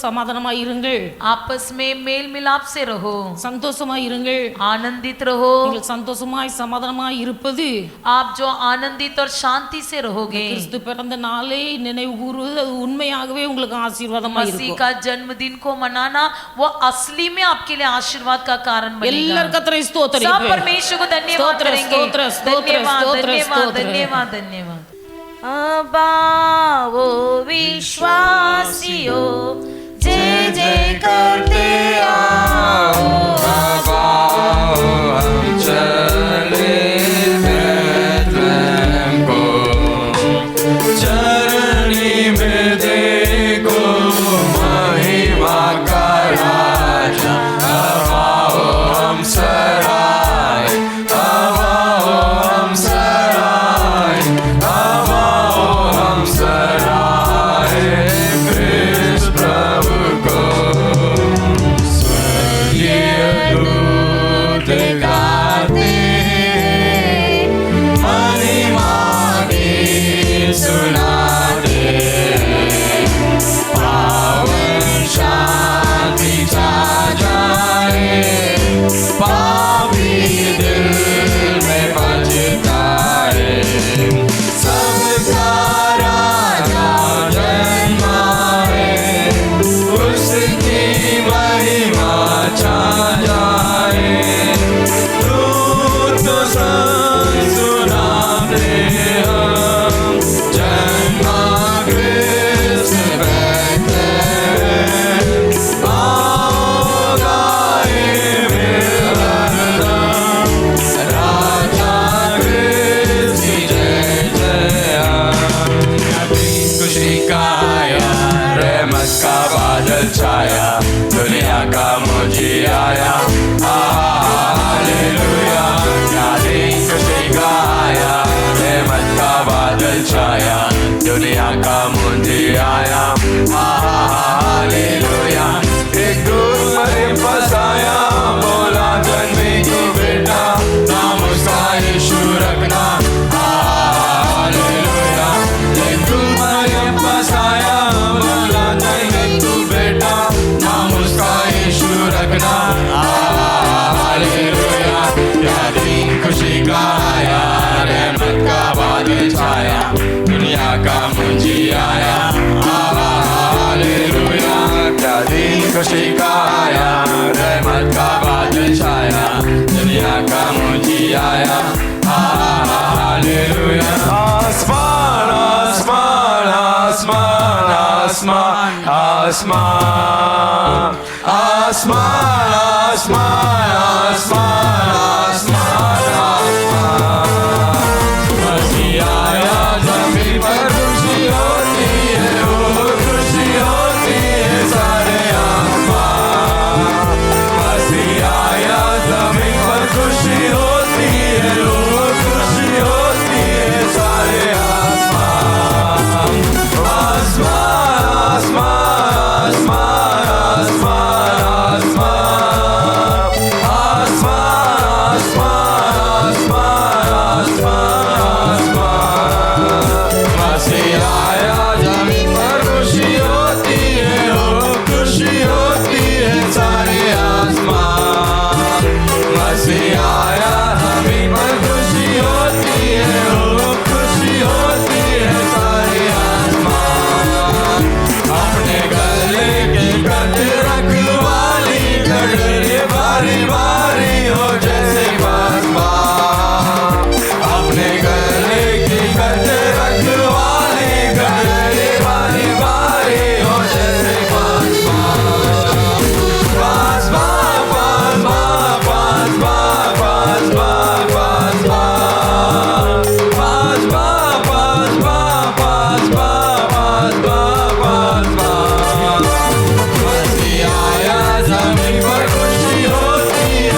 சமாதானமாய் இருங்கள், आपस में मेल मिलाप से रहो, சந்தோஷமாய் இருங்கள். आनंदित रहो। நீங்கள் சந்தோஷமாய் சமாதானமாய் இருப்பது आप जो आनंदित और शांति से रहोगे, கிறிஸ்து பிறந்த நாளை நினைவு கூறுவது அது உண்மையாகவே உங்களுக்கு ஆசீர்வாதமா मसीह இருக்கும். का जन्मदिन को मनाना वो असली में आपके लिए आशीर्वाद का कारण बनेगा। எல்லாரும் கர்த்தரை सब ஸ்தோத்திரிப்பேன். परमेश्वर को धन्यवाद स्तोत्र, करेंगे। स्तोत्र, स्तोत्र, धन्यवाद स्तोत्र, धन्यवाद स्तोत्र। धन्यवाद धन्यवाद। अबाओ विश्वासियों, जय जय करते आओ। हम चले बैतलहम को, चरनी में देखो महिमा का राजा। अब आओ हम सराय, अब आओ हम सराय, अब आओ हम सराय कृष्ण प्रभु को। स्वर्गीय दूत गाते हैं, महिमा गीत सुनाते हैं। पावन शांति छा जाए, पापी दिल में बजता है। सबका राजा जन्मा है, उसकी महिमा छा जाए। दूत सुनाते हम, जन्मा कृष्ण बैतलहम। आओ गाए हरदम, राजा कृष्ण की जय जय। खुशी का आया, रहमत का बादल छाया, दुनिया का मुझे आया। हालेलुया, क्या दिन खुशी का आया, रहमत का बादल छाया, दुनिया का मुझे आया। हालेलुया, एक दूत मेरे पास आया, बोला जन्मे को बेटा, नाम उसका यीशु रखना। हालेलुया, एक दूत मेरे पास आया, बोला जन्मे को बेटा, नाम उसका यीशु रखना। हालेलुया, क्या दिन खुशी का आया, रहमत का बादल छाया, दुनिया का मुझे आया। हालेलुया, क्या दिन खुशी का आया, रहमत का बादल छाया, दुनिया का मुझे आया। हालेलुया, आसमान आसमान आसमान आसमान आसमान आसमान आसमान आसमान आसमान। मसीह आया जमीन पर, खुशी होती है, ओ खुशी होती है सारे आसमान। मसीह आया जमीन पर, खुशी होती है, ओ खुशी होती है सारे आसमान। आसमान आसमान आसमान आसमान आसमान आसमान आसमान। मसीह आया जमीन पर, खुशी होती है, ओ खुशी होती है सारे आसमान। मसीह आया जमीन पर, खुशी होती है, ओ खुशी होती है सारे आसमान। अपने गले के कट रखवाली, गले बारी बारी हो जैसे बासमान। अपने गले की कट रखवाली, गले बारी बारी हो जैसे बासमान। बासमान बासमान बासमान बासमान बासमान बासमान बासमान बासमान बासमान। मसीह आया जमीन पर, खुशी होती है,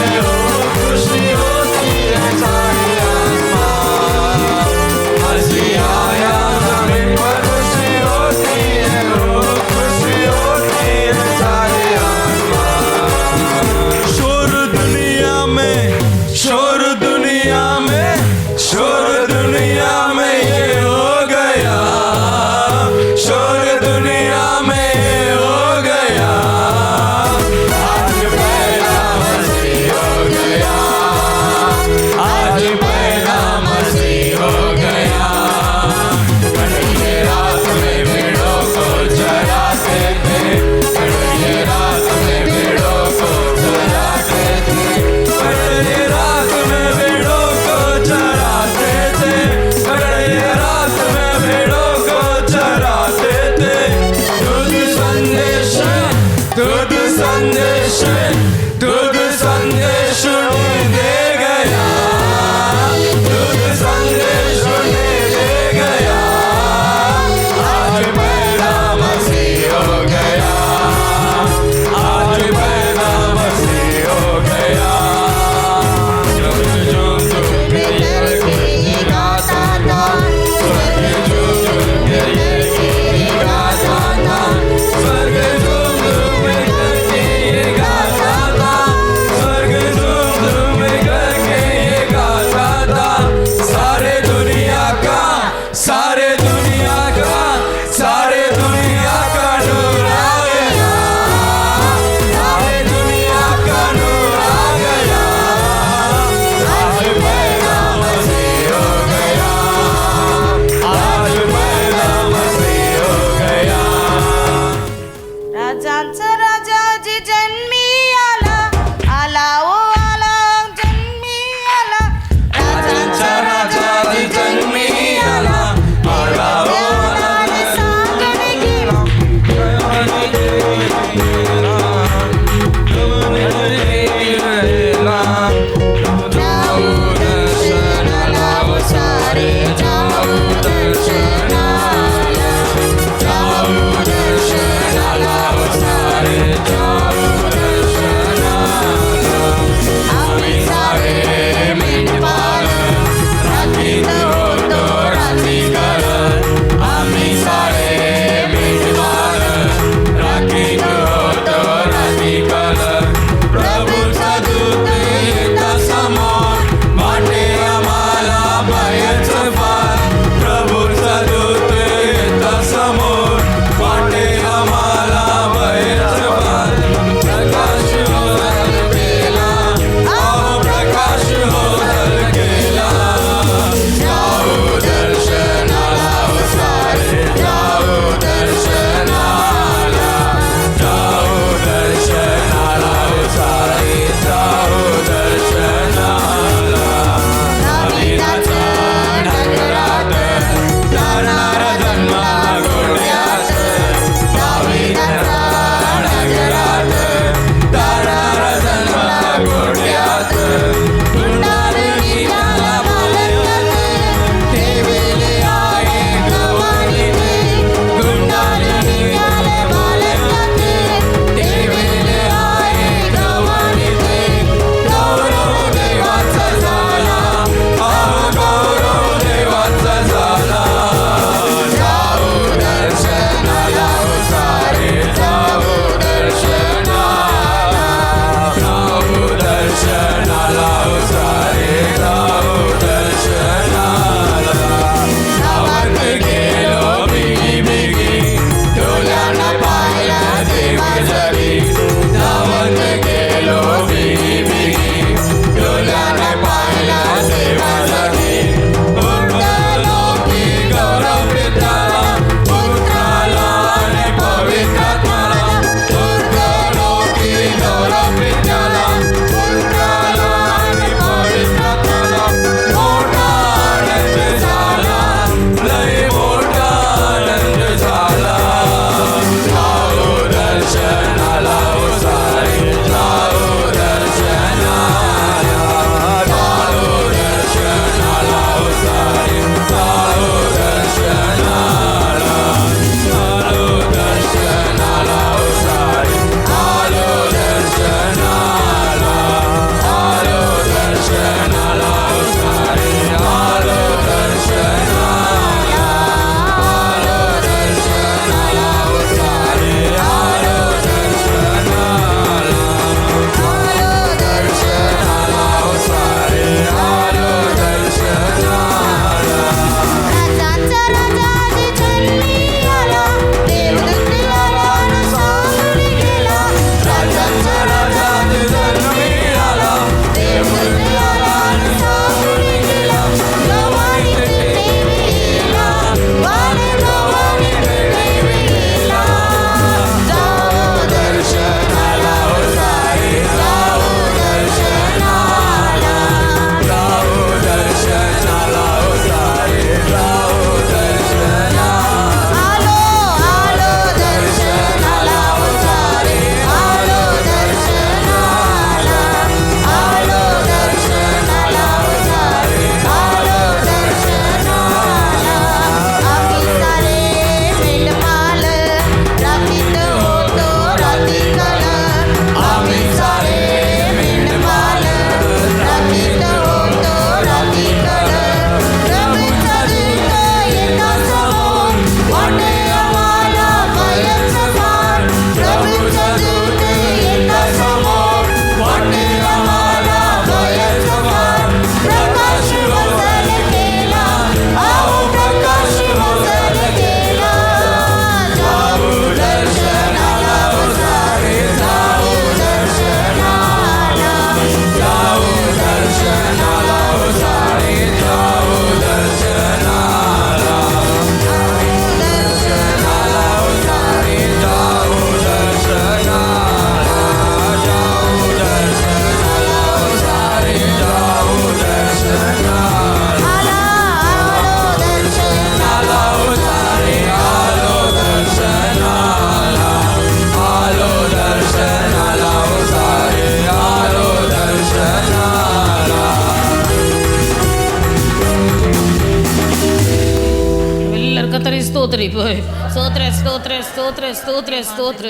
ஸ்தோத்திரிப்பு. ஸ்தோத்திர ஸ்தோத்திர ஸ்தோத்திர ஸ்தோத்திர ஸ்தோத்திர.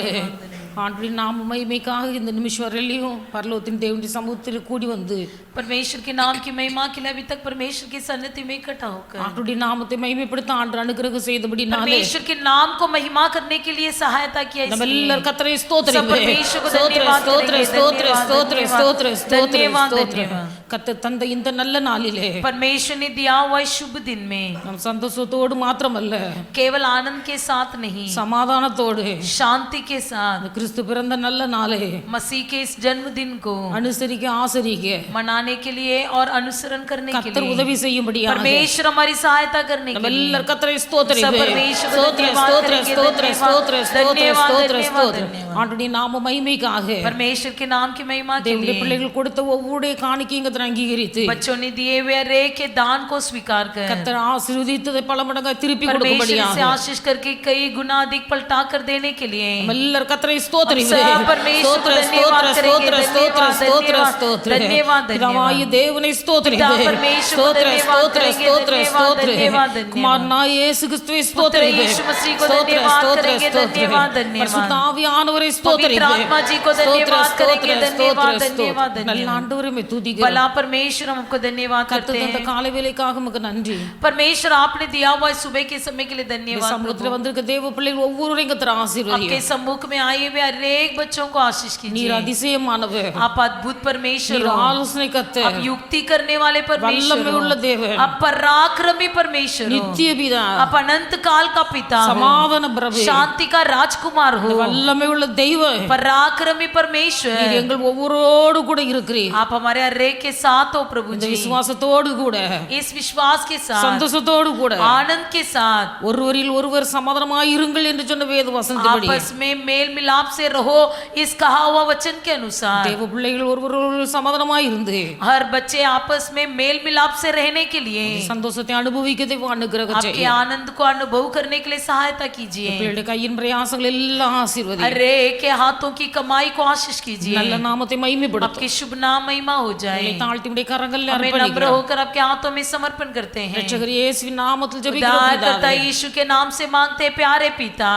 ஆண்டவரின் நாம மகிமைக்காக இந்த நிமிஷம் வரையிலையும் பரலோகத்தின் தேவனுடைய சமூகத்தில் கூடி வந்து परमेश्वर के नाम की महिमा के लिए अभी तक परमेश्वर की सन्निधि में इकट्ठा होकर ஆண்டவருடைய நாமத்தை மகிமைப்படுத்த ஆண்டவர் அனுகிரகம் செய்தபடி நானே परमेश्वर के नाम को महिमा करने के लिए सहायता किया நம்ம इसलिए எல்லாரும் கர்த்தரை सब ஸ்தோத்திரிப்போம். परमेश्वर को ஸ்தோத்திர धन्यवाद ஸ்தோத்திர करेंगे, ஸ்தோத்திர ஸ்தோத்திர धन्यवाद, ஸ்தோத்திர ஸ்தோத்திர धन्यवाद, ஸ்தோத்திர. धन्यवाद। கர்த்தர் தந்த இந்த நல்ல நாளிலே परमेश्वर ने दिया हुआ इस शुभ दिन में நம் சந்தோஷத்தோடு மாத்திரமல்ல केवल आनंद के साथ नहीं சமாதானத்தோடு शांति के साथ அந்த கிறிஸ்து பிறந்த நல்ல நாளே मसीह के इस जन्मदिन को அனுசரிக்க ஆசரிக்க मनाने के लिए और अनुसरण करने के கர்த்தர் लिए உதவி செய்யும்படியாக परमेश्वर हमारी सहायता करने நம்ம के लिए எல்லாரும் கர்த்தரை सब ஸ்தோத்திரிப்போம். परमेश्वर को ஸ்தோத்திர धन्यवाद ஸ்தோத்திர करेंगे, ஸ்தோத்திர धन्यवाद, ஸ்தோத்திர ஸ்தோத்திர धन्यवाद, ஸ்தோத்திர धन्यवाद, ஸ்தோத்திர. धन्यवाद। ஆண்டவருடைய நாம மகிமைக்காக परमेश्वर के नाम की महिमा के தேவனுடைய लिए பிள்ளைகள் கொடுத்த ஒவ்வொரு காணிக்கைங்கத்தை அங்கீகரித்து बच्चों ने दिए हुए रे के दान को स्वीकार कर கர்த்தர் ஆசீர்வதித்ததை பல மடங்காய் திருப்பி परमेश्वर கொடுக்கும்படியாக से आशीष करके कई गुना अधिक पलटा कर देने के लिए நம்ம எல்லாரும் கர்த்தரை ஸ்தோத்திரிப்போம். सब परमेश्वर को ஸ்தோத்திர धन्यवाद ஸ்தோத்திர करेंगे, ஸ்தோத்திர ஸ்தோத்திர धन्यवाद, ஸ்தோத்திர धन्यवाद, ஸ்தோத்திர. பிதாவாகிய தேவனை ஸ்தோத்திரிப்போம். पिता परमेश्वर को ஸ்தோத்திர धन्यवाद ஸ்தோத்திர करेंगे, ஸ்தோத்திர धन्यवाद, ஸ்தோத்திர. धन्यवाद, धन्यवाद। குமாரனாகிய இயேசு கிறிஸ்துவை पुत्र ஸ்தோத்திரிப்போம். यीशु मसीह को ஸ்தோத்திர धन्यवाद ஸ்தோத்திர करेंगे, ஸ்தோத்திர. धन्यवाद, धन्यवाद। பரிசுத்த ஆவியானவரை पवित्र ஸ்தோத்திரிப்போம். आत्मा जी को ஸ்தோத்திர धन्यवाद करेंगे, ஸ்தோத்திர धन्यवाद, ஸ்தோத்திர धन्यवाद, ஸ்தோத்திர. நல்ல धन्यवाद। ஆண்டவரை துதிக்கிறோம். भला परमेश्वर हमको धन्यवाद करते கர்த்தர் தந்த हैं காலை வேளைக்காக உமக்கு நன்றி. परमेश्वर आपने दिया हुआ इस सुबह के समय के लिए இந்த धन्यवाद சமூகத்துல प्रभु। வந்திருக்க தேவ பிள்ளைகள் ஒவ்வொருவரையும் கர்த்தர் ஆசீர்வதியும். आपके सम्मुख में आए हुए हर एक बच्चों को आशीष நீர் कीजिए அதிசயமானவர். आप अद्भुत परमेश्वर நீர் हो ஆலோசனை கர்த்தர். आप युक्ति करने वाले परमेश्वर வல்லமை உள்ள हो தேவன். आप पराक्रमी परमेश्वर हो நித்திய பிதா. आप अनंत काल का पिता हो சமாதான பிரபு. शांति का राजकुमार हो வல்லமை உள்ள தெய்வம். पराक्रमी நீர் परमेश्वर எங்கள் ஒவ்வொருவரோடு கூட இருக்கிறீர். आप हमारे हर एक के साथ हो प्रभु இந்த जी விசுவாசத்தோடு கூட इस विश्वास के साथ சந்தோஷத்தோடு கூட आनंद के साथ ஒருவரில் ஒருவர் சமாதானமாய் இருங்கள் என்று சொன்ன வேத வசனத்தின்படி आपस में मेल मिलाप से रहो इस कहा हुआ वचन के अनुसार தேவ பிள்ளைகள் ஒருவர் சமாதானமாய் இருந்து हर बच्चे आपस में मेल मिलाप से रहने के लिए சந்தோஷத்தை அனுபவிக்க தேவ அனுகிரகம் आपके செய்யும். आनंद को अनुभव करने के लिए सहायता कीजिए பிள்ளைகளுடைய கையின் பிரயாசங்கள் எல்லாம் ஆசீர்வதி. हर एक के हाथों की कमाई को आशीष कीजिए நல்ல நாமத்தை மகிமைப்படுத்தும். आपके शुभ नाम महिमा हो जाए தாழ்த்தி உடைய கரங்களில் हमें नम्र அர்ப்பணிக்கிறோம். होकर आपके हाथों में समर्पण करते हैं ரட்சகர் இயேசுவின் நாமத்தில் ஜெபிக்கிறோம் उद्धारकर्ता பிதாவே. यीशु के नाम से मांगते हैं, प्यारे पिता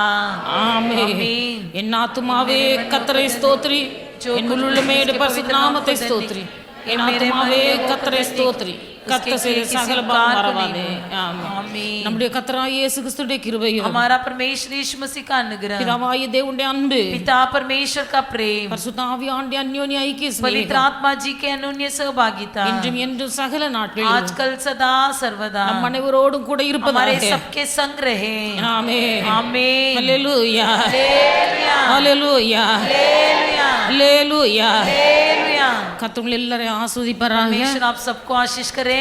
ஆமென். आमीन। என் ஆத்துமாவே கர்த்தரை ஸ்தோத்திரி, என் உள்ளமே பரிசுத்த நாமத்தை ஸ்தோத்திரி. என் ஆத்துமாவே கர்த்தரை ஸ்தோத்திரி, கர்த்தர் செய்த சகல பாவம் மறவாதே. ஆமென். आमीन। நம்முடைய கர்த்தராகிய இயேசு கிறிஸ்துவின் கிருபையும் हमारा परमेश्वर यीशु मसीह का अनुग्रह பிதாவாகிய தேவனுடைய அன்பு पिता परमेश्वर का प्रेम பரிசுத்த ஆவியானவருடைய அந்யோன்ய ஐக்கிய पवित्र ஸ்நேகம் आत्मा जी के अनन्य सहभागिता இன்றும் என்றும் சகல நாட்களிலும் आजकल सदा सर्वदा நம் அனைவரோடும் கூட हमारे இருப்பதாக. सबके संग रहे ஆமென். आमीन ஹல்லேலூயா. हालेलुया ஹல்லேலூயா. हालेलुया ஹல்லேலூயா. हालेलुया கர்த்தர் உங்களை எல்லாரையும் ஆசீர்வதிப்பாராக. परमेश्वर आप सबको आशीष करें।